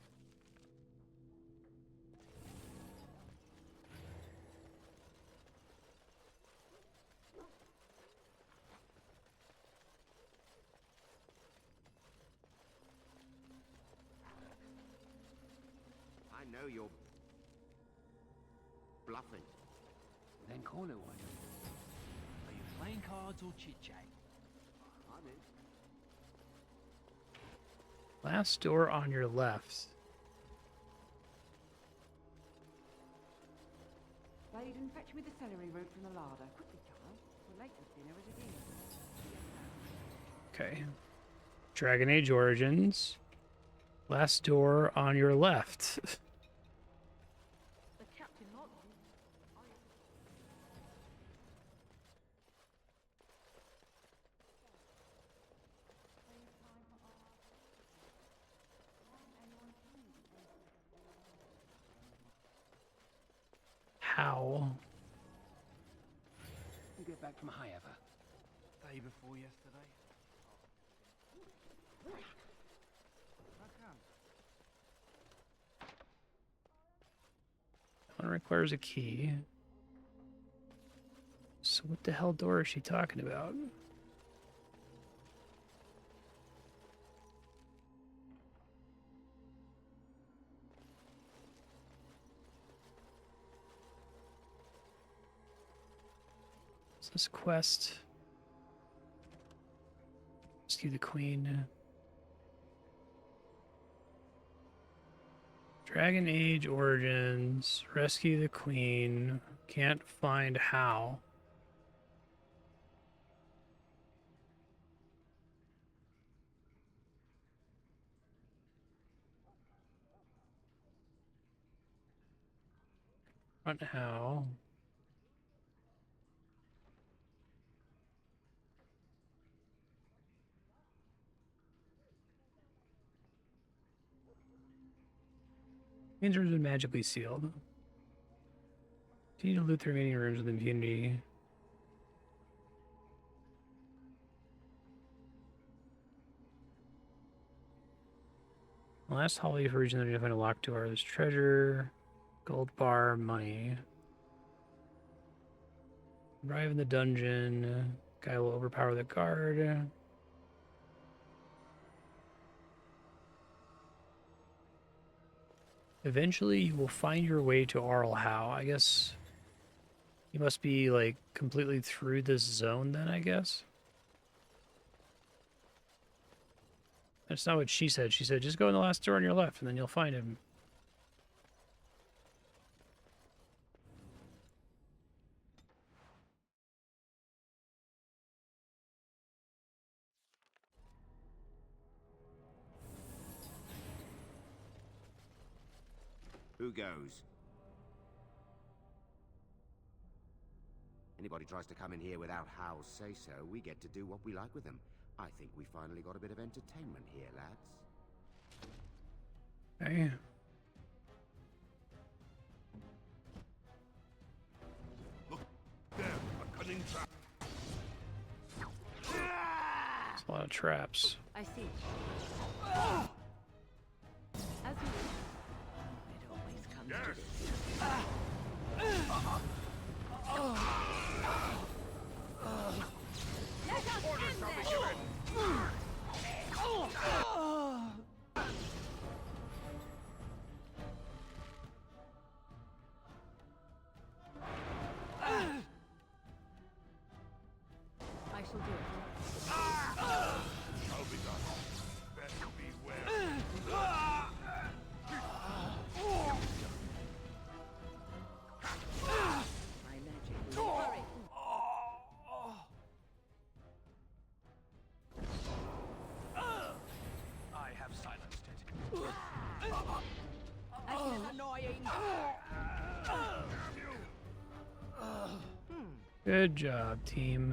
I know you're bluffing. Then call it one. Are you playing cards or chit-chat? I'm in. Last door on your left. Blade, and fetch me the celery root from the larder. Quickly, child. We're late for dinner as it is. Okay. Dragon Age Origins. Last door on your left. The captain not. How? You get back from High ever? Day before yesterday. One requires a key. So what the hell door is she talking about? What's this quest? Rescue the Queen. Dragon Age Origins. Rescue the Queen. Can't find how. Front how. These rooms are magically sealed. Continue to loot the remaining rooms with impunity. Last holiday for region that you find a locked door. There's treasure, gold bar, money. Arrive in the dungeon. Guy will overpower the guard. Eventually, you will find your way to Arl How. I guess you must be, like, completely through this zone then, I guess? That's not what she said. She said, just go in the last door on your left, and then you'll find him. Who goes? Anybody tries to come in here without Hal's say-so, we get to do what we like with them. I think we finally got a bit of entertainment here, lads. Okay. Look there, a cunning trap. There's a lot of traps. I see. As you wish. It always comes to this. Let us end this! I shall do it. Shall be done. Better beware. My magic will hurry. I have silenced it. That is annoying. Good job, team.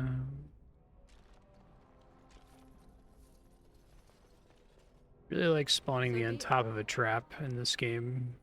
Really like spawning me on top of a trap in this game.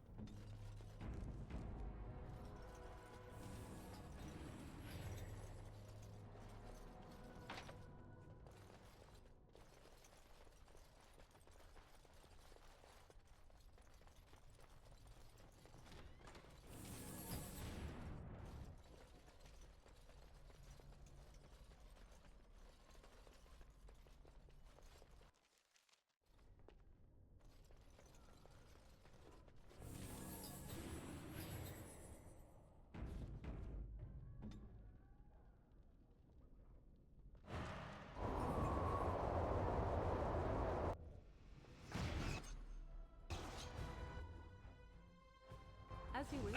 As you wish.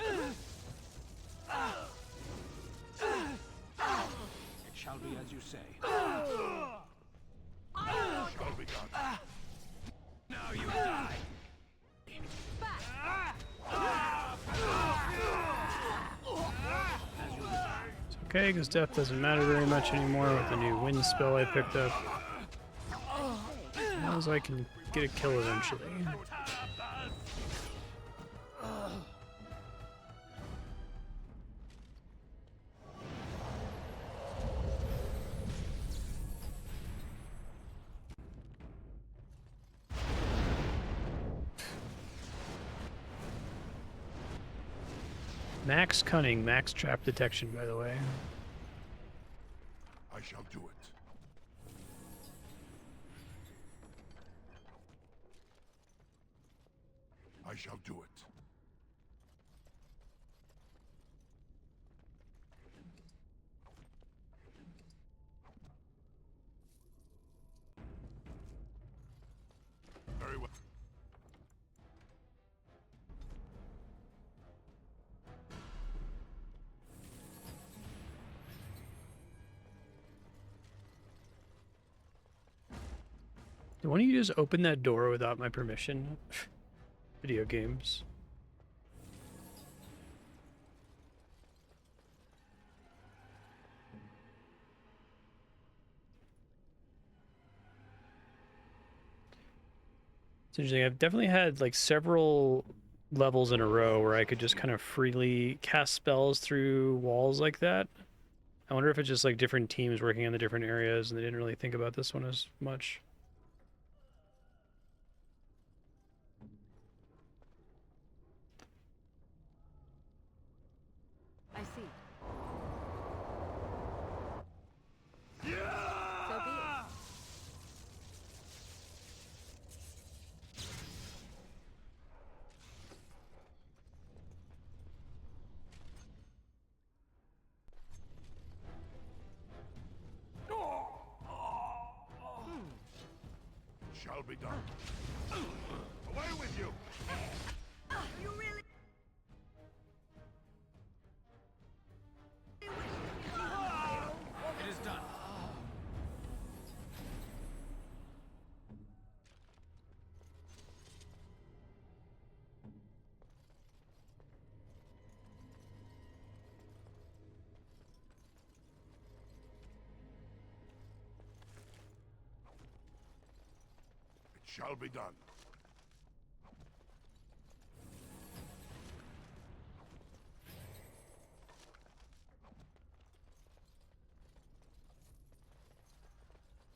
It shall be as you say. Shall be done. Now you die. It's okay, because death doesn't matter very much anymore with the new wind spell I picked up. As long as I can get a kill eventually. Max cunning, max trap detection, by the way. I shall do it. I shall do it. Very well. Why don't you just open that door without my permission? Video games. It's interesting. I've definitely had like several levels in a row where I could just kind of freely cast spells through walls like that. I wonder if it's just like different teams working on the different areas and they didn't really think about this one as much. I see. So be it. Shall be done. Away with you! You really... It is done. It shall be done.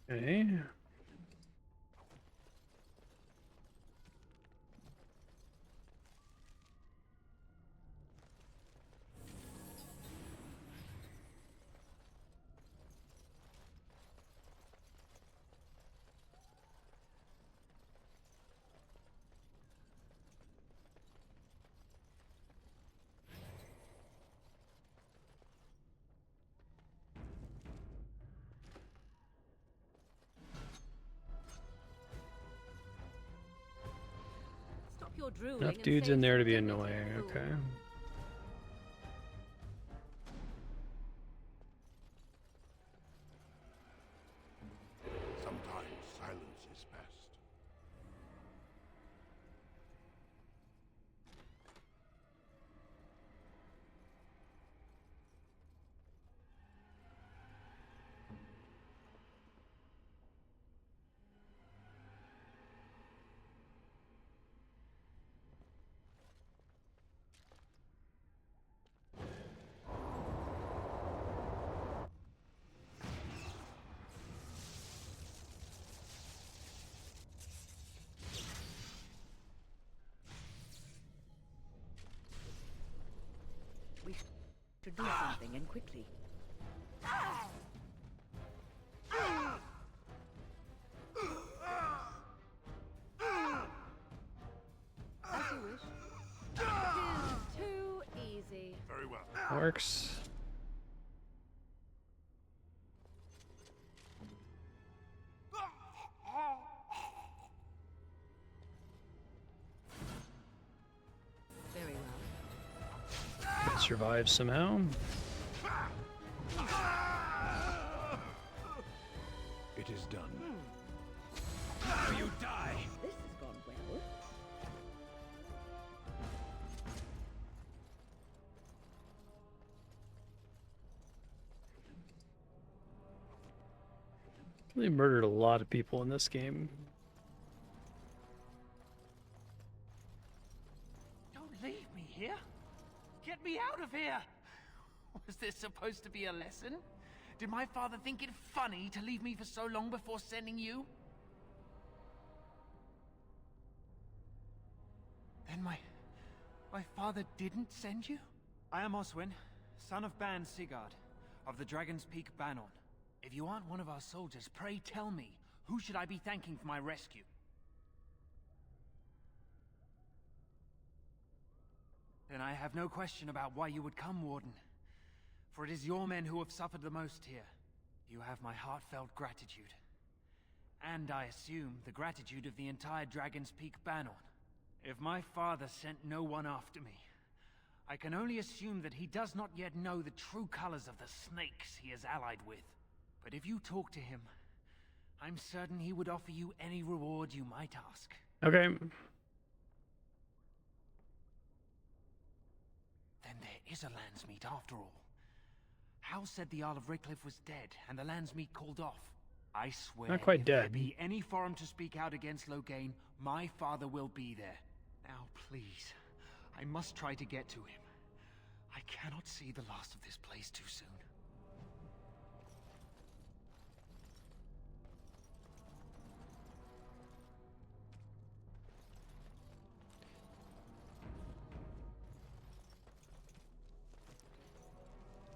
Okay. Stop your drooling. Enough and dudes save in there to some be dignity, annoying. fool. Okay. Sometimes silence is best. We should do something, and quickly. As you wish. Tis too easy. Very well. Works. Very well. Survive somehow. It is done. Now you die. This has gone well. They murdered a lot of people in this game. Don't leave me here. Get me out of here. Was this supposed to be a lesson? Did my father think it funny to leave me for so long before sending you? Then my father didn't send you? I am Oswin, son of Ban Sigurd, of the Dragon's Peak Banon. If you aren't one of our soldiers, pray tell me, who should I be thanking for my rescue? Then I have no question about why you would come, Warden. For it is your men who have suffered the most here. You have my heartfelt gratitude. And I assume the gratitude of the entire Dragon's Peak Banon. If my father sent no one after me, I can only assume that he does not yet know the true colors of the snakes he is allied with. But if you talk to him, I'm certain he would offer you any reward you might ask. Okay. Then there is a Landsmeet after all. Hal said the Jarl of Redcliffe was dead, and the Landsmeet called off. I swear, Not quite if there dead. be any forum to speak out against Loghain, my father will be there. Now, please, I must try to get to him. I cannot see the last of this place too soon.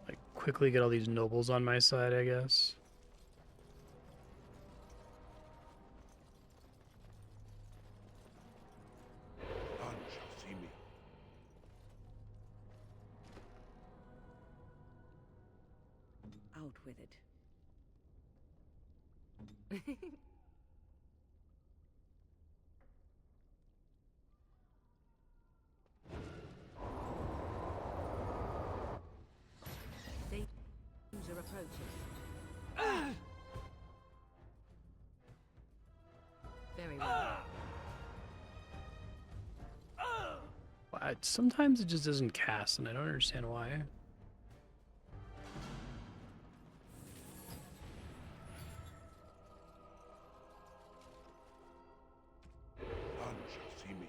Like, quickly get all these nobles on my side, I guess. None shall see me. Out with it. Danger approaches. Very well. Sometimes it just doesn't cast, and I don't understand why. None shall see me.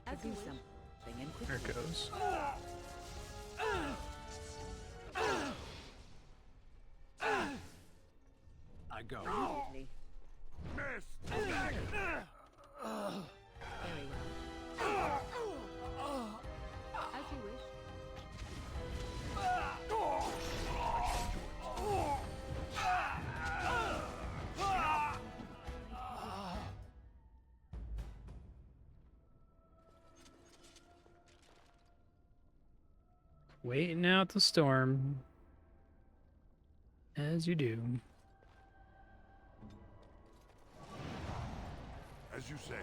To do something and quickly. There it goes. I go. Immediately. Missed! Very well. As you wish. Waiting out the storm. As you do. As you say.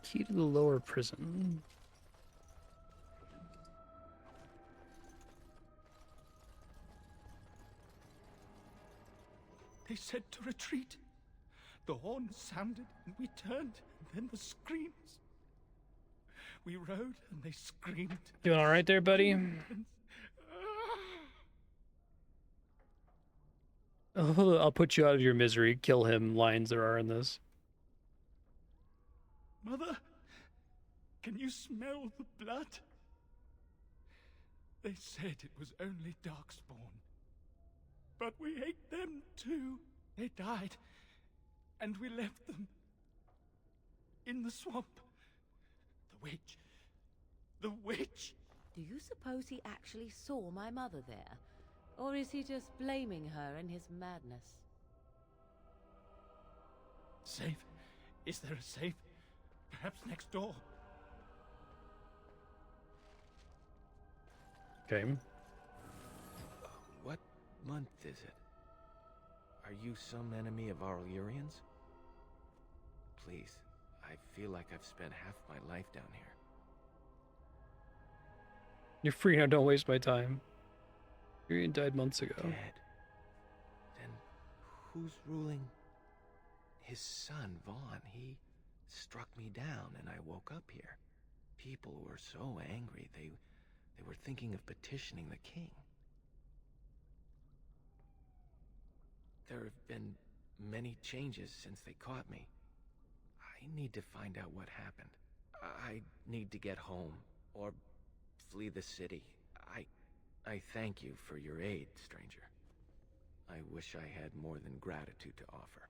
Key to the lower prison. They said to retreat. The horn sounded, and we turned, and then the screams. We rode, and they screamed. Doing all right there, buddy? Oh, I'll put you out of your misery. Kill him. Lines there are in this. Mother, can you smell the blood? They said it was only Darkspawn. But we hate them too. They died, and we left them in the swamp. The witch. The witch! Do you suppose he actually saw my mother there? Or is he just blaming her in his madness? Safe? Is there a safe? Perhaps next door? Okay. What month is it? Are you some enemy of our Illyrians? Please, I feel like I've spent half my life down here. You're free now. Don't waste my time. Tyrion died months ago. Dead. Then who's ruling? His son, Vaughn. He struck me down and I woke up here. People were so angry, they were thinking of petitioning the king. There have been many changes since they caught me. I need to find out what happened. I need to get home, or flee the city. I thank you for your aid, stranger. I wish I had more than gratitude to offer.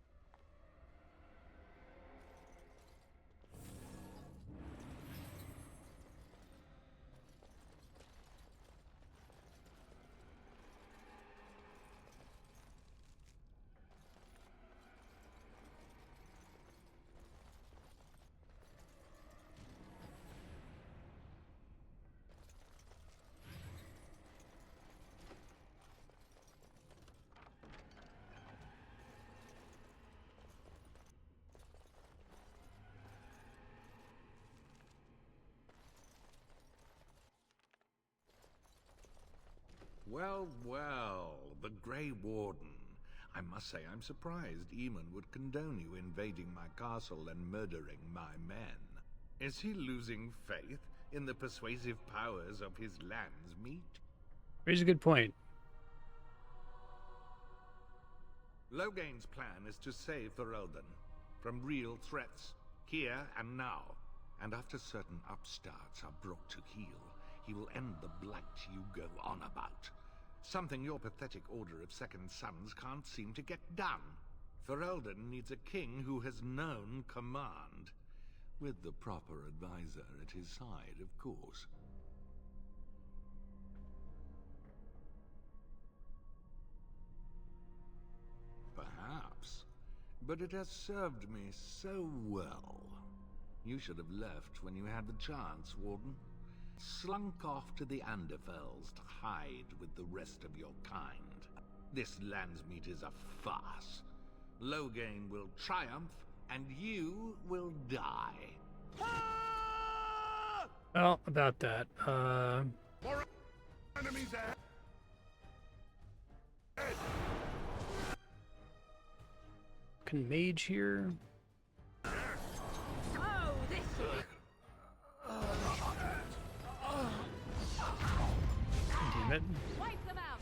Well, well, the Grey Warden. I must say I'm surprised Eamon would condone you invading my castle and murdering my men. Is he losing faith in the persuasive powers of his Landsmeet? Raise a good point. Logain's plan is to save Ferelden from real threats, here and now. And after certain upstarts are brought to heel, he will end the blight you go on about. Something your pathetic Order of Second Sons can't seem to get done. Ferelden needs a king who has known command. With the proper advisor at his side, of course. Perhaps. But it has served me so well. You should have left when you had the chance, Warden. Slunk off to the Anderfells to hide with the rest of your kind. This Landsmeet is a farce. Logain will triumph, and you will die. Well, about that. More enemies ahead. Can mage here? Oh, this Damn it. wipe them out.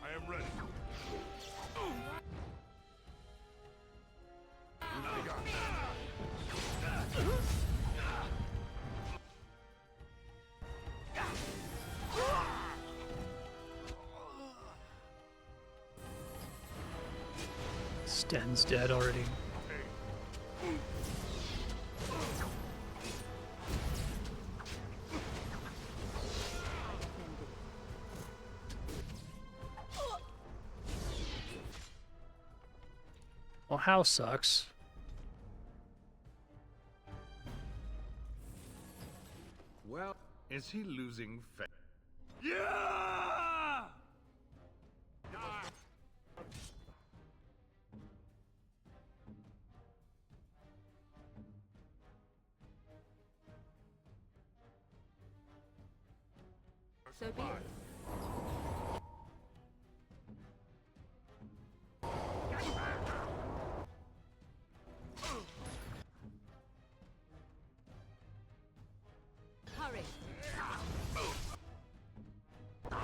I am ready. Sten's dead already. Well, house sucks. Well, is he losing faith? Yeah! So be it. Hurry.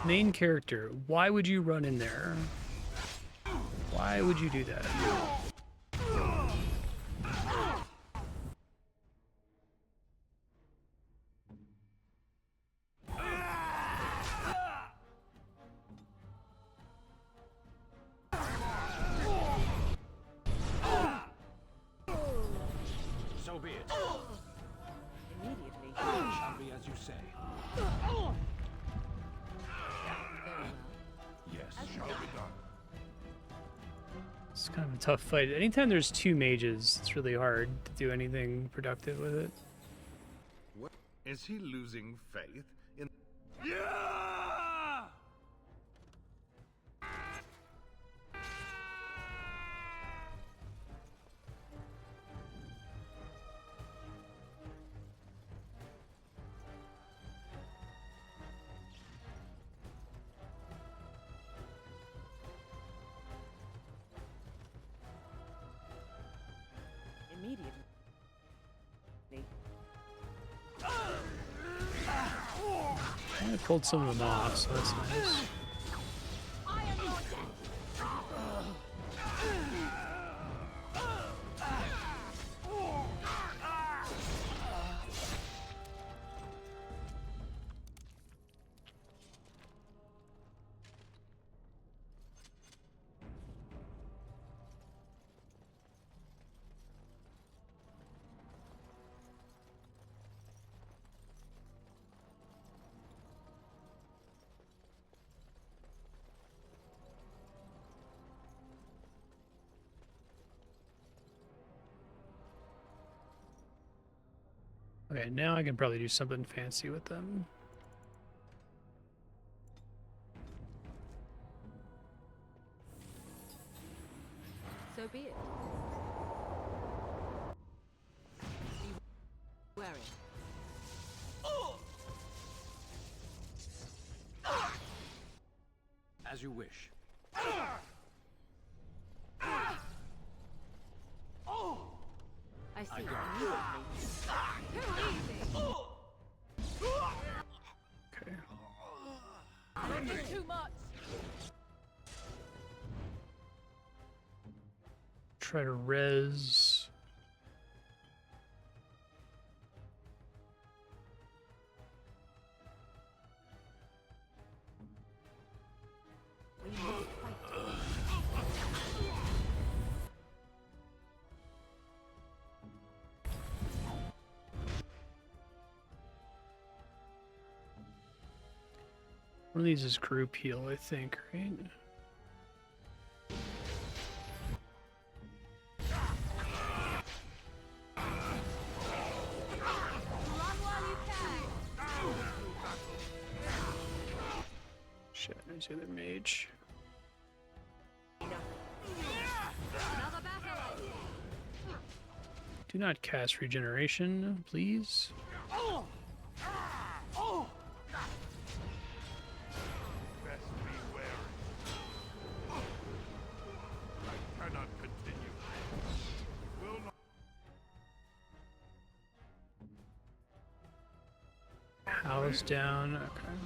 Main character, why would you run in there? Why would you do that? So be it. Immediately. It shall be as you say. Yes, shall be done. It's kind of a tough fight. Anytime there's two mages, it's really hard to do anything productive with it. What? Is he losing faith in... Yeah! Immediately. I pulled some of them off, so that's nice. Okay, now I can probably do something fancy with them. So be it. Be wary. As you wish. I see. Okay. Too much. Try to res. One of these is group heal, I think, right? Shit, there's the other mage. Do not cast regeneration, please. Best be wary. I cannot continue. Will not. House down, okay.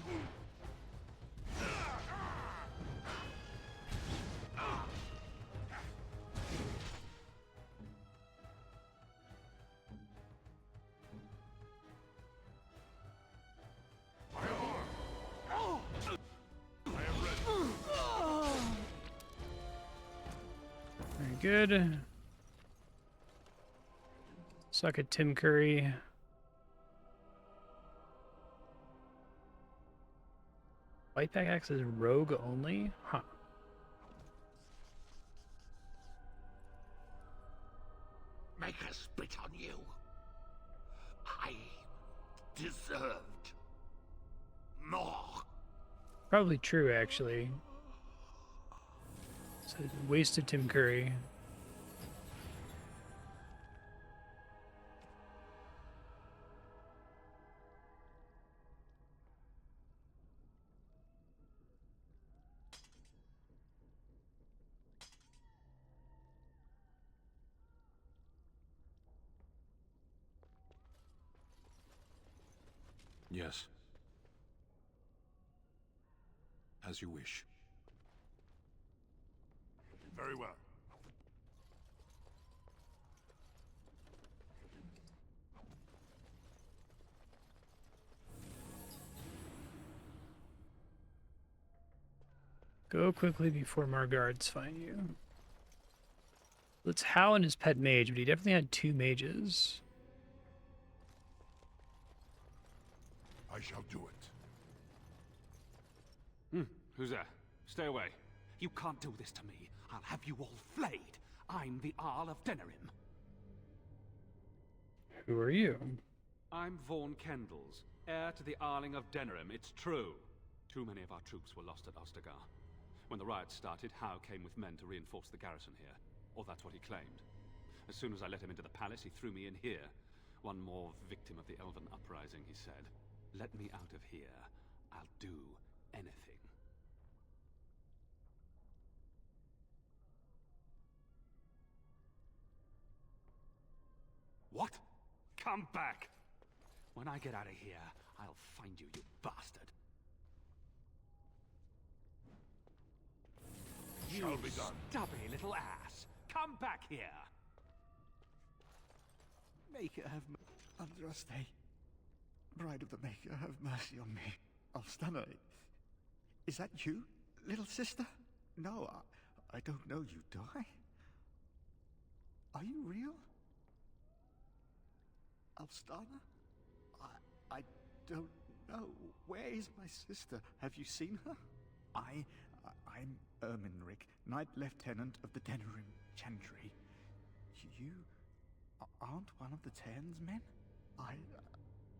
Very good. Suck at Tim Curry. White pickaxe is rogue only? Huh. Make her spit on you. I deserved more. Probably true, actually. So wasted Tim Curry. Yes. As you wish. Very well. Go quickly before more guards find you. Let's Hal and his pet mage, but he definitely had two mages. I shall do it. Who's there? Stay away. You can't do this to me. I'll have you all flayed. I'm the Arl of Denerim. Who are you? I'm Vaughan Kendalls, heir to the Arling of Denerim. It's true. Too many of our troops were lost at Ostagar. When the riots started, Howe came with men to reinforce the garrison here. Or that's what he claimed. As soon as I let him into the palace, he threw me in here. One more victim of the Elven Uprising, he said. Let me out of here. I'll do anything. What? Come back! When I get out of here, I'll find you, you bastard. Shall be done. Stubby little ass! Come back here! Maker have Andraste. Bride of the Maker, have mercy on me. Alstana, is that you, little sister? No, I don't know you, do I? Are you real? Alstana? I don't know. Where is my sister? Have you seen her? I'm Erminric, Knight Lieutenant of the Denerim Chantry. You aren't one of the Terns men?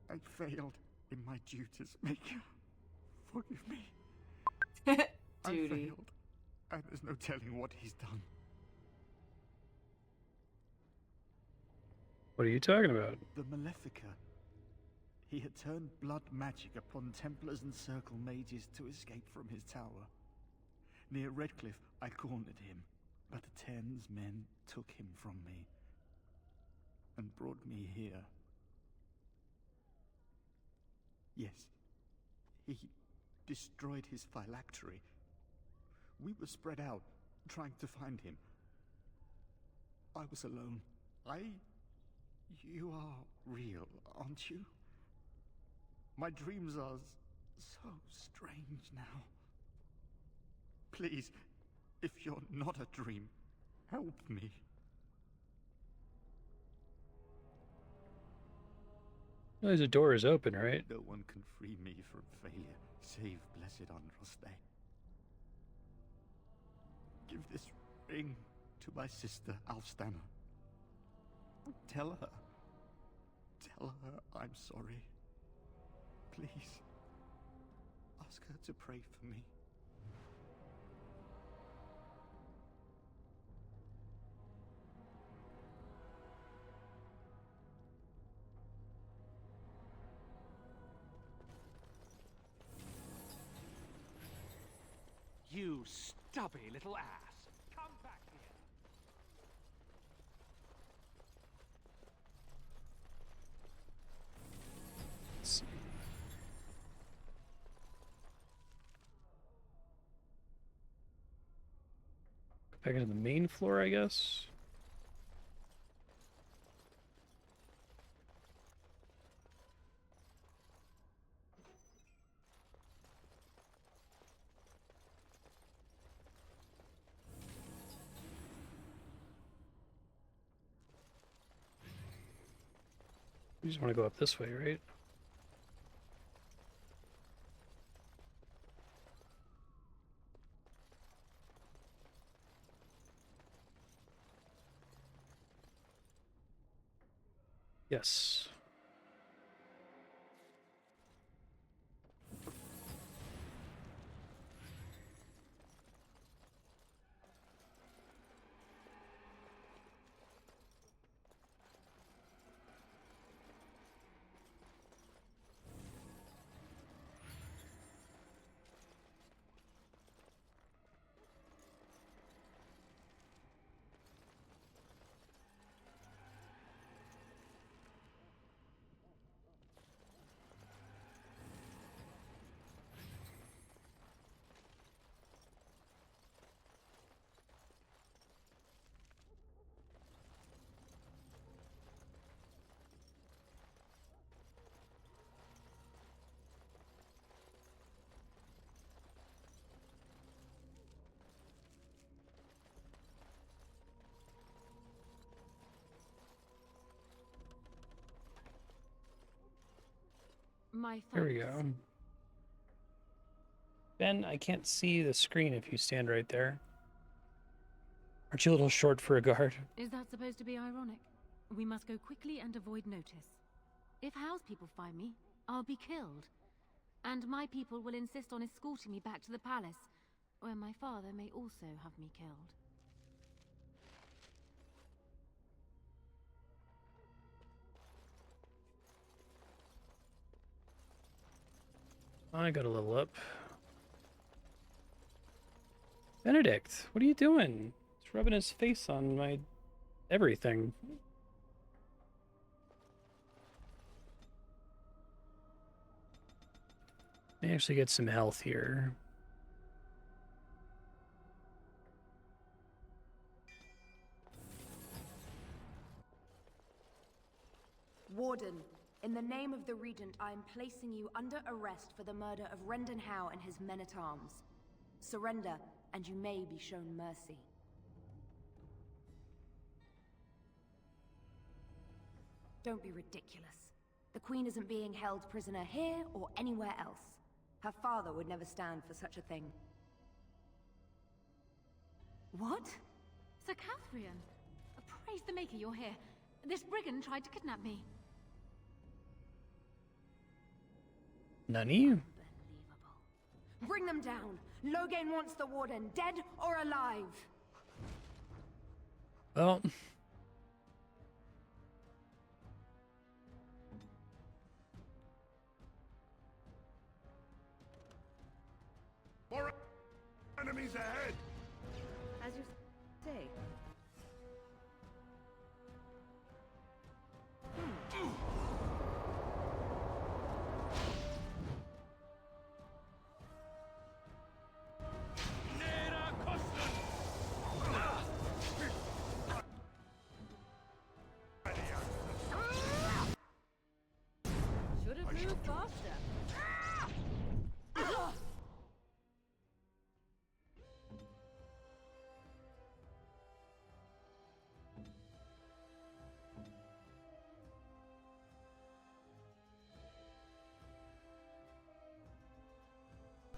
I failed in my duties, Maker. Forgive me. I Duty. failed, and there's no telling what he's done. What are you talking about? The Malefica. He had turned blood magic upon Templars and Circle Mages to escape from his tower. Near Redcliffe, I cornered him, but the Ten's men took him from me and brought me here. Yes, he destroyed his phylactery. We were spread out, trying to find him. I was alone. You are real, aren't you? My dreams are so strange now. Please, if you're not a dream, help me. Well, the door is open, right? No one can free me from failure, save Blessed Andraste. Give this ring to my sister, Alstana. Tell her I'm sorry. Please, ask her to pray for me. You stubby little ass! Come back here! Let's see. Go back into the main floor, I guess. You just want to go up this way, right? Yes. My thanks. Here we go. Ben, I can't see the screen if you stand right there. Aren't you a little short for a guard? Is that supposed to be ironic? We must go quickly and avoid notice. If House people find me, I'll be killed. And my people will insist on escorting me back to the palace, where my father may also have me killed. I got a little up. Benedict, what are you doing? He's rubbing his face on my everything. I actually get some health here. Warden, in the name of the Regent, I am placing you under arrest for the murder of Rendon Howe and his men-at-arms. Surrender, and you may be shown mercy. Don't be ridiculous. The Queen isn't being held prisoner here or anywhere else. Her father would never stand for such a thing. What? Sir Catherine! Praise the Maker you're here. This brigand tried to kidnap me. Nani? Bring them down. Loghain wants the Warden, dead or alive. Well, More enemies ahead! As you say. Should have moved faster.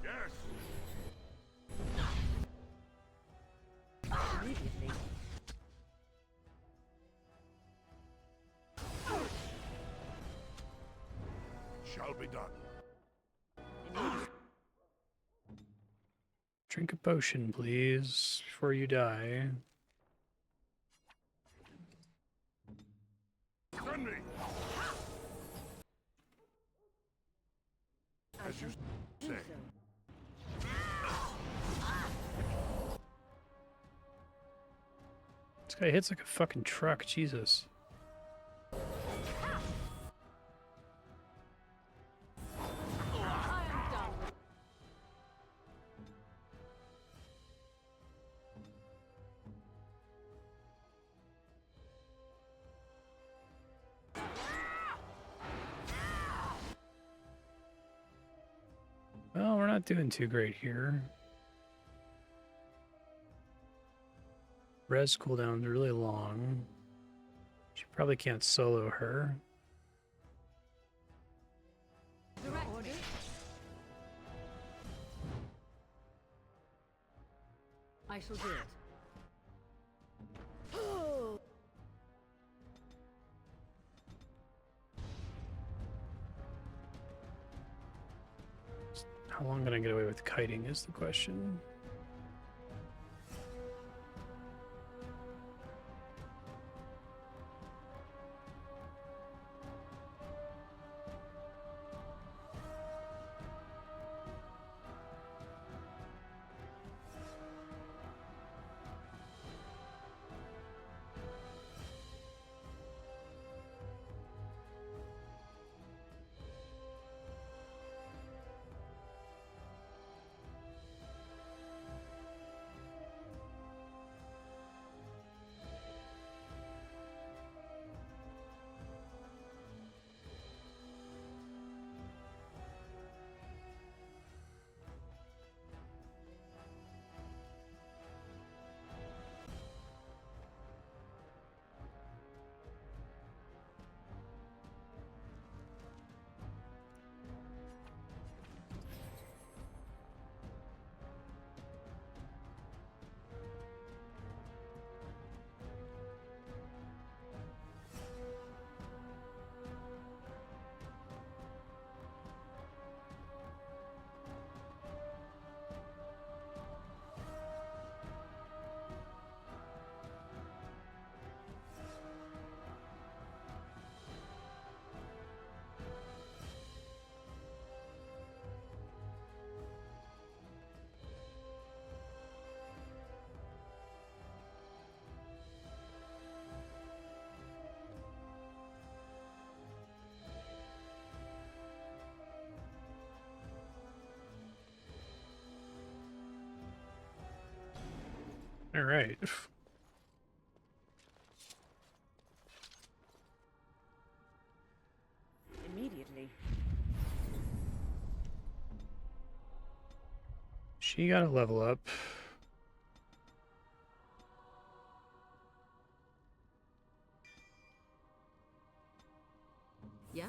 Yes! Immediately. Shall be done. drink a potion, please, before you die. Send me! As you say. This guy hits like a fucking truck, Jesus. Well, we're not doing too great here. Res cooldown's really long. She probably can't solo her. I shall do it. How long can I get away with kiting is the question. All right. Immediately. She got to level up. Yeah?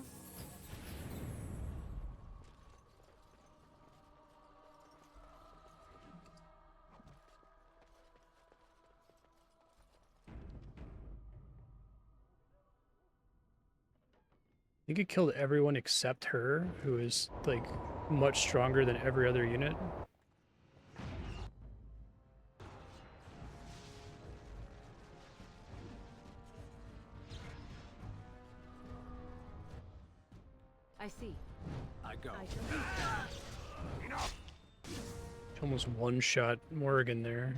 think it killed everyone except her, who is like much stronger than every other unit. I see. I go. Enough! Almost one-shot Morrigan there.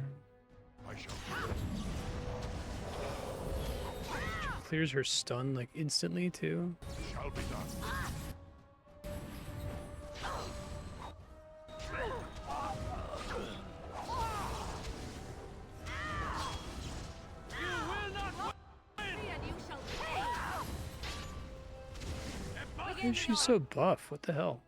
I shall. Clears her stun like instantly too. Shall be done. Why is she so buff? What the hell?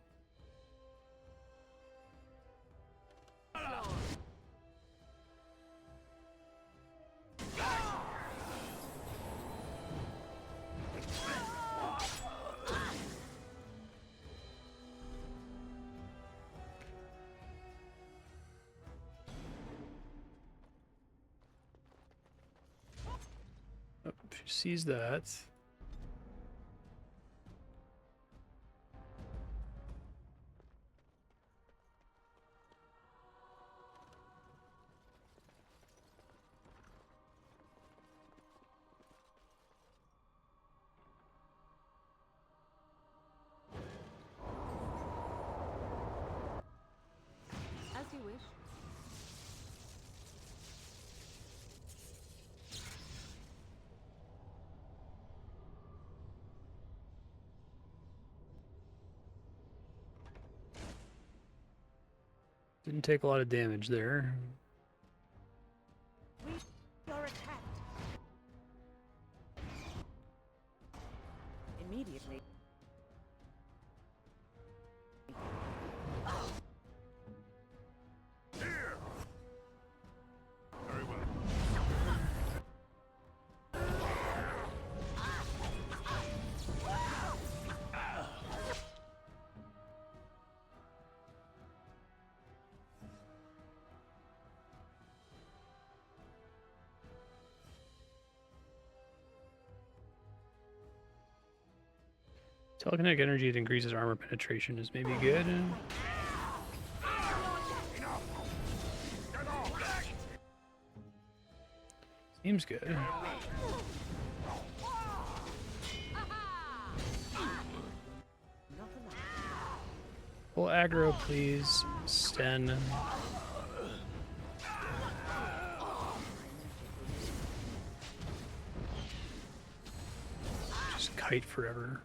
Oh, she sees that. As you wish. Didn't take a lot of damage there. We are attacked. Immediately. Very well. Telekinetic energy that increases armor penetration is maybe good. Seems good. Full aggro, please. Sten. Just kite forever.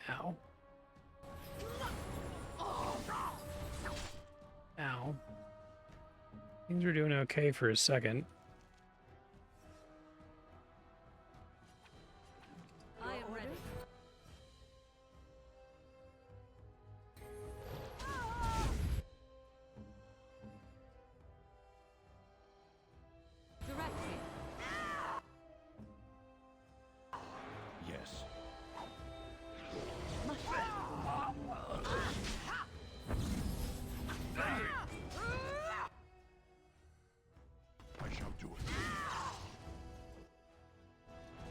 Ow. Ow. Things were doing okay for a second. I am ready. Direct me. Yes. I shall do it.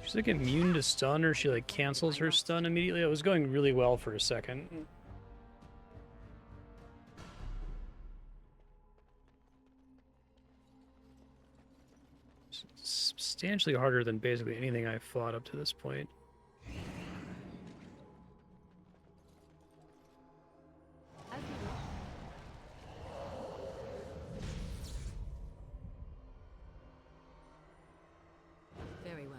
She's like immune to stun, or she like cancels her stun immediately. It was going really well for a second. Substantially harder than basically anything I've fought up to this point. Very well.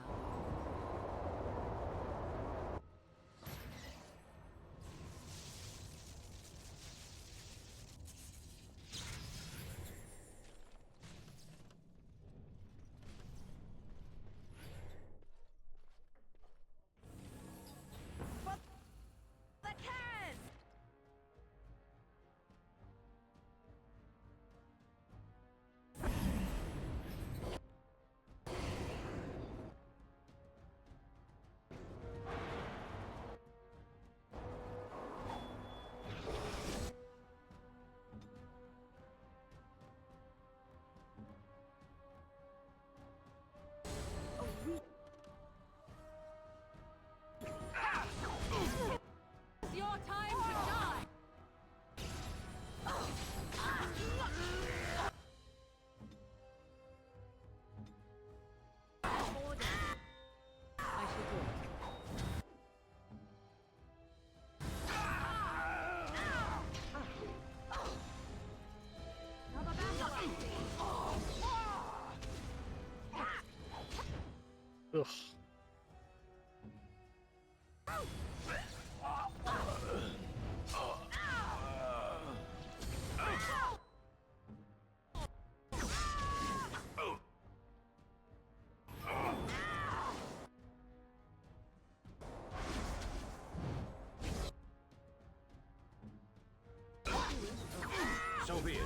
So be it.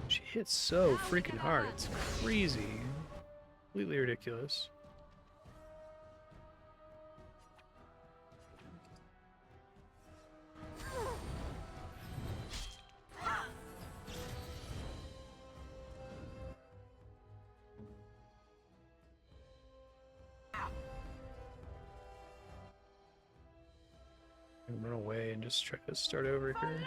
She hits so freaking hard. It's crazy. Completely ridiculous. Run away and just try to start over here.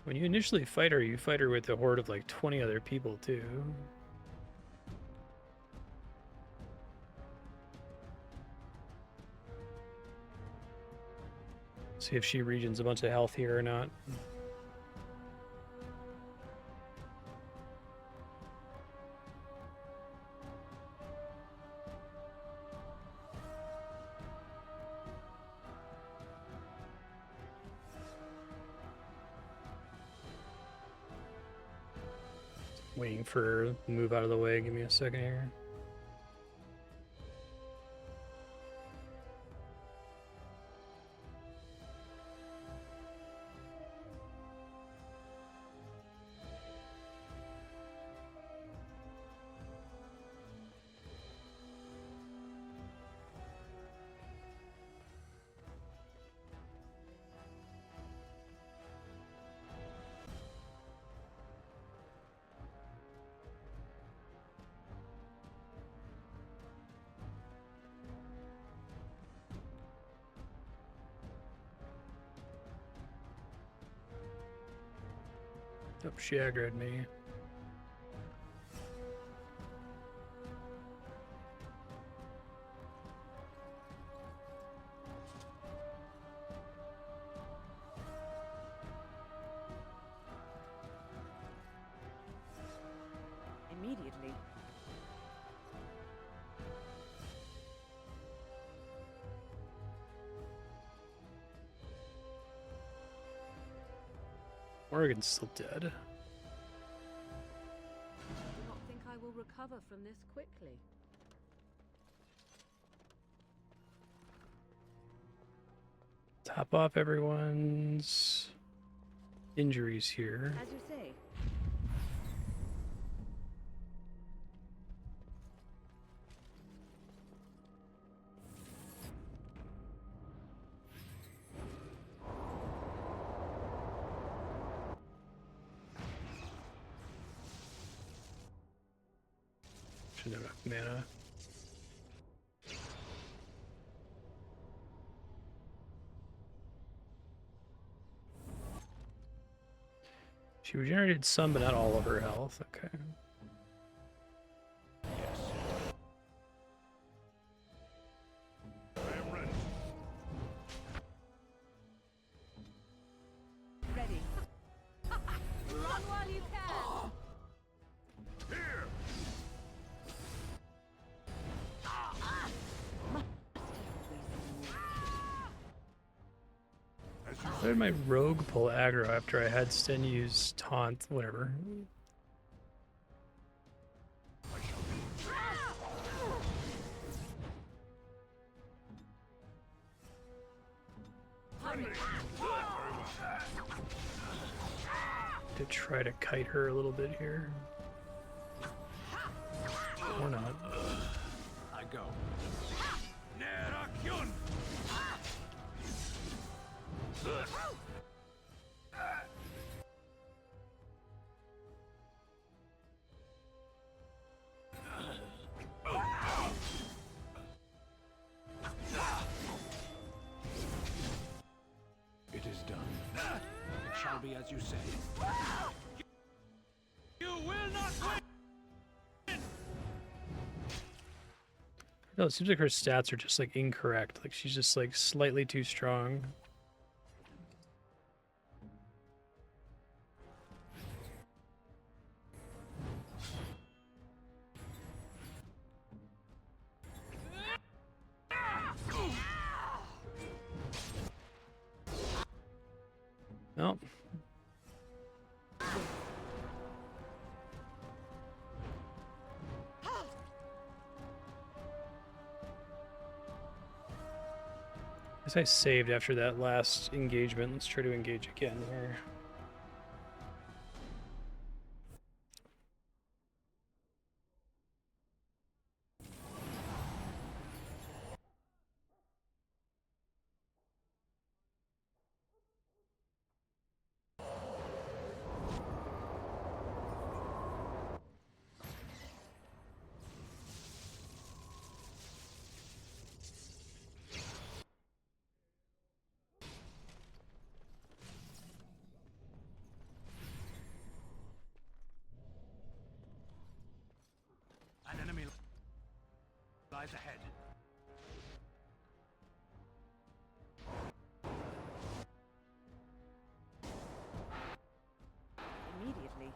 When you initially fight her, you fight her with a horde of like 20 other people too. See if she regens a bunch of health here or not. Waiting for her to move out of the way. Give me a second here. Oh, she aggroed me. Immediately. Morgan's still dead. I do not think I will recover from this quickly. Top off everyone's injuries here. As you say. Should have enough mana. She regenerated some, but not all of her health. Okay. Ready. Run while you can. Here. Why did my rogue pull aggro after I had Sten use taunt? Whatever. To try to kite her a little bit here. Or not. I go. It is done. It shall be as you say. You will not win! No, it seems like her stats are just like incorrect. Like she's just like slightly too strong. Oh. Guess I saved after that last engagement. Let's try to engage again here. An enemy lies ahead. Immediately.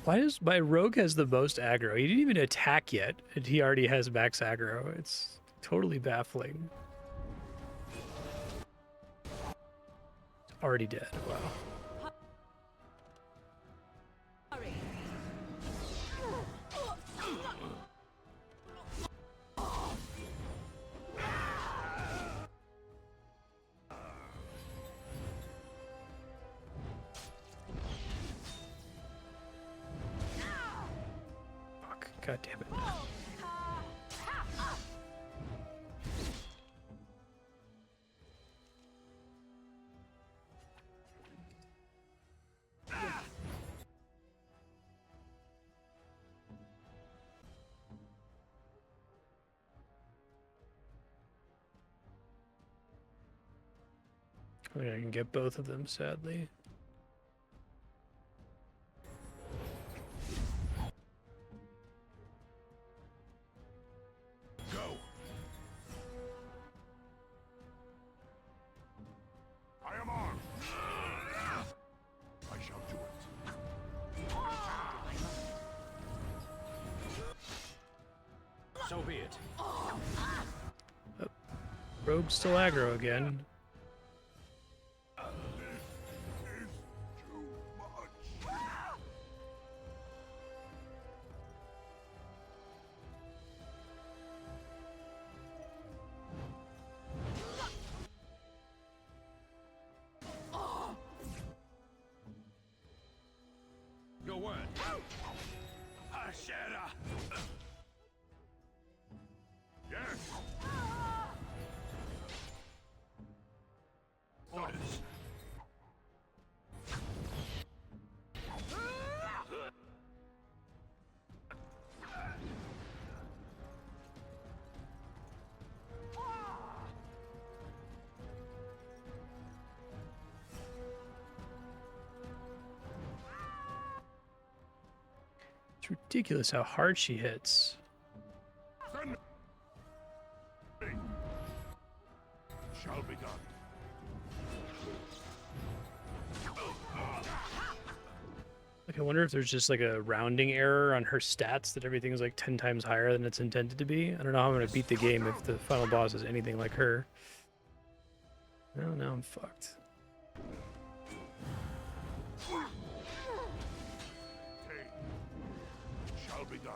Why does my rogue has the most aggro? He didn't even attack yet, and he already has max aggro. It's totally baffling. Already dead. Wow. God damn it. I think I can get both of them, sadly. So be it. Rogue's still aggro again. Your word. Ashera. Yes. Orders. It's ridiculous how hard she hits. Shall be done. Like, I wonder if there's just like a rounding error on her stats that everything is like 10 times higher than it's intended to be. I don't know how I'm going to beat the game if the final boss is anything like her. Well, now I'm fucked. Shall be done.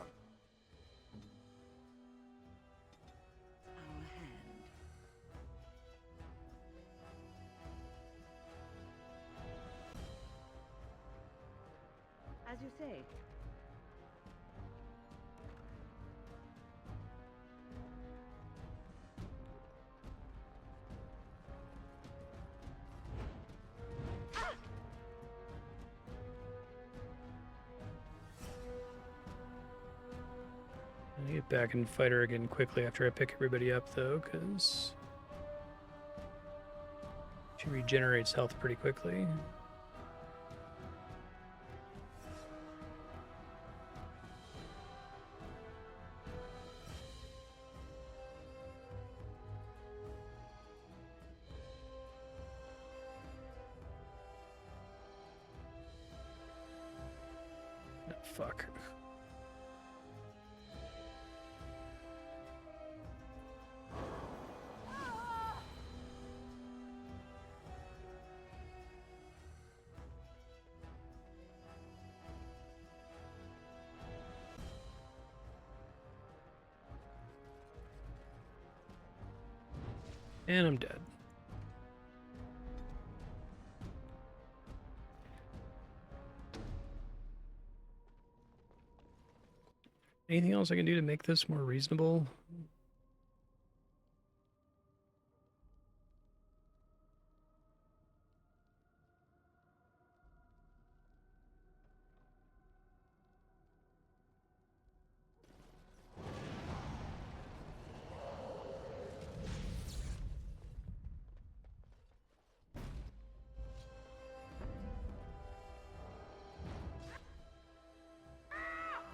As you say. I'm gonna get back and fight her again quickly after I pick everybody up, though, because she regenerates health pretty quickly. Oh, fuck. And I'm dead. Anything else I can do to make this more reasonable?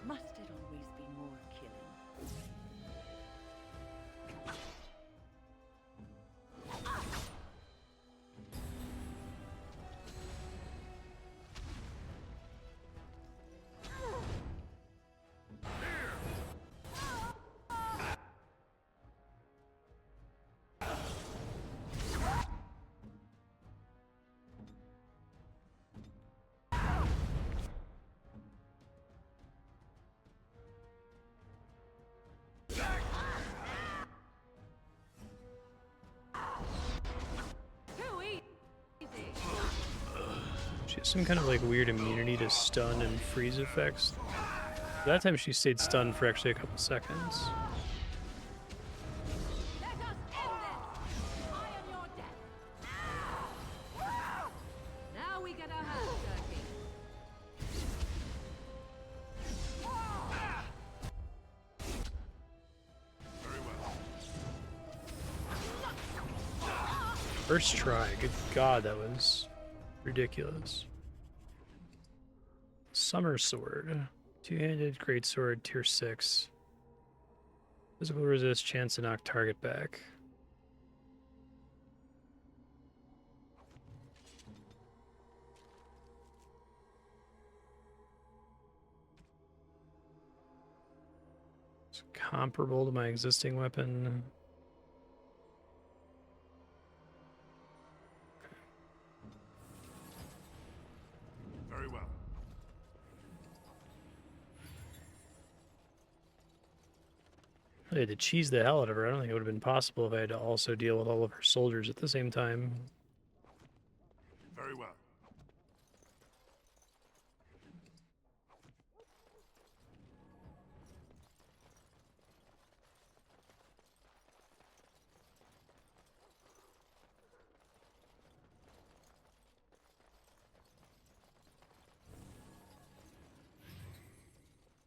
Must it always be more killing? She has some kind of like weird immunity to stun and freeze effects. That time she stayed stunned for actually a couple seconds. Now we get our hands dirty. First try, good god, that was ridiculous. Summer Sword. Two-handed greatsword, tier 6. Physical resist, chance to knock target back. It's comparable to my existing weapon. Very well. I had to cheese the hell out of her. I don't think it would have been possible if I had to also deal with all of her soldiers at the same time. Very well.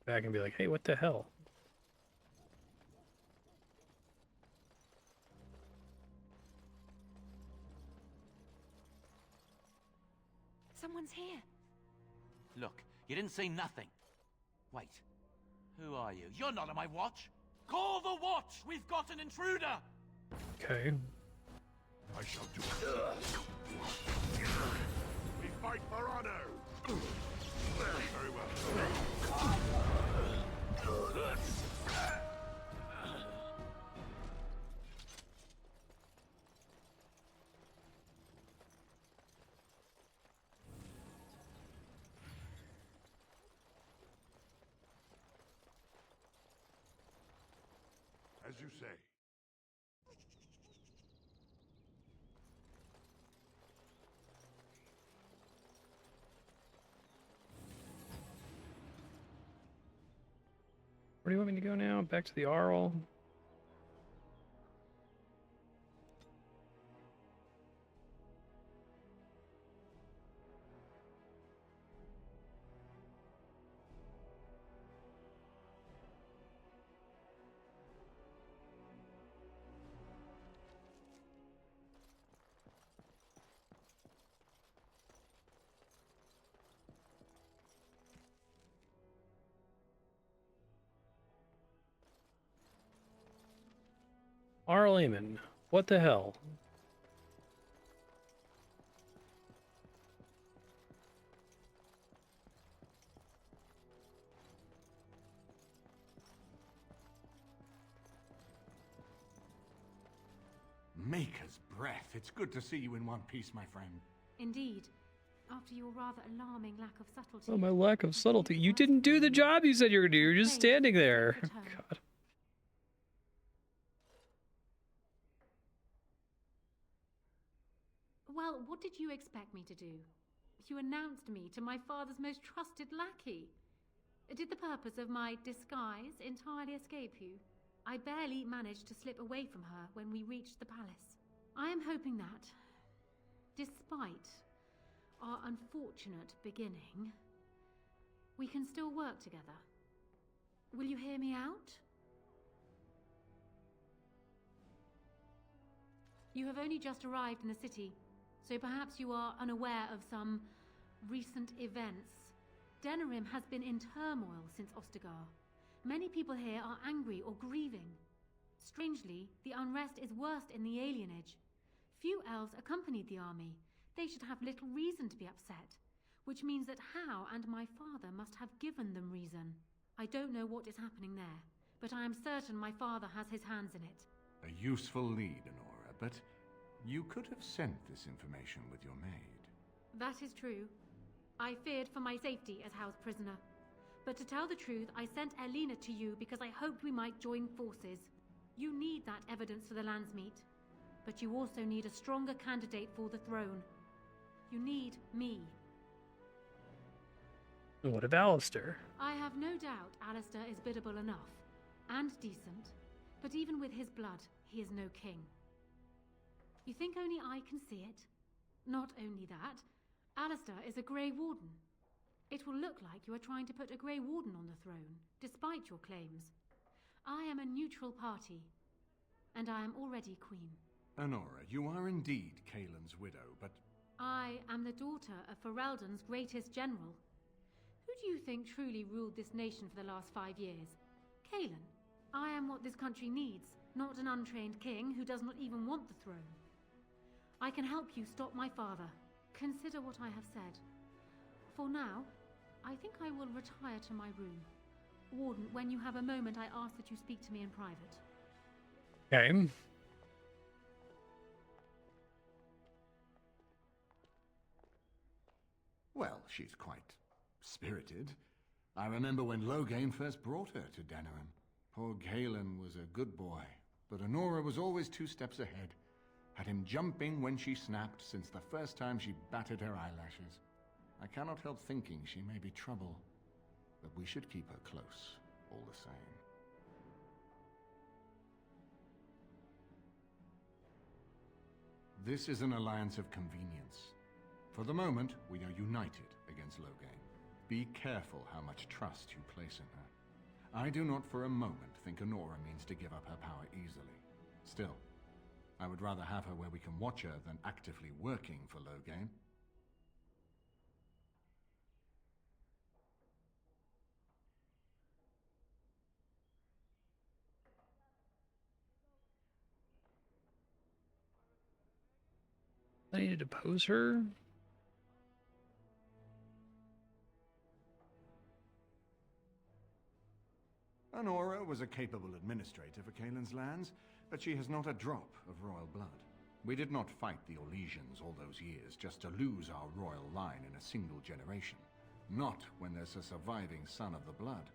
Back and be like, hey, what the hell? Someone's here. Look, you didn't say nothing. Wait, who are you? You're not on my watch. Call the watch! We've got an intruder! Okay. I shall do it. We fight for honor. Very well. As you say. Where do you want me to go now? Back to the Arl? Arl Eamon, what the hell? Maker's breath. It's good to see you in one piece, my friend. Indeed. After your rather alarming lack of subtlety. Oh, my lack of subtlety. You didn't do the job you said you were going to do. You were just standing there. God. Well, what did you expect me to do? You announced me to my father's most trusted lackey. Did the purpose of my disguise entirely escape you? I barely managed to slip away from her when we reached the palace. I am hoping that, despite our unfortunate beginning, we can still work together. Will you hear me out? You have only just arrived in the city, so perhaps you are unaware of some recent events. Denerim has been in turmoil since Ostagar. Many people here are angry or grieving. Strangely, the unrest is worst in the alienage. Few elves accompanied the army. They should have little reason to be upset, which means that Hal and my father must have given them reason. I don't know what is happening there, but I am certain my father has his hands in it. A useful lead, Honora, but you could have sent this information with your maid. That is true. I feared for my safety as Hal's prisoner. But to tell the truth, I sent Elena to you because I hoped we might join forces. You need that evidence for the Landsmeet, but you also need a stronger candidate for the throne. You need me. What of Alistair? I have no doubt Alistair is biddable enough, and decent, but even with his blood, he is no king. You think only I can see it? Not only that, Alistair is a Grey Warden. It will look like you are trying to put a Grey Warden on the throne, despite your claims. I am a neutral party, and I am already queen. Honora, you are indeed Kaelin's widow, but... I am the daughter of Ferelden's greatest general. Who do you think truly ruled this nation for the last 5 years? Kaelin. I am what this country needs, not an untrained king who does not even want the throne. I can help you stop my father. Consider what I have said. For now, I think I will retire to my room. Warden, when you have a moment, I ask that you speak to me in private. Okay. Well, she's quite spirited. I remember when Loghain first brought her to Denerim. Poor Kaelin was a good boy, but Honora was always 2 steps ahead. Had him jumping when she snapped since the first time she batted her eyelashes. I cannot help thinking she may be trouble, but we should keep her close, all the same. This is an alliance of convenience. For the moment, we are united against Loghain. Be careful how much trust you place in her. I do not for a moment think Honora means to give up her power easily. Still, I would rather have her where we can watch her than actively working for Loghain. I need to depose her? Honora was a capable administrator for Kaelin's lands, but she has not a drop of royal blood. We did not fight the Orlesians all those years just to lose our royal line in a single generation. Not when there's a surviving son of the blood.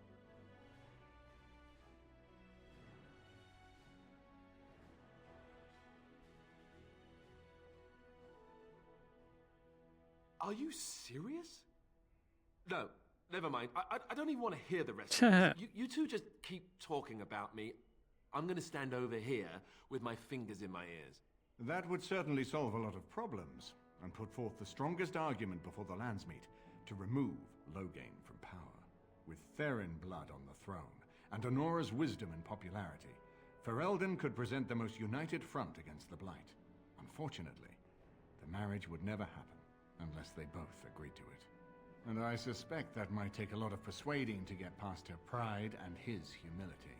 Are you serious? No, never mind. I don't even want to hear the rest of this. You two just keep talking about me. I'm going to stand over here with my fingers in my ears. That would certainly solve a lot of problems, and put forth the strongest argument before the Landsmeet to remove Loghain from power. With Therin blood on the throne, and Honora's wisdom and popularity, Ferelden could present the most united front against the Blight. Unfortunately, the marriage would never happen, unless they both agreed to it. And I suspect that might take a lot of persuading to get past her pride and his humility.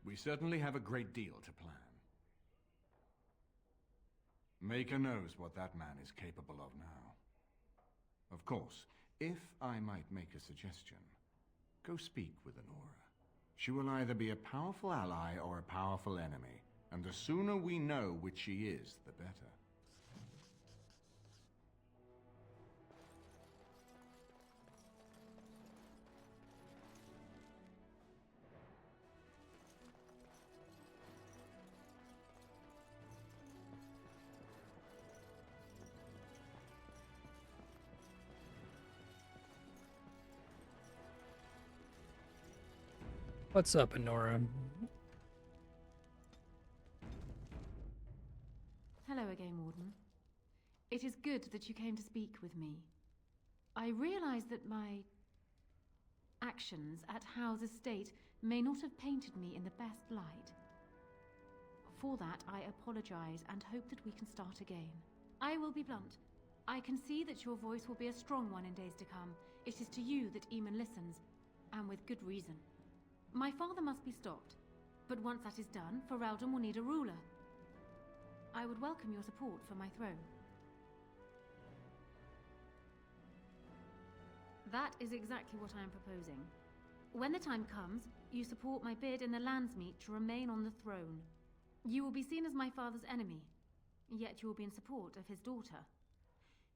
We certainly have a great deal to plan. Maker knows what that man is capable of now. Of course, if I might make a suggestion, go speak with Honora. She will either be a powerful ally or a powerful enemy, and the sooner we know which she is, the better. What's up, Honora? Hello again, Warden. It is good that you came to speak with me. I realize that my actions at Howe's estate may not have painted me in the best light. For that, I apologize and hope that we can start again. I will be blunt. I can see that your voice will be a strong one in days to come. It is to you that Eamon listens, and with good reason. My father must be stopped, but once that is done, Ferelden will need a ruler. I would welcome your support for my throne. That is exactly what I am proposing. When the time comes, you support my bid in the Landsmeet to remain on the throne. You will be seen as my father's enemy, yet you will be in support of his daughter.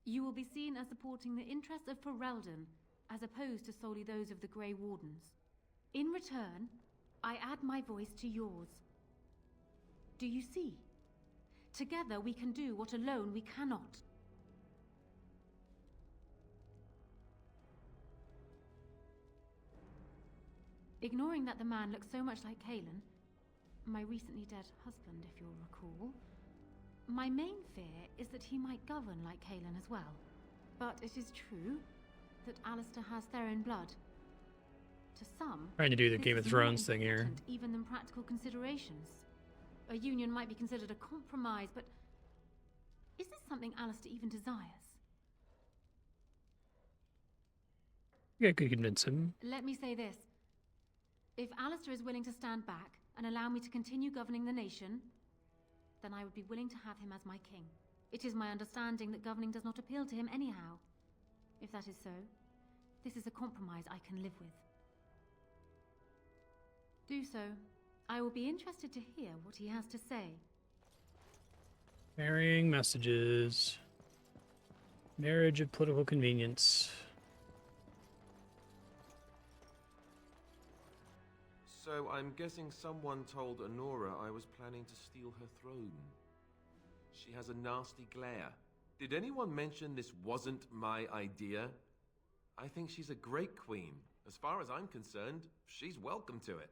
You will be seen as supporting the interests of Ferelden, as opposed to solely those of the Grey Wardens. In return, I add my voice to yours. Do you see? Together we can do what alone we cannot. Ignoring that the man looks so much like Kaelin, my recently dead husband, if you'll recall, my main fear is that he might govern like Kaelin as well. But it is true that Alistair has Therin blood. To some, Trying to do the this Game of is Thrones more thing here. important even than practical considerations. A union might be considered a compromise, but is this something Alistair even desires? Yeah, I could convince him. Let me say this. If Alistair is willing to stand back and allow me to continue governing the nation, then I would be willing to have him as my king. It is my understanding that governing does not appeal to him anyhow. If that is so, this is a compromise I can live with. Do so. I will be interested to hear what he has to say. Marrying messages. Marriage of political convenience. So I'm guessing someone told Honora I was planning to steal her throne. She has a nasty glare. Did anyone mention this wasn't my idea? I think she's a great queen. As far as I'm concerned, she's welcome to it.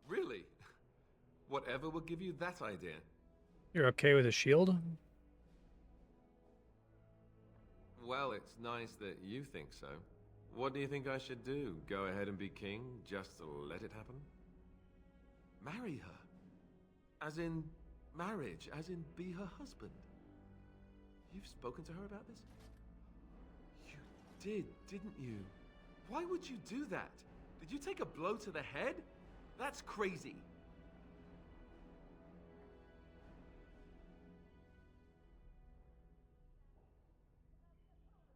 Really? Whatever will give you that idea? You're okay with a shield? Well, it's nice that you think so. What do you think I should do? Go ahead and be king, just to let it happen? Marry her? As in marriage, as in be her husband? You've spoken to her about this? You did, didn't you? Why would you do that? Did you take a blow to the head? That's crazy.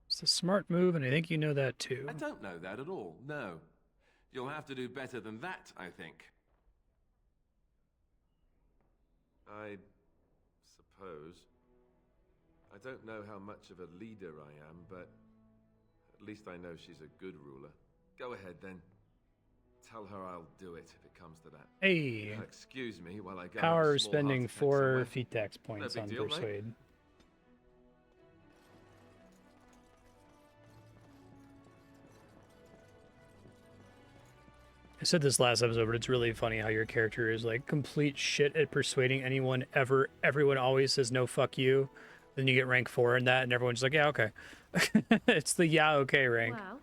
It's a smart move, and I think you know that too. I don't know that at all, no. You'll have to do better than that, I think. I suppose. I don't know how much of a leader I am, but at least I know she's a good ruler. Go ahead, then. Tell her I'll do it if it comes to that. Hey. Excuse me while I go. Power spending 4 feat tax points on deal, Persuade. Mate. I said this last episode, but it's really funny how your character is like complete shit at persuading anyone ever. Everyone always says no, fuck you. Then you get rank 4 in that, and everyone's just like, yeah, okay. It's the yeah, okay rank. Well,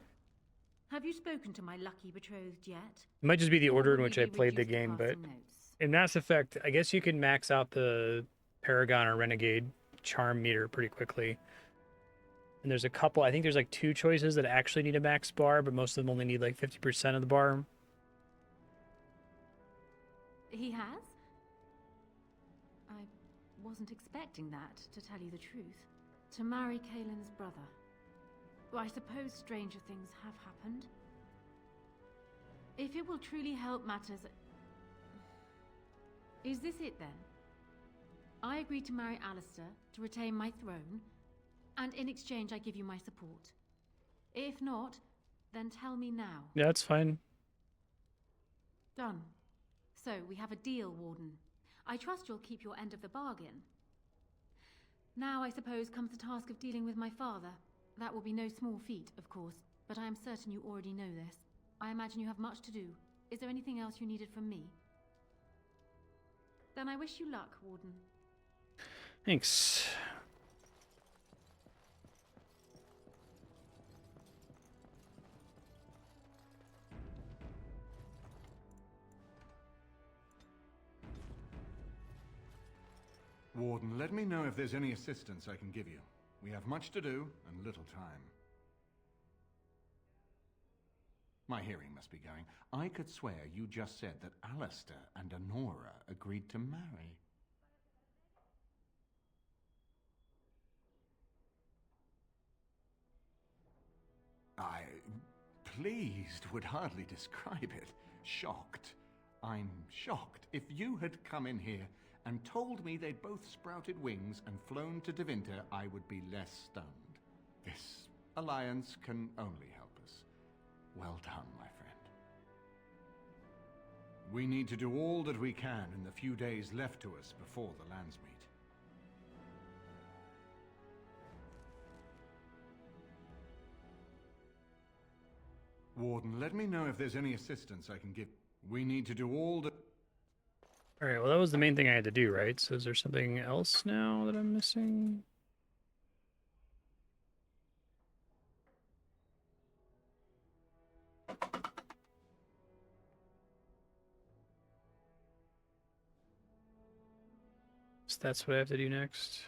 have you spoken to my lucky betrothed yet? It might just be the order in which I played the game, but in Mass Effect, I guess you can max out the Paragon or Renegade charm meter pretty quickly. And there's a couple, I think there's like 2 choices that actually need a max bar, but most of them only need like 50% of the bar. He has? I wasn't expecting that, to tell you the truth. To marry Kaelin's brother. Well, I suppose stranger things have happened. If it will truly help matters... Is this it, then? I agree to marry Alistair to retain my throne, and in exchange I give you my support. If not, then tell me now. Yeah, that's fine. Done. So, we have a deal, Warden. I trust you'll keep your end of the bargain. Now, I suppose, comes the task of dealing with my father. That will be no small feat, of course. but I am certain you already know this. I imagine you have much to do. Is there anything else you needed from me? Then I wish you luck, Warden. Thanks. Warden, let me know if there's any assistance I can give you. We have much to do and little time. My hearing must be going. I could swear you just said that Alistair and Honora agreed to marry. Pleased would hardly describe it. Shocked. I'm shocked. If you had come in here and told me they'd both sprouted wings and flown to Devinter, I would be less stunned. This alliance can only help us. Well done, my friend. We need to do all that we can in the few days left to us before the Landsmeet. Warden, let me know if there's any assistance I can give. We need to do all that... Alright, well that was the main thing I had to do, right? So is there something else now that I'm missing? So that's what I have to do next.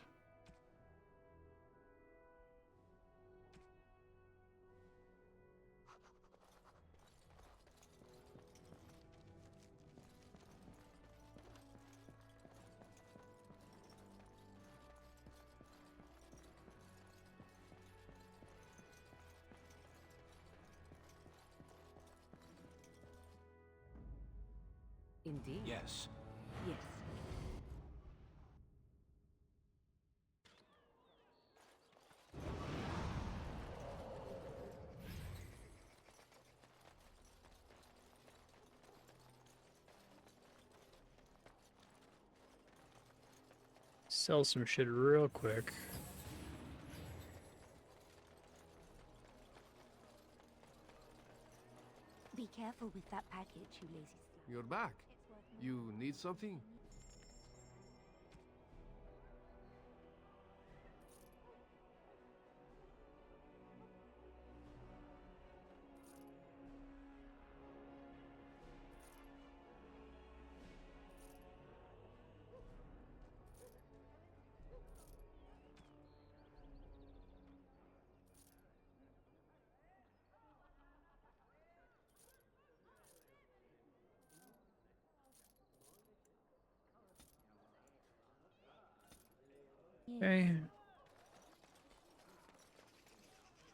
Indeed. Yes. Yes. Sell some shit real quick. Be careful with that package, you lazy slug. You're back. You need something? Okay.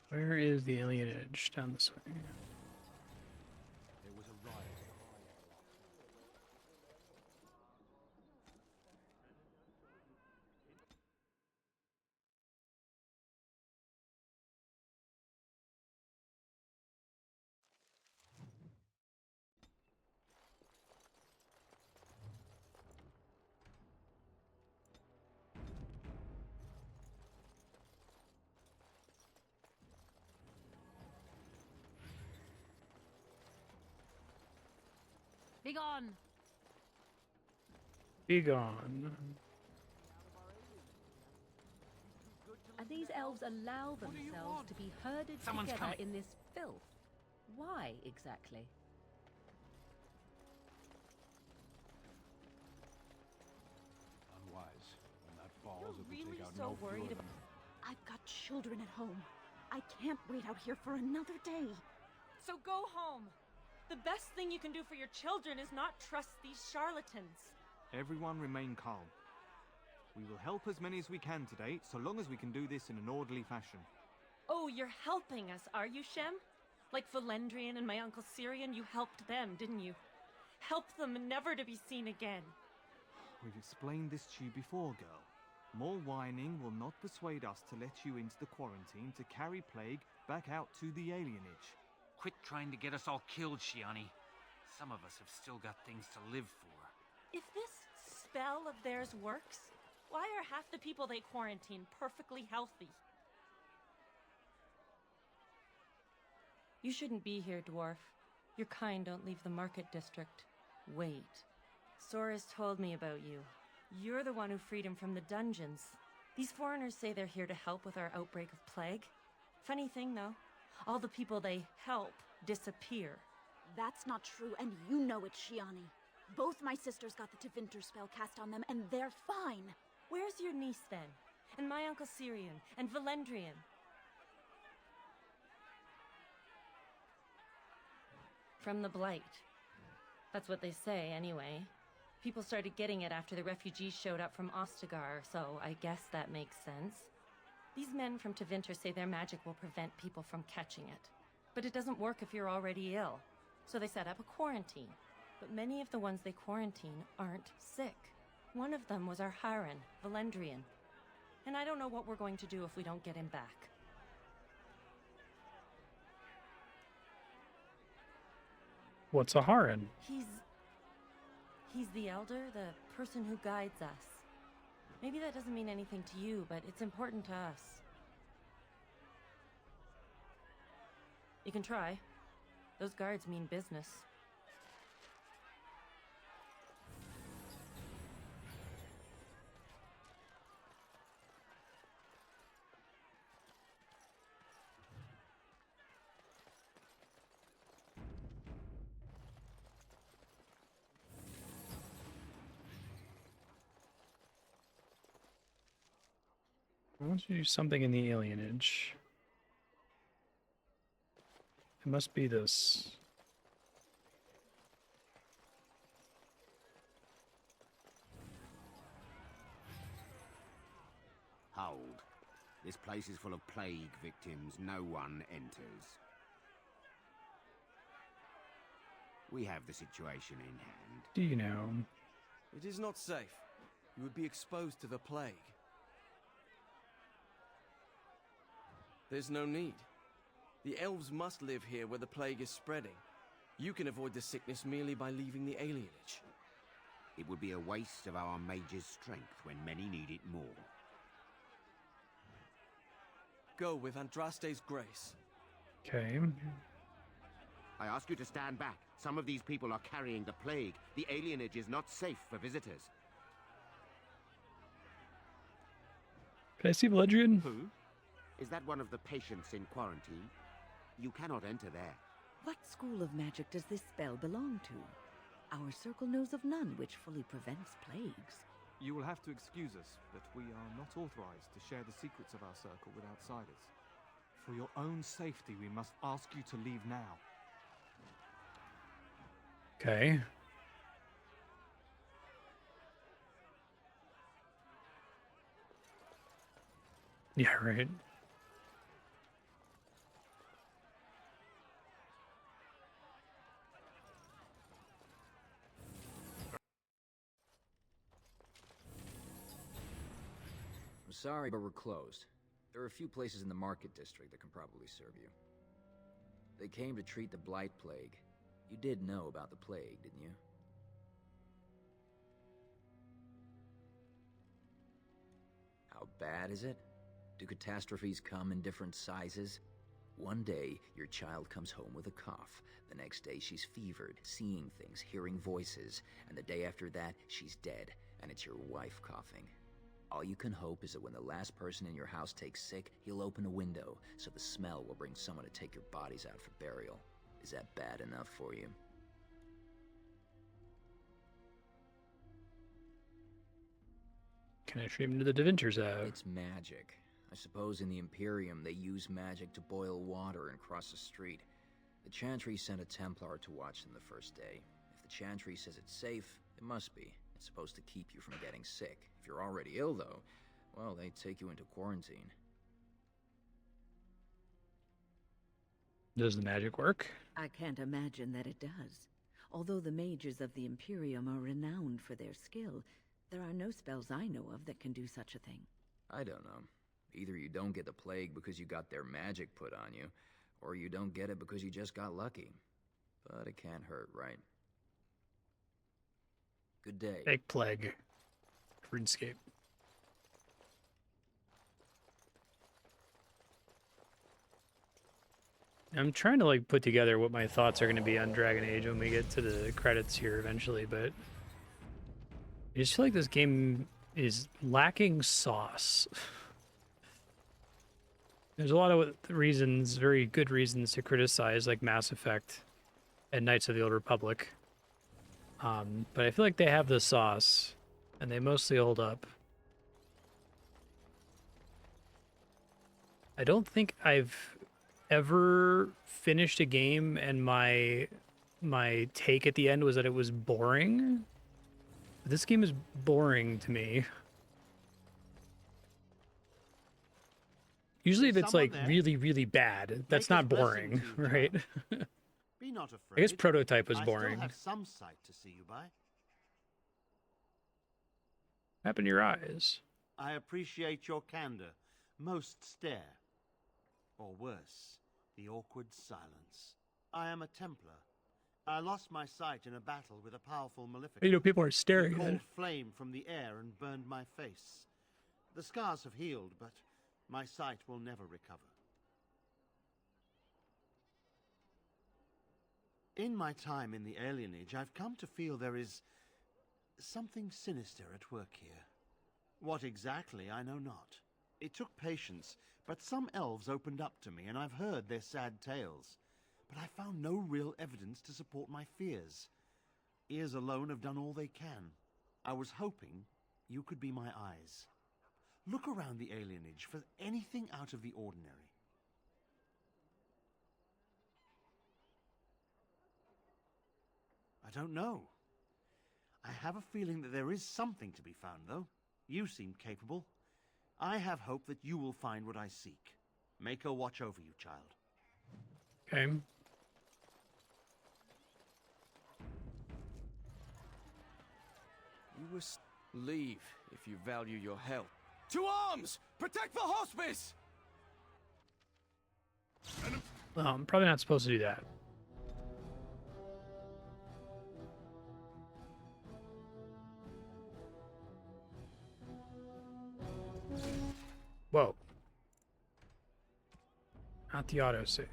Where is the alien edge? Down this way. There was a riot. Be gone! Be gone. And these elves allow themselves to be herded Someone's together coming. in this filth. Why, exactly? Unwise. When that falls, You're it will really take out so no worried fewer about... I've got children at home. I can't wait out here for another day. So go home. The best thing you can do for your children is not trust these charlatans. Everyone remain calm. We will help as many as we can today, so long as we can do this in an orderly fashion. Oh, you're helping us, are you, Shem? Like Valendrian and my uncle Syrian, you helped them, didn't you? Help them never to be seen again. We've explained this to you before, girl. More whining will not persuade us to let you into the quarantine to carry plague back out to the alienage. Quit trying to get us all killed, Shiani. Some of us have still got things to live for. If this spell of theirs works, why are half the people they quarantine perfectly healthy? You shouldn't be here, dwarf. Your kind don't leave the market district. Wait. Sora's told me about you. You're the one who freed him from the dungeons. These foreigners say they're here to help with our outbreak of plague. Funny thing, though. All the people they help disappear. That's not true, and you know it, Shiani. Both my sisters got the Tevinter spell cast on them, and they're fine. Where's your niece, then? And my Uncle Syrian? And Valendrian? From the Blight. That's what they say, anyway. People started getting it after the refugees showed up from Ostagar, so I guess that makes sense. These men from Tevinter say their magic will prevent people from catching it. But it doesn't work if you're already ill. So they set up a quarantine. But many of the ones they quarantine aren't sick. One of them was our Haran, Valendrian. And I don't know what we're going to do if we don't get him back. What's a Haran? He's the elder, the person who guides us. Maybe that doesn't mean anything to you, but it's important to us. You can try. Those guards mean business. I want to do something in the alienage. It must be this. Hold. This place is full of plague victims. No one enters. We have the situation in hand. Do you know? It is not safe. You would be exposed to the plague. There's no need. The elves must live here where the plague is spreading. You can avoid the sickness merely by leaving the alienage. It would be a waste of our mage's strength when many need it more. Go with Andraste's grace. Okay. I ask you to stand back. Some of these people are carrying the plague. The alienage is not safe for visitors. Can I see Valendrian? Who? Is that one of the patients in quarantine? You cannot enter there. What school of magic does this spell belong to? Our circle knows of none which fully prevents plagues. You will have to excuse us, but we are not authorized to share the secrets of our circle with outsiders. For your own safety, we must ask you to leave now. Okay. Yeah, right. I'm sorry, but we're closed. There are a few places in the market district that can probably serve you. They came to treat the Blight Plague. You did know about the plague, didn't you? How bad is it? Do catastrophes come in different sizes? One day, your child comes home with a cough. The next day, she's fevered, seeing things, hearing voices. And the day after that, she's dead, and it's your wife coughing. All you can hope is that when the last person in your house takes sick, he'll open a window, so the smell will bring someone to take your bodies out for burial. Is that bad enough for you? Can I treat him to the Devinters out? It's magic. I suppose in the Imperium they use magic to boil water and cross a street. The Chantry sent a Templar to watch them the first day. If the Chantry says it's safe, it must be. It's supposed to keep you from getting sick. If you're already ill, though, well, they take you into quarantine. Does the magic work? I can't imagine that it does. Although the mages of the Imperium are renowned for their skill, there are no spells I know of that can do such a thing. I don't know. Either you don't get the plague because you got their magic put on you, or you don't get it because you just got lucky. But it can't hurt, right? Good day. Fake plague. RuneScape. I'm trying to like put together what my thoughts are going to be on Dragon Age when we get to the credits here eventually, but I just feel like this game is lacking sauce. There's a lot of reasons, very good reasons to criticize like Mass Effect and Knights of the Old Republic. But I feel like they have the sauce and they mostly hold up. I don't think I've ever finished a game and my take at the end was that it was boring. This game is boring to me. Usually if it's like really, really bad, that's not boring, right? Be not afraid. I guess Prototype was boring. I still have some sight to see you by. What happened to your eyes? I appreciate your candor. Most stare. Or worse, the awkward silence. I am a Templar. I lost my sight in a battle with a powerful maleficent. You know, people are staring He at called it. flame from the air and burned my face. The scars have healed, but my sight will never recover. In my time in the alienage, I've come to feel there is something sinister at work here. What exactly, I know not. It took patience, but some elves opened up to me, and I've heard their sad tales. But I found no real evidence to support my fears. Ears alone have done all they can. I was hoping you could be my eyes. Look around the alienage for anything out of the ordinary. I don't know. I have a feeling that there is something to be found, though. You seem capable. I have hope that you will find what I seek. Make her watch over you, child. Okay. You must leave if you value your health. To arms! Protect the hospice! Well, I'm probably not supposed to do that. Whoa. Not the autosave.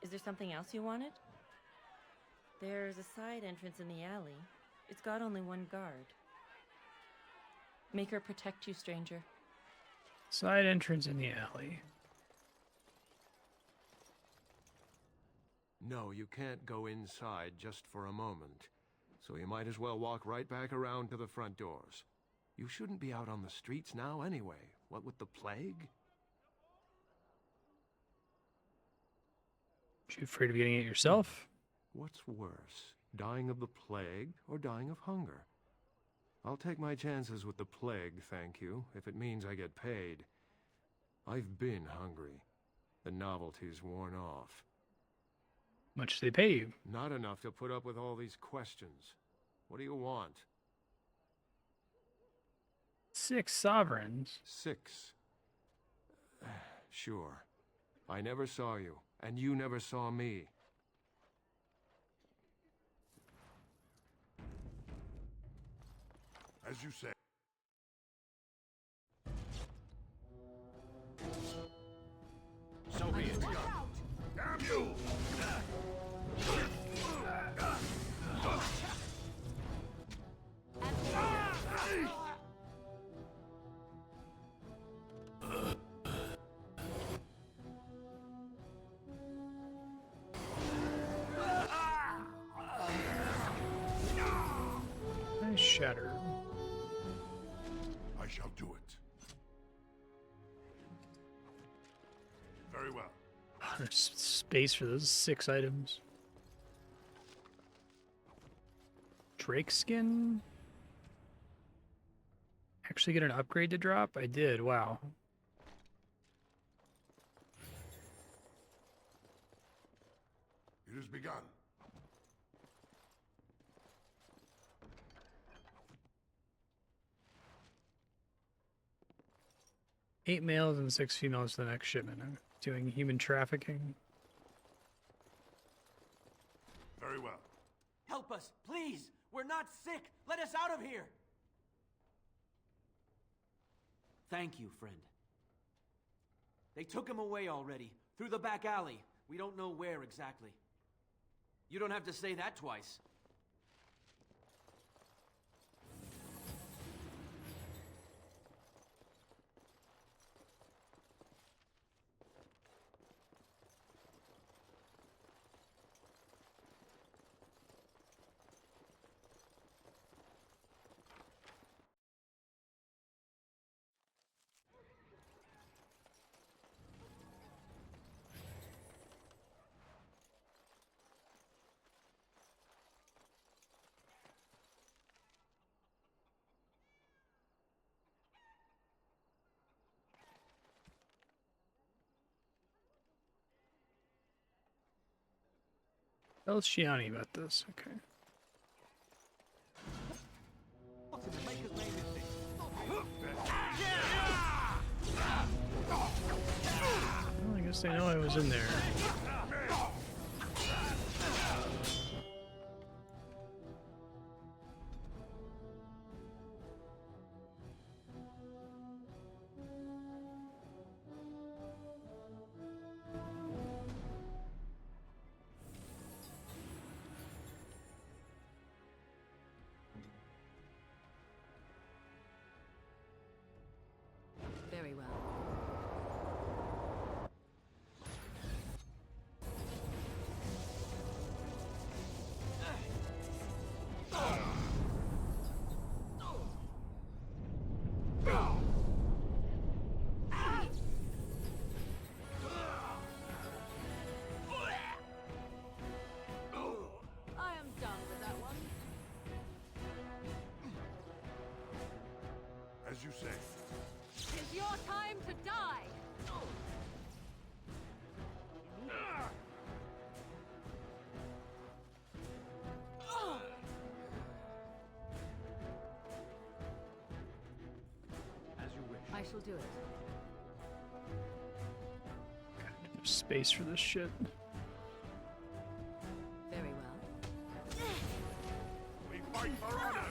Is there something else you wanted? There's a side entrance in the alley. It's got only one guard. Make her protect you, stranger. Side entrance in the alley. No, you can't go inside just for a moment. So you might as well walk right back around to the front doors. You shouldn't be out on the streets now anyway. What with the plague? You afraid of getting it yourself? What's worse, dying of the plague or dying of hunger? I'll take my chances with the plague, thank you, if it means I get paid. I've been hungry. The novelty's worn off. Much do they pay you? Not enough to put up with all these questions. What do you want? 6 sovereigns. 6. Sure. I never saw you, and you never saw me. As you say. So be it. Damn you! Nice shatter. I shall do it. Very well. There's space for those 6 items. Drake skin? Actually get an upgrade to drop? I did, wow. It has begun. Eight males and 6 females for the next shipment. I'm doing human trafficking. us, please! We're not sick! Let us out of here! Thank you, friend. They took him away already, through the back alley. We don't know where exactly. You don't have to say that twice. Tell Shiani about this. Okay. Well, I guess they know I was in there. Very well. I am done with that one. As you say. It's your time to die! As you wish. I shall do it. There's space for this shit. Very well. We fight for honor!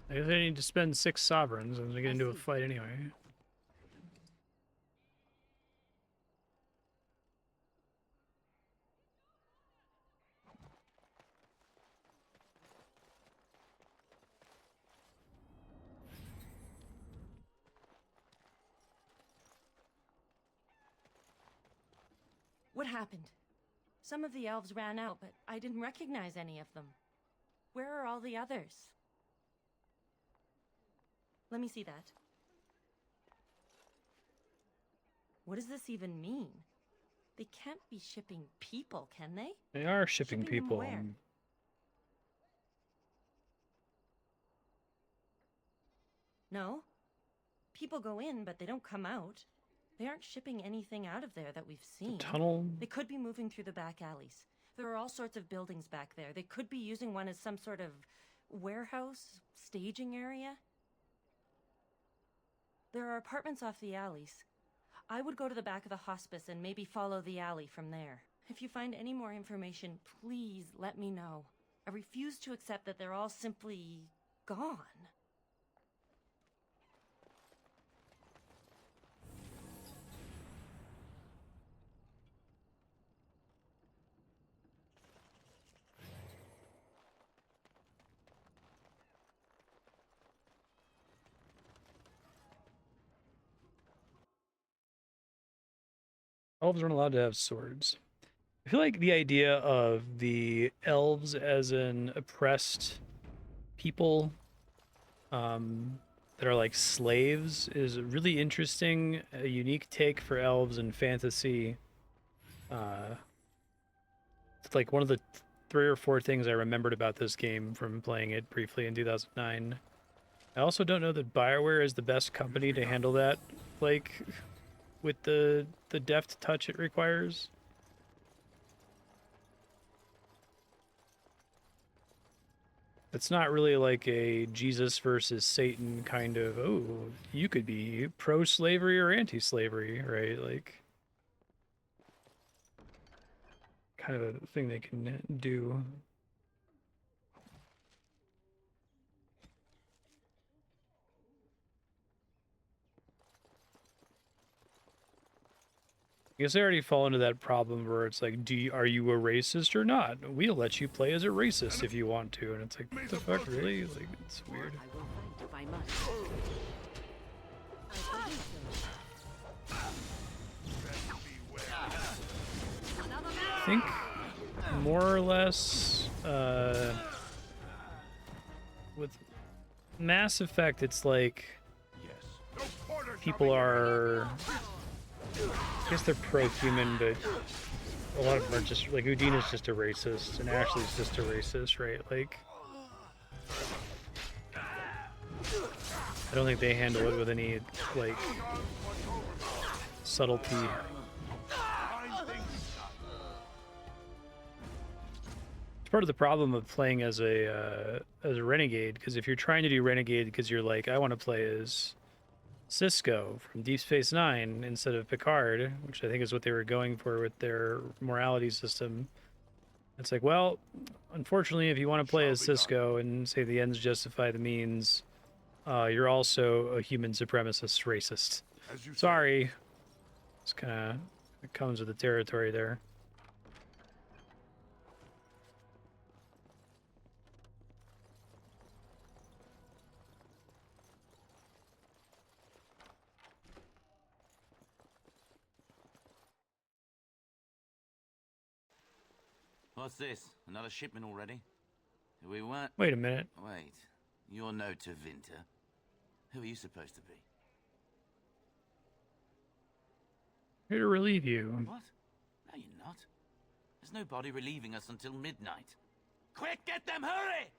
I guess I need to spend 6 sovereigns and get into a fight anyway. What happened? Some of the elves ran out, but I didn't recognize any of them. Where are all the others? Let me see that. What does this even mean? They can't be shipping people, can they? They are shipping them people. where? No. People go in, but they don't come out. They aren't shipping anything out of there that we've seen. Tunnel? They could be moving through the back alleys. There are all sorts of buildings back there. They could be using one as some sort of warehouse, staging area. There are apartments off the alleys. I would go to the back of the hospice and maybe follow the alley from there. If you find any more information, please let me know. I refuse to accept that they're all simply gone. Elves aren't allowed to have swords. I feel like the idea of the elves as an oppressed people that are like slaves is a really interesting, a unique take for elves in fantasy. It's like one of the 3 or 4 things I remembered about this game from playing it briefly in 2009. I also don't know that BioWare is the best company to handle that, like, with the deft touch it requires. It's not really like a Jesus versus Satan kind of, oh, you could be pro-slavery or anti-slavery, right? Like, kind of a thing they can do. I guess I already fall into that problem where it's like, are you a racist or not? We'll let you play as a racist if you want to, and it's like, what the fuck, really? Like, it's weird. I think more or less with Mass Effect, it's like people are, I guess they're pro-human, but a lot of them are just, like, Udina's just a racist, and Ashley's just a racist, right? Like, I don't think they handle it with any, like, subtlety. It's part of the problem of playing as a renegade, because if you're trying to do renegade because you're like, I want to play as Cisco from Deep Space Nine instead of Picard, which I think is what they were going for with their morality system. It's like, well, unfortunately, if you want to play as Cisco and say the ends justify the means, you're also a human supremacist racist. Sorry. It's kind of, it comes with the territory there. What's this? Another shipment already? We weren't... Wait a minute. Wait. You're no Tevinter. Who are you supposed to be? Here to relieve you. What? No, you're not. There's nobody relieving us until midnight. Quick, get them, hurry!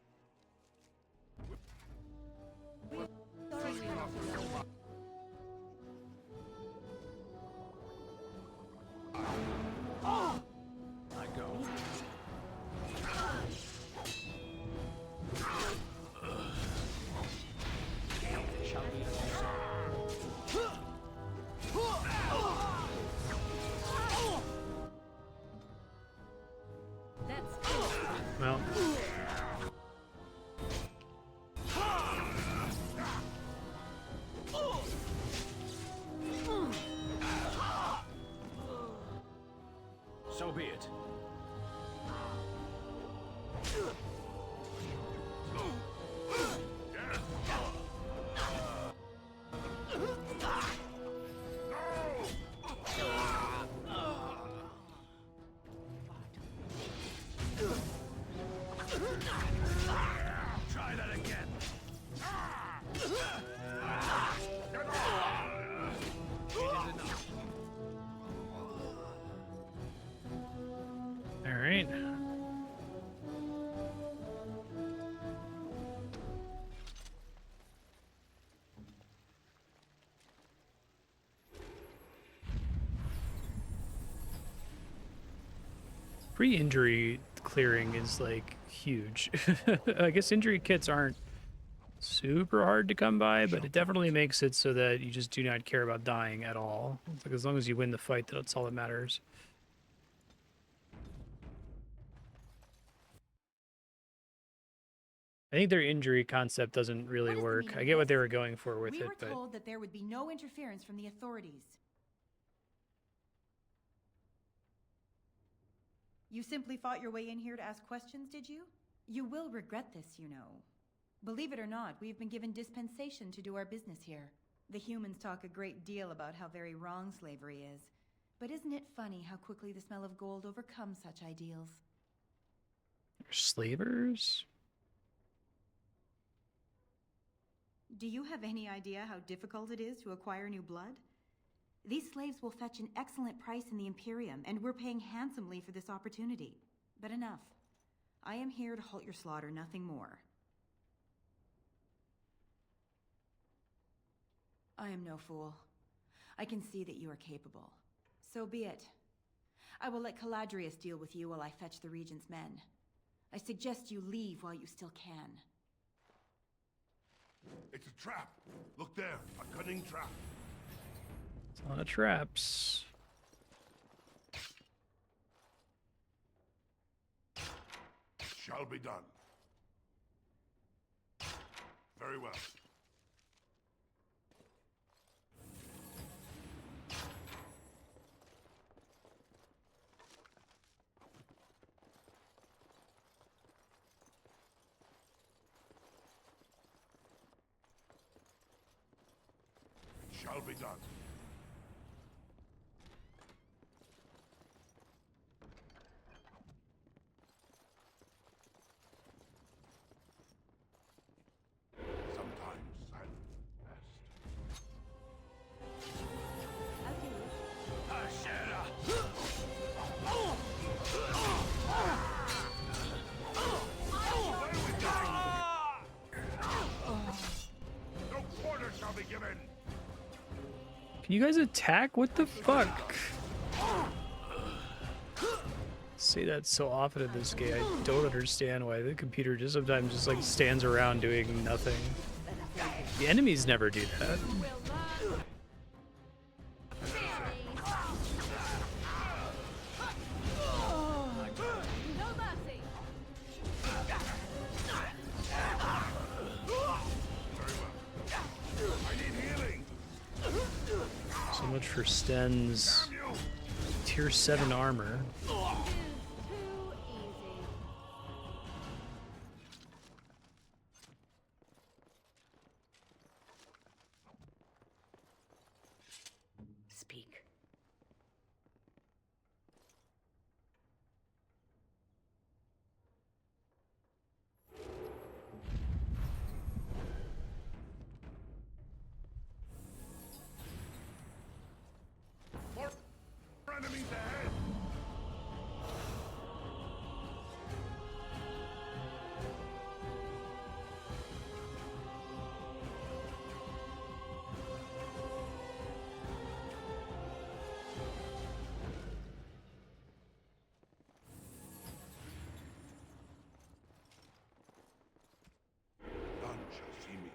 Oh! I go. Well. So be it. Try that again. All right. Pre-injury clearing is like huge. I guess injury kits aren't super hard to come by, but it definitely makes it so that you just do not care about dying at all. It's like as long as you win the fight, that's all that matters. I think their injury concept doesn't really work. I get what they were going for with it, but we were told that there would be no interference from the authorities. You simply fought your way in here to ask questions, did you? You will regret this, you know. Believe it or not, we've been given dispensation to do our business here. The humans talk a great deal about how very wrong slavery is. But isn't it funny how quickly the smell of gold overcomes such ideals? Slavers? Do you have any idea how difficult it is to acquire new blood? These slaves will fetch an excellent price in the Imperium, and we're paying handsomely for this opportunity. But enough. I am here to halt your slaughter, nothing more. I am no fool. I can see that you are capable. So be it. I will let Caladrius deal with you while I fetch the Regent's men. I suggest you leave while you still can. It's a trap. Look there, a cunning trap. It's a lot of traps. Shall be done. Very well. Shall be done. Sometimes silence best. No quarter shall be given. Can you guys attack? What the fuck? Say that so often in this game. I don't understand why the computer just sometimes just like stands around doing nothing. The enemies never do that. So much for Sten's tier 7 armor. Speak. More enemies ahead. None shall see me.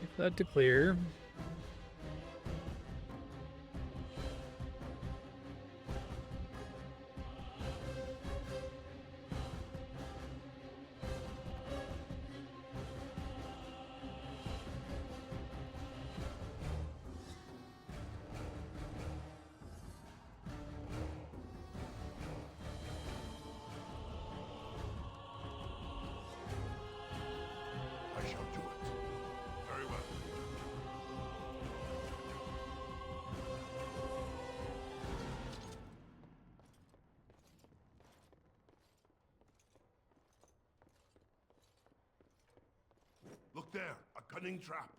Wait for that to clear. I shall do it. Very well. Look there, a cunning trap.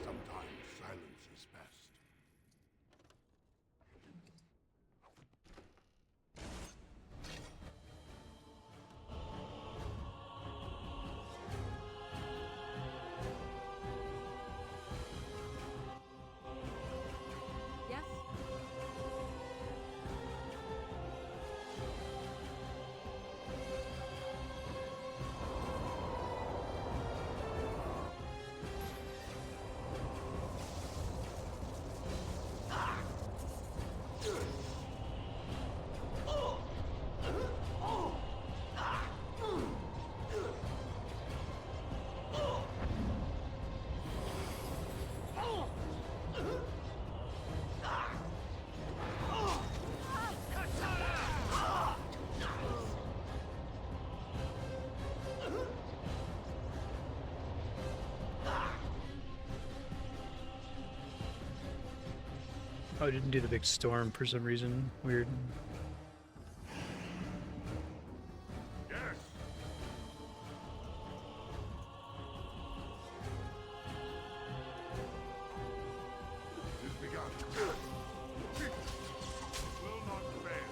Sometimes silence is best. Oh, I didn't do the big storm for some reason. Weird. Yes. It has begun. Will not fail.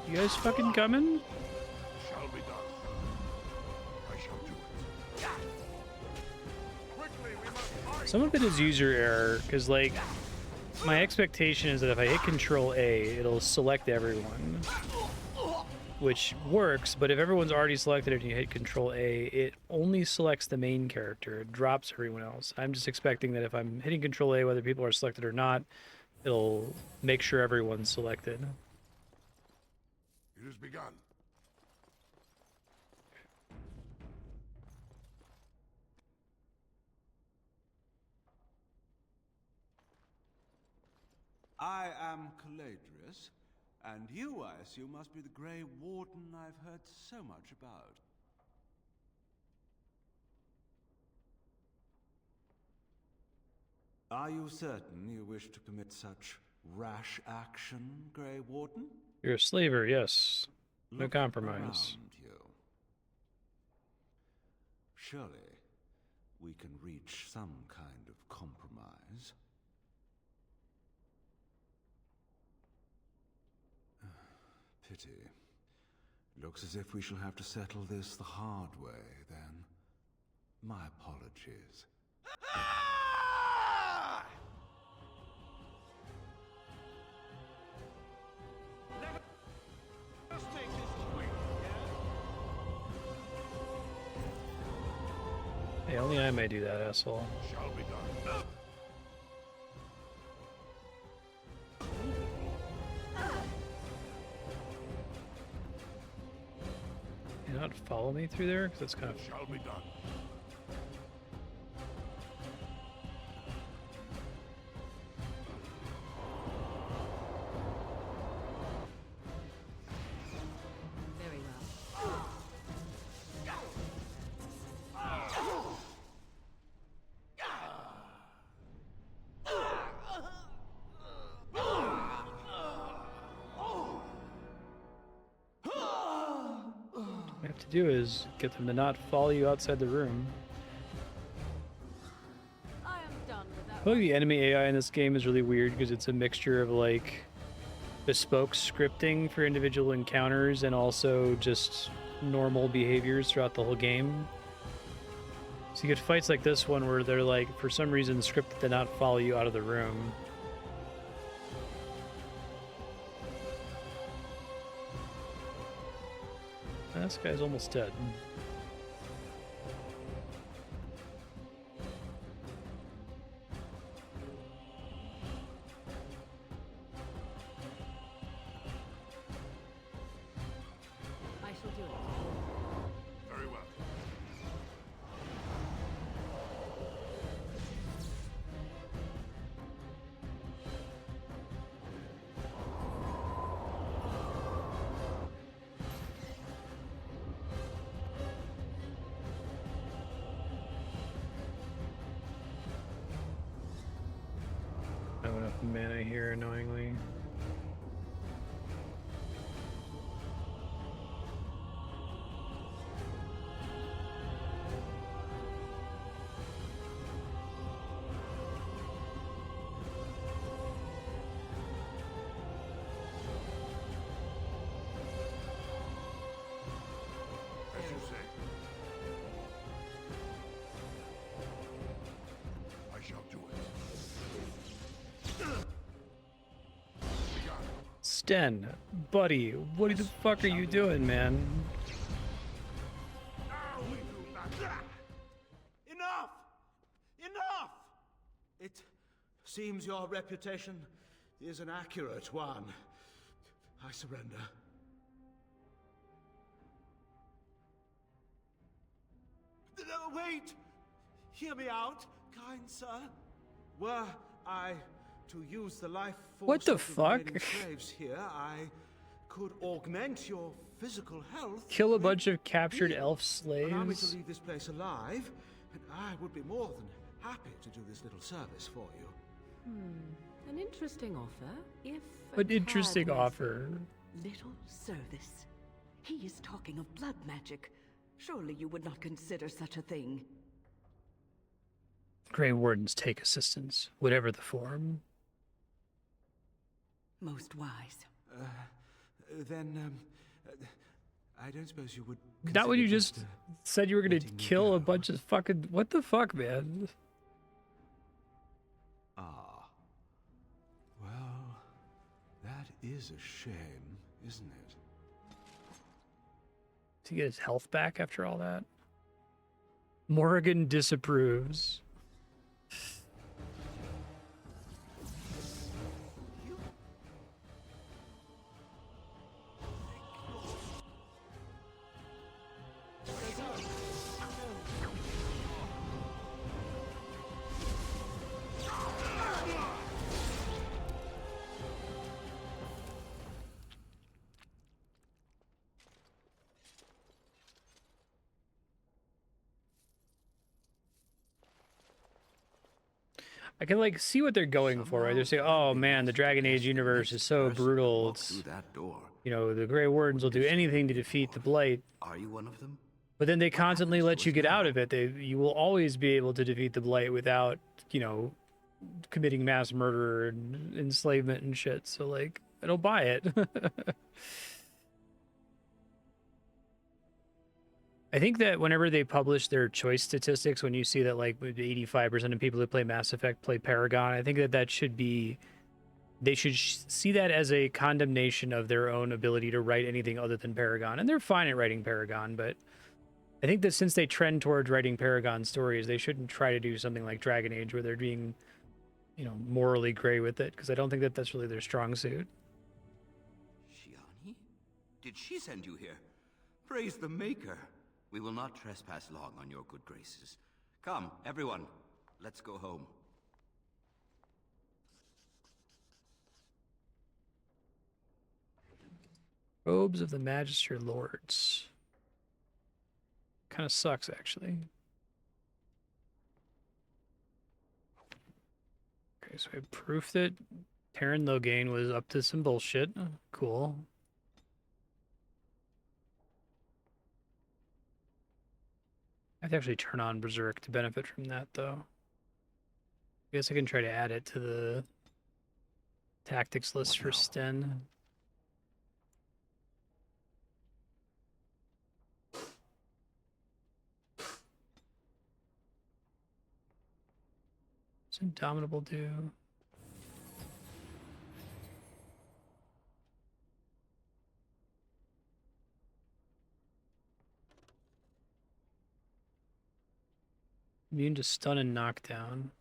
You guys fucking coming? Shall be done. I shall do it. Quickly, we must fight. Some of it is user error, because, like, my expectation is that if I hit Control A, it'll select everyone. Which works, but if everyone's already selected and you hit Control A, it only selects the main character. It drops everyone else. I'm just expecting that if I'm hitting Control A, whether people are selected or not, it'll make sure everyone's selected. It has begun. I am Caladrius, and you, I assume, must be the Grey Warden I've heard so much about. Are you certain you wish to commit such rash action, Grey Warden? You're a slaver, yes. No Look compromise. around you. Surely, we can reach some kind of compromise. Pity. Looks as if we shall have to settle this the hard way, then. My apologies. Hey, only I may do that, asshole. Shall be done. You not follow me through there? Because that's kind of... Shall be done. Very well. What I have to do is get them to not follow you outside the room. I am done with that. I feel like the enemy AI in this game is really weird because it's a mixture of like bespoke scripting for individual encounters and also just normal behaviors throughout the whole game. So you get fights like this one where they're like, for some reason, scripted to not follow you out of the room. This guy's almost dead. I shall do it. Very well. I have enough mana here, annoyingly. As you say. I shall do it. Begun. Sten, buddy, what the fuck are you doing, man? Now we do battle. Enough! Enough! It seems your reputation is an accurate one. I surrender. No, wait! Hear me out, kind sir. Were I to use the life force What the of fuck? remaining slaves here, I could augment your physical health. Kill a bunch of captured heal. elf Allow me to slaves? leave this place alive, and I would be more than happy to do this little service for you. An interesting offer, if An interesting offer. Little service. He is talking of blood magic. Surely you would not consider such a thing. Grey Wardens take assistance, whatever the form. Most wise. Then, I don't suppose you would. Not when you consider just said you were gonna kill a bunch of fucking. What the fuck, man? Ah. Well, that is a shame, isn't it? To get his health back after all that? Morrigan disapproves. I can like see what they're going for, right? They're saying, "Oh man, the Dragon Age universe is so brutal. It's, that door. you know, the Grey Wardens will do anything to defeat the Blight." Are you one of them? But then they constantly let you get out of it. You will always be able to defeat the Blight without, you know, committing mass murder and enslavement and shit. So like, I don't buy it. I think that whenever they publish their choice statistics, when you see that like 85% of people who play Mass Effect play Paragon, I think that that should be, they should see that as a condemnation of their own ability to write anything other than Paragon. And they're fine at writing Paragon, but I think that since they trend towards writing Paragon stories, they shouldn't try to do something like Dragon Age where they're being, you know, morally gray with it, because I don't think that that's really their strong suit. Shiani? Did she send you here? Praise the Maker. We will not trespass long on your good graces. Come, everyone, let's go home. Robes of the Magister Lords. Kind of sucks, actually. Okay, so I have proof that Terran Logain was up to some bullshit. Cool. I have to actually turn on Berserk to benefit from that, though. I guess I can try to add it to the tactics list for Sten. What's Indomitable do? Immune to stun and knockdown.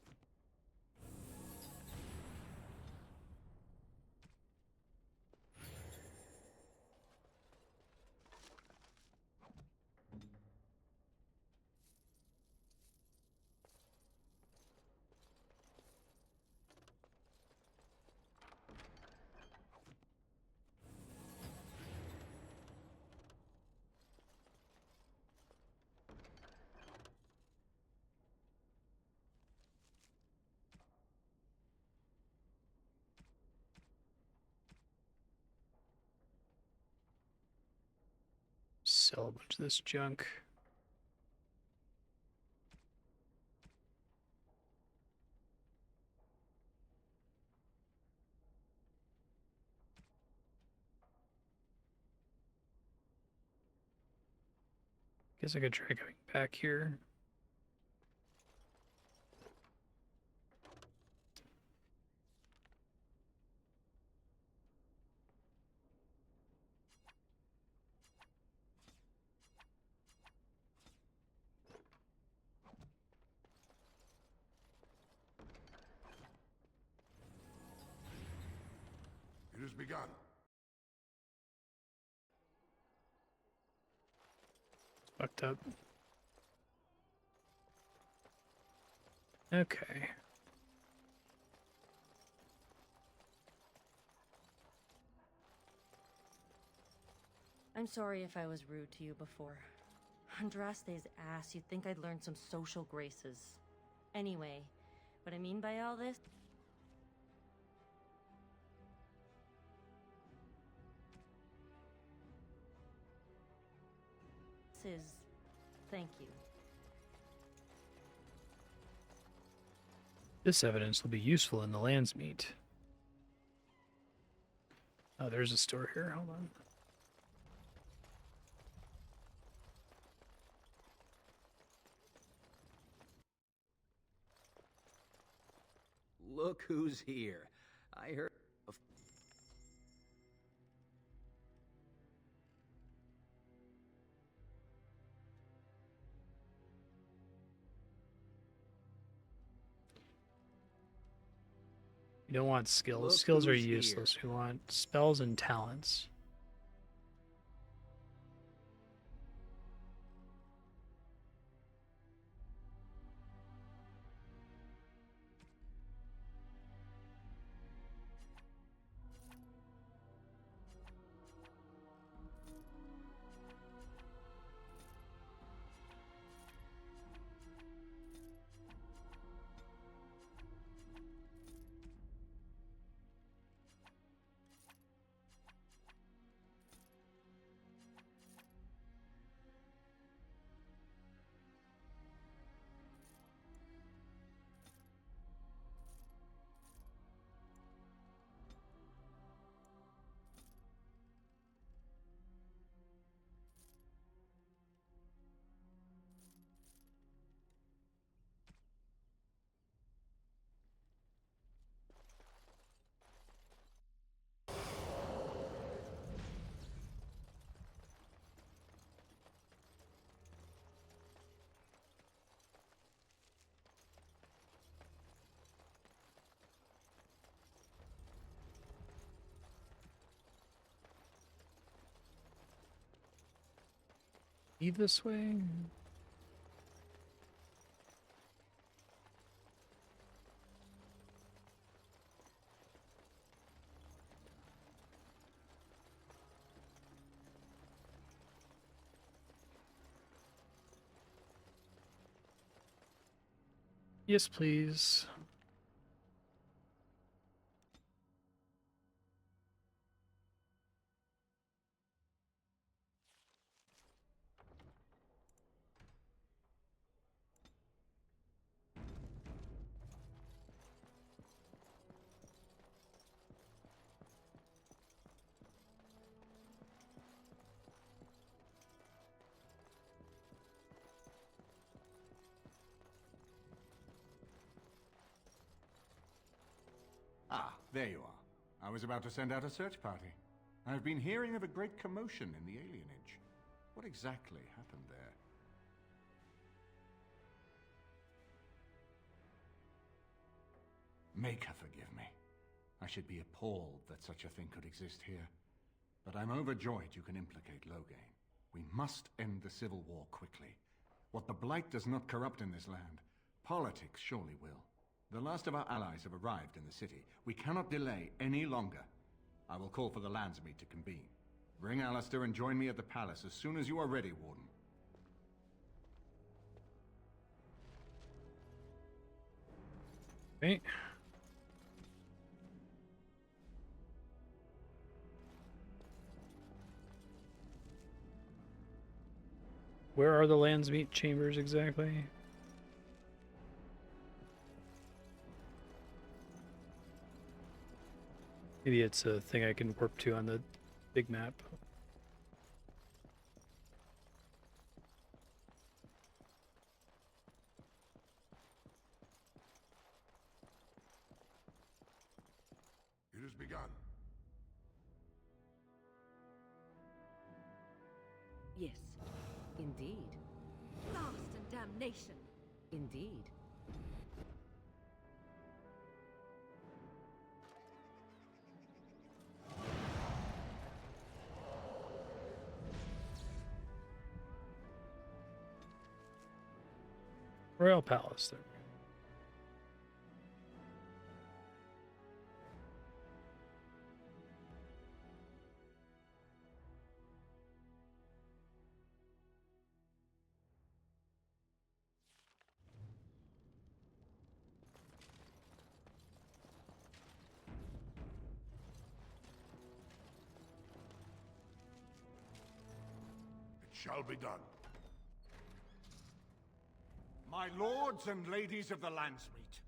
Sell a bunch of this junk. Guess I could try going back here. It has begun. Fucked up. Okay. I'm sorry if I was rude to you before. Andraste's ass, you'd think I'd learned some social graces. Anyway, what I mean by all this is thank you. This evidence will be useful in the Landsmeet. Oh, there's a store here. Hold on. Look who's here. I heard of... You don't want skills. Look Skills are who's useless. We want spells and talents. This way? Yes, please. Ah, there you are. I was about to send out a search party. I've been hearing of a great commotion in the alienage. What exactly happened there? Make her forgive me. I should be appalled that such a thing could exist here. But I'm overjoyed you can implicate Loghain. We must end the civil war quickly. What the Blight does not corrupt in this land, politics surely will. The last of our allies have arrived in the city. We cannot delay any longer. I will call for the Landsmeet to convene. Bring Alistair and join me at the palace as soon as you are ready, Warden. Okay. Where are the Landsmeet chambers exactly? Maybe it's a thing I can warp to on the big map. It has begun. Yes, indeed. Blast and damnation! Indeed. Royal Palace there. shall be done. My lords and ladies of the Landsmeet,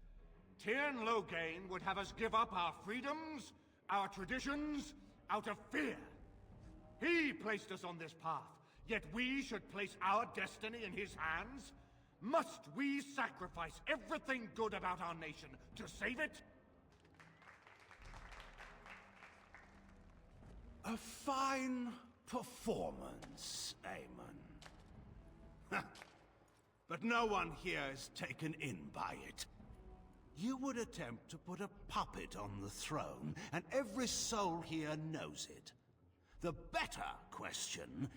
Tyrn Loghain would have us give up our freedoms, our traditions, out of fear. He placed us on this path, yet we should place our destiny in his hands? Must we sacrifice everything good about our nation to save it? A fine performance, Aemon. But no one here is taken in by it. You would attempt to put a puppet on the throne, and every soul here knows it. The better question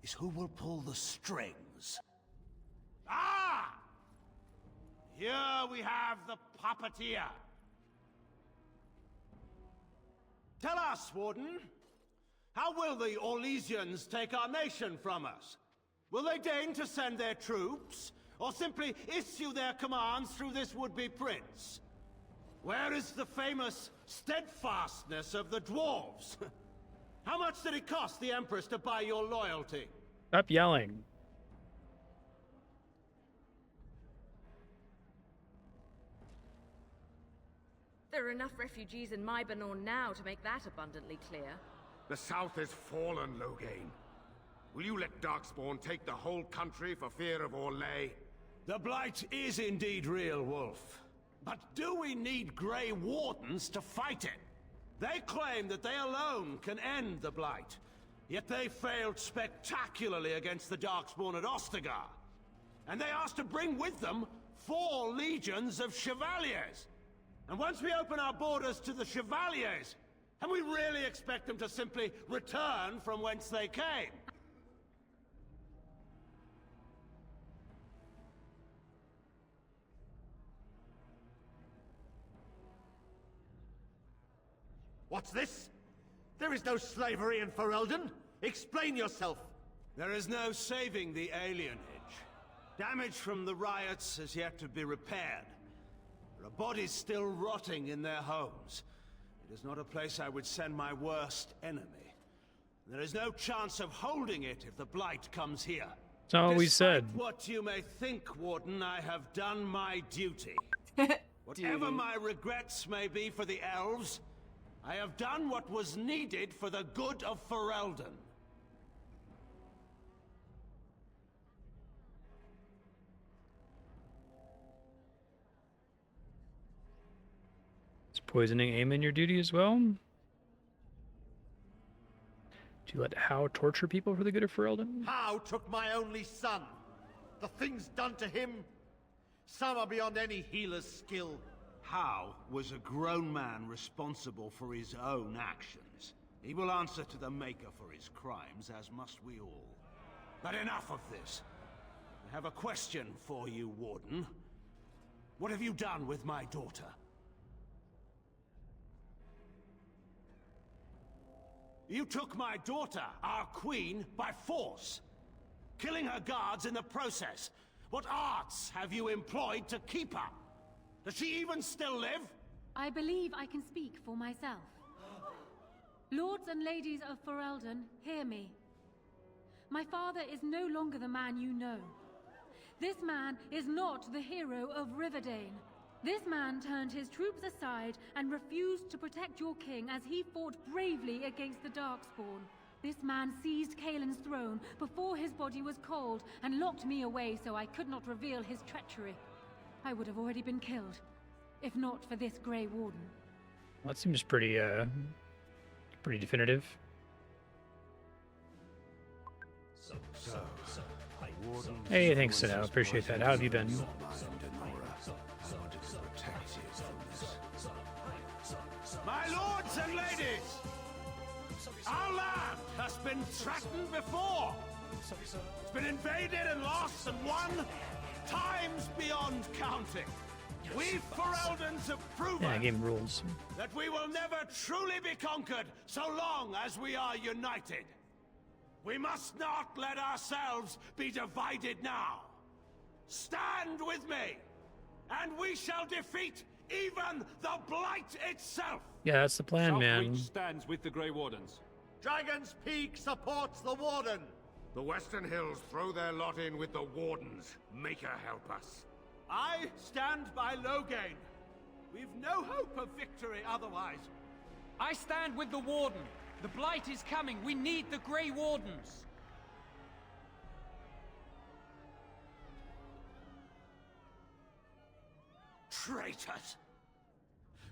is who will pull the strings. Ah! Here we have the puppeteer. Tell us, Warden, how will the Orlesians take our nation from us? Will they deign to send their troops, or simply issue their commands through this would-be prince? Where is the famous steadfastness of the dwarves? How much did it cost the Empress to buy your loyalty? Stop yelling. There are enough refugees in Mybanor now to make that abundantly clear. The South is fallen, Loghain. Will you let Darkspawn take the whole country for fear of Orlais? The Blight is indeed real, Wolf. But do we need Grey Wardens to fight it? They claim that they alone can end the Blight, yet they failed spectacularly against the Darkspawn at Ostagar. And they asked to bring with them 4 legions of Chevaliers. And once we open our borders to the Chevaliers, can we really expect them to simply return from whence they came? What's this? There is no slavery in Ferelden. Explain yourself. There is no saving the alienage. Damage from the riots has yet to be repaired. There are bodies still rotting in their homes. It is not a place I would send my worst enemy. There is no chance of holding it if the Blight comes here. That's not what we said. What you may think, Warden, I have done my duty. Whatever my regrets may be for the elves, I have done what was needed for the good of Ferelden. Is poisoning Aemon your duty as well? Do you let How torture people for the good of Ferelden? How took my only son. The things done to him, some are beyond any healer's skill. How was a grown man responsible for his own actions. He will answer to the Maker for his crimes, as must we all. But enough of this. I have a question for you, Warden. What have you done with my daughter? You took my daughter, our queen, by force, killing her guards in the process. What arts have you employed to keep her? Does she even still live? I believe I can speak for myself. Lords and ladies of Ferelden, hear me. My father is no longer the man you know. This man is not the hero of Riverdane. This man turned his troops aside and refused to protect your king as he fought bravely against the Darkspawn. This man seized Kaelin's throne before his body was cold and locked me away so I could not reveal his treachery. I would have already been killed, if not for this Grey Warden. Well, that seems pretty definitive. Hey, thanks, Sino. Appreciate that. How have you been? My lords and ladies, our land has been threatened before. It's been invaded and lost and won times beyond counting. We Fereldans have proven game rules. that we will never truly be conquered so long as we are united. We must not let ourselves be divided now. Stand with me, and we shall defeat even the Blight itself. Yeah, that's the plan, man. Southreach stands with the Grey Wardens. Dragon's Peak supports the Warden. The Western Hills throw their lot in with the Wardens. Make her help us. I stand by Loghain. We've no hope of victory otherwise. I stand with the Warden. The Blight is coming. We need the Grey Wardens. Traitors!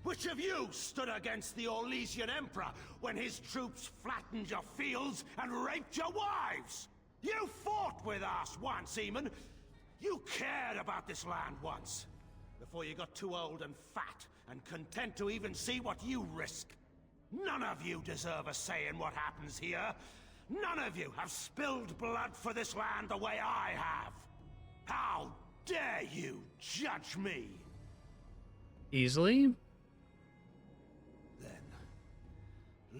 Which of you stood against the Orlesian Emperor when his troops flattened your fields and raped your wives? You fought with us once, Eamon. You cared about this land once. Before you got too old and fat and content to even see what you risk. None of you deserve a say in what happens here. None of you have spilled blood for this land the way I have. How dare you judge me? Easily? Then,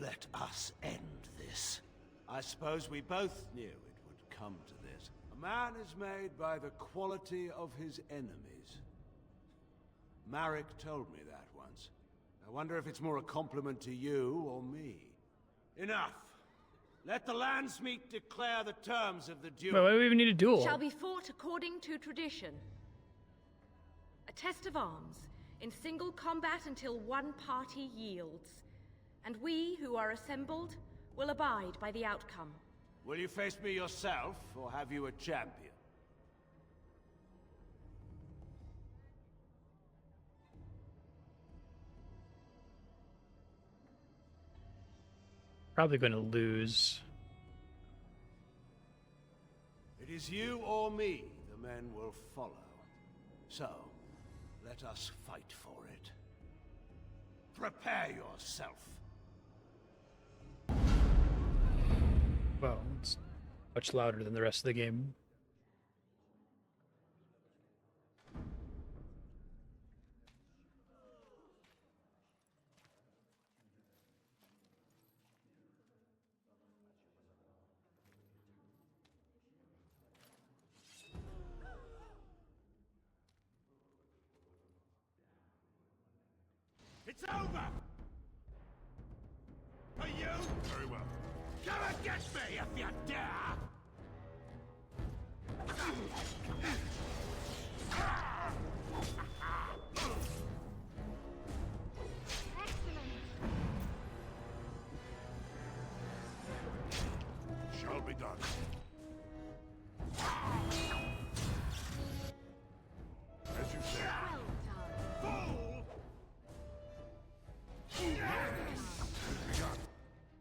let us end this. I suppose we both knew it would come to this. A man is made by the quality of his enemies. Marek told me that once. I wonder if it's more a compliment to you or me. Enough. Let the Landsmeet declare the terms of the duel. Wait, why do we even need a duel? Shall be fought according to tradition. A test of arms, in single combat until one party yields. And we, who are assembled, will abide by the outcome. Will you face me yourself, or have you a champion? Probably going to lose. It is you or me the men will follow. So, let us fight for it. Prepare yourself. Well, it's much louder than the rest of the game. It's over! For you? Very well. Come against me if you dare! Shall be done. As you say. Fool!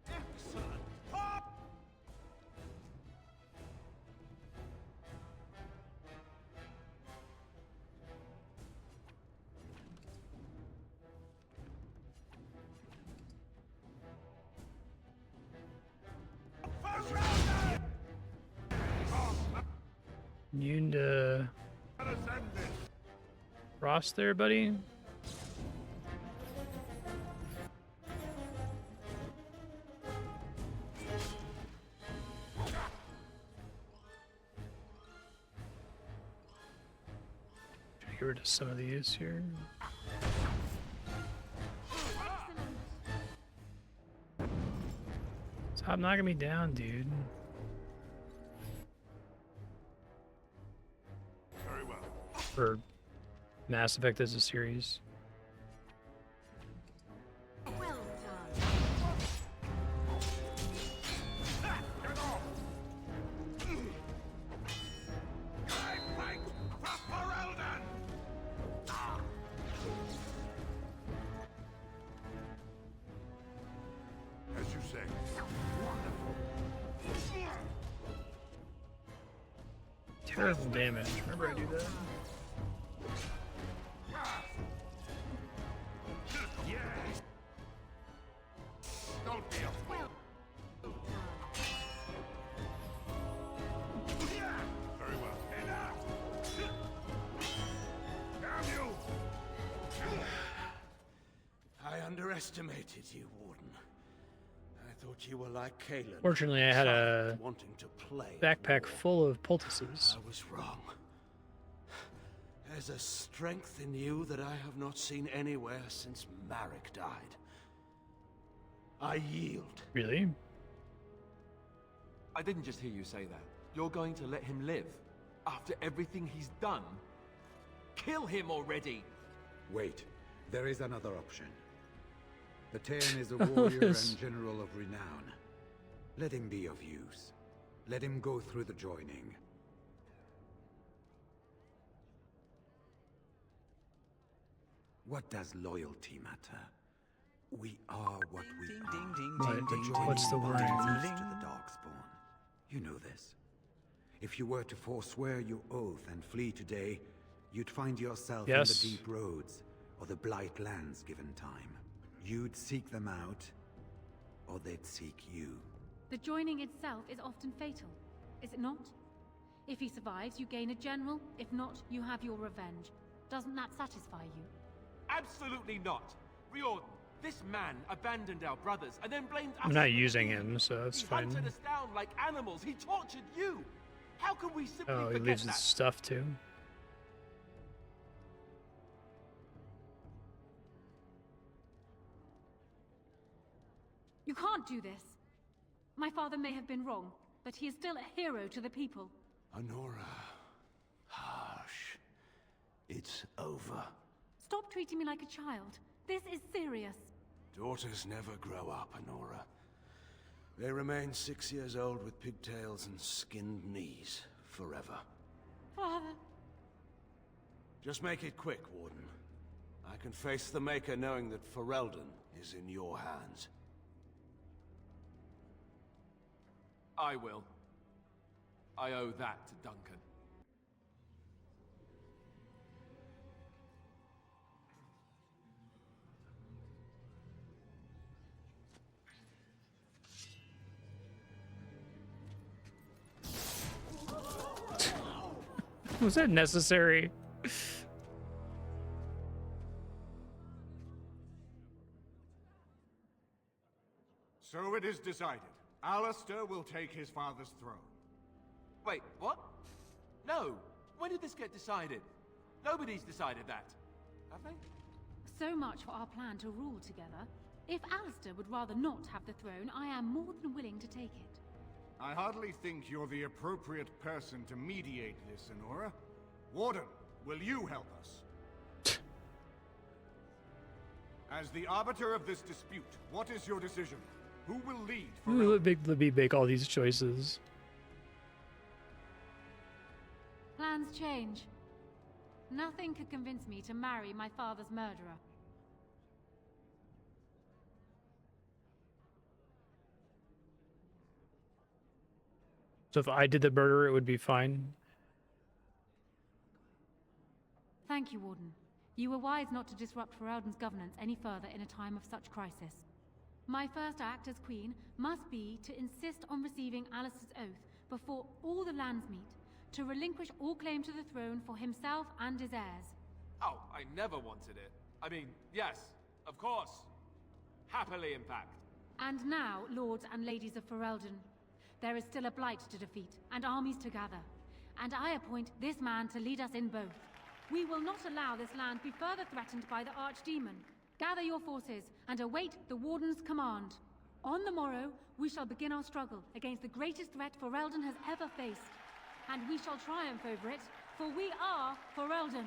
Excellent! Pop! Immune to Frost there, buddy. Get rid of some of these here. Stop knocking me down, dude. Very well. For Mass Effect as a series. Well done. I fight for Ferelden! As you say. Terrible damage. Remember I do that? Yes. Don't be a fool. Very well. Enough. Damn you! I underestimated you, Warden. I thought you were like Kalen. Fortunately, I had a wanting to play. backpack full of poultices. I was wrong. There's a strength in you that I have not seen anywhere since Marek died. I yield. Really? I didn't just hear you say that. You're going to let him live? After everything he's done? Kill him already! Wait, there is another option. The Tern is a warrior and general of renown. Let him be of use. Let him go through the joining. What does loyalty matter? We are what we are. What's the word? To the Darkspawn. You know this. If you were to forswear your oath and flee today, you'd find yourself in the deep roads, or the blight lands given time. You'd seek them out, or they'd seek you. The joining itself is often fatal, is it not? If he survives, you gain a general. If not, you have your revenge. Doesn't that satisfy you? Absolutely not! Riordan, this man abandoned our brothers and then blamed us. I'm not using him, so that's He fine. hunted us down like animals. He tortured you. How can we simply Oh, he forget leaves his that? stuff too. You can't do this. My father may have been wrong, but he is still a hero to the people. Honora. Hush. It's over. Stop treating me like a child. This is serious. Daughters never grow up, Honora. They remain 6 years old with pigtails and skinned knees forever. Father. Just make it quick, Warden. I can face the Maker knowing that Ferelden is in your hands. I will. I owe that to Duncan. Was that necessary? So it is decided. Alistair will take his father's throne. Wait, what? No. When did this get decided? Nobody's decided that. Have they? So much for our plan to rule together. If Alistair would rather not have the throne, I am more than willing to take it. I hardly think you're the appropriate person to mediate this, Honora. Warden, will you help us? As the arbiter of this dispute, what is your decision? Who will lead? Let me make all these choices. Plans change. Nothing could convince me to marry my father's murderer. So if I did the murder, it would be fine. Thank you, Warden. You were wise not to disrupt Ferelden's governance any further in a time of such crisis. My first act as Queen must be to insist on receiving Alistair's oath before all the Landsmeet, to relinquish all claim to the throne for himself and his heirs. Oh, I never wanted it. I mean, yes, of course. Happily, in fact. And now, lords and ladies of Ferelden, there is still a blight to defeat and armies to gather. And I appoint this man to lead us in both. We will not allow this land be further threatened by the Archdemon. Gather your forces and await the Warden's command. On the morrow, we shall begin our struggle against the greatest threat Ferelden has ever faced. And we shall triumph over it, for we are Ferelden.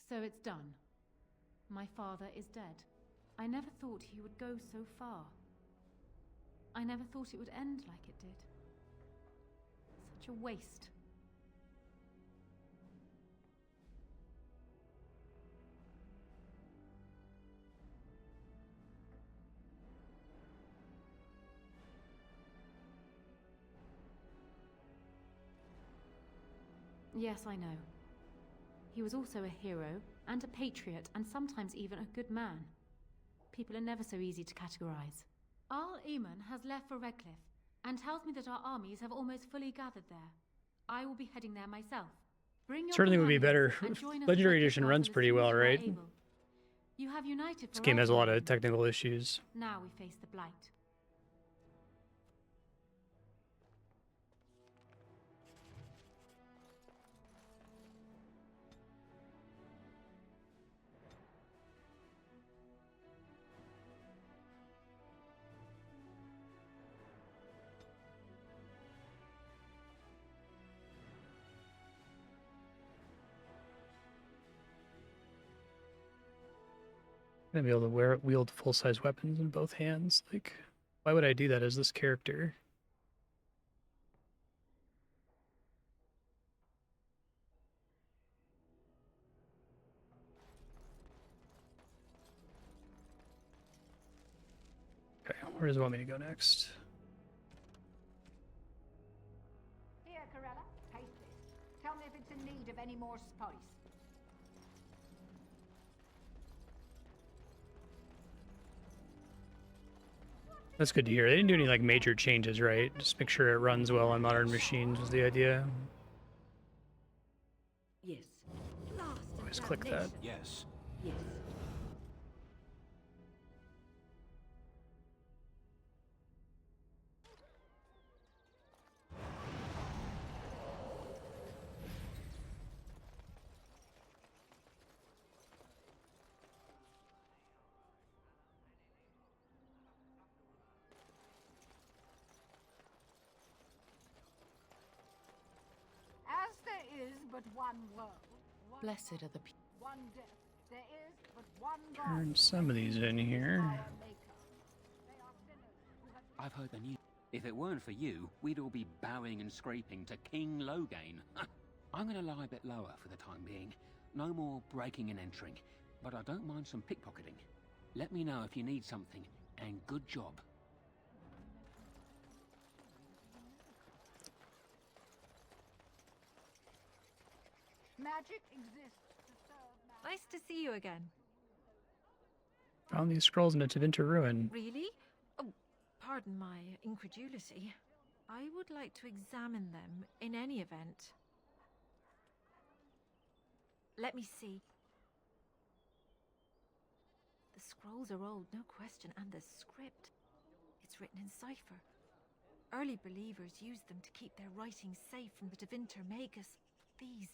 So it's done. My father is dead. I never thought he would go so far. I never thought it would end like it did. Such a waste. Yes, I know. He was also a hero, and a patriot, and sometimes even a good man. People are never so easy to categorize. Arl Eamon has left for Redcliffe, and tells me that our armies have almost fully gathered there. I will be heading there myself. Bring your Certainly would be better. companions and join us Legendary at Edition Redcliffe runs as pretty soon well, as you are right? able. You have united This game has a lot Ferelden. of technical issues. Now we face the Blight. Gonna be able to wield full-size weapons in both hands. Like, why would I do that as this character? Okay, where does it want me to go next? Here, Corella, taste this. Tell me if it's in need of any more spice. That's good to hear. They didn't do any like major changes, right? Just make sure it runs well on modern machines was the idea. Yes. Always click that. Yes. Yes. As there is but one world, Blessed are the people. one death, there is but one God. Turn some of these in here. I've heard the news. If it weren't for you, we'd all be bowing and scraping to King Loghain. I'm gonna lie a bit lower for the time being. No more breaking and entering, but I don't mind some pickpocketing. Let me know if you need something, and good job. Magic exists to serve Nice to see you again. Found these scrolls in a Tevinter ruin. Really? Oh, pardon my incredulity. I would like to examine them in any event. Let me see. The scrolls are old, no question, and the script. It's written in cipher. Early believers used them to keep their writings safe from the Tevinter Magus. These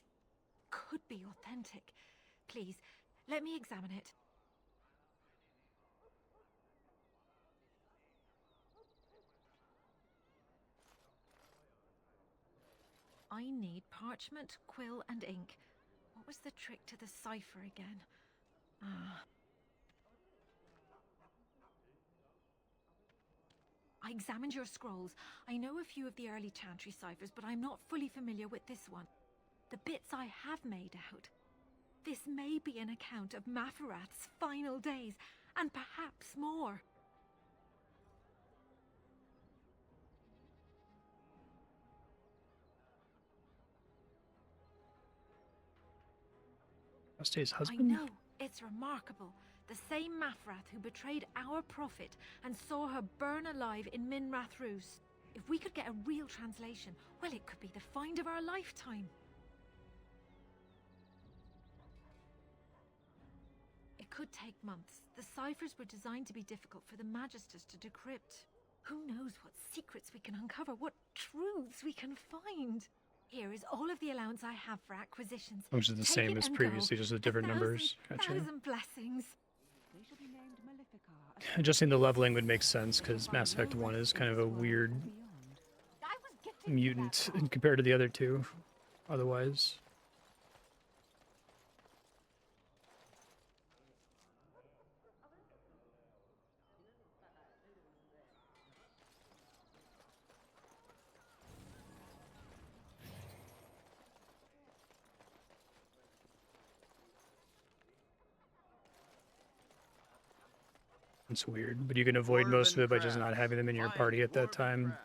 could be authentic. Please, let me examine it. I need parchment, quill, and ink. What was the trick to the cipher again? I examined your scrolls. I know a few of the early Chantry ciphers, but I'm not fully familiar with this one. The bits I have made out. This may be an account of Mafarat's final days, and perhaps more. Marstead's husband? I know. It's remarkable. The same Mafrath who betrayed our prophet and saw her burn alive in Minrath Rus. If we could get a real translation, well, it could be the find of our lifetime. It could take months. The ciphers were designed to be difficult for the Magisters to decrypt. Who knows what secrets we can uncover, what truths we can find. Here is all of the allowance I have for acquisitions. Which is the Take same it as and previously, go. just with different numbers. Gotcha. 1,000 blessings. Adjusting the leveling would make sense, because Mass Effect 1 is kind of a weird mutant compared to the other two, otherwise. It's weird, but you can avoid most of it by just not having them in your party at that time.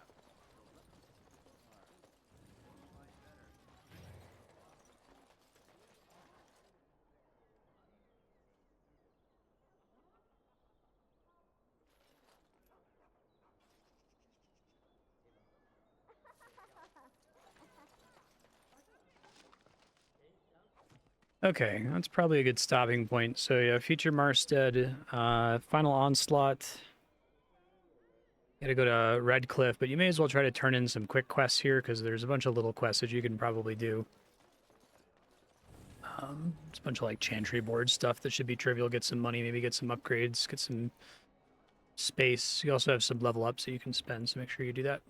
Okay, that's probably a good stopping point. So yeah, Future Marstead, Final Onslaught. Gotta go to Redcliffe, but you may as well try to turn in some quick quests here, because there's a bunch of little quests that you can probably do. It's a bunch of like Chantry board stuff that should be trivial. Get some money, maybe get some upgrades, get some space. You also have some level ups that you can spend, so make sure you do that.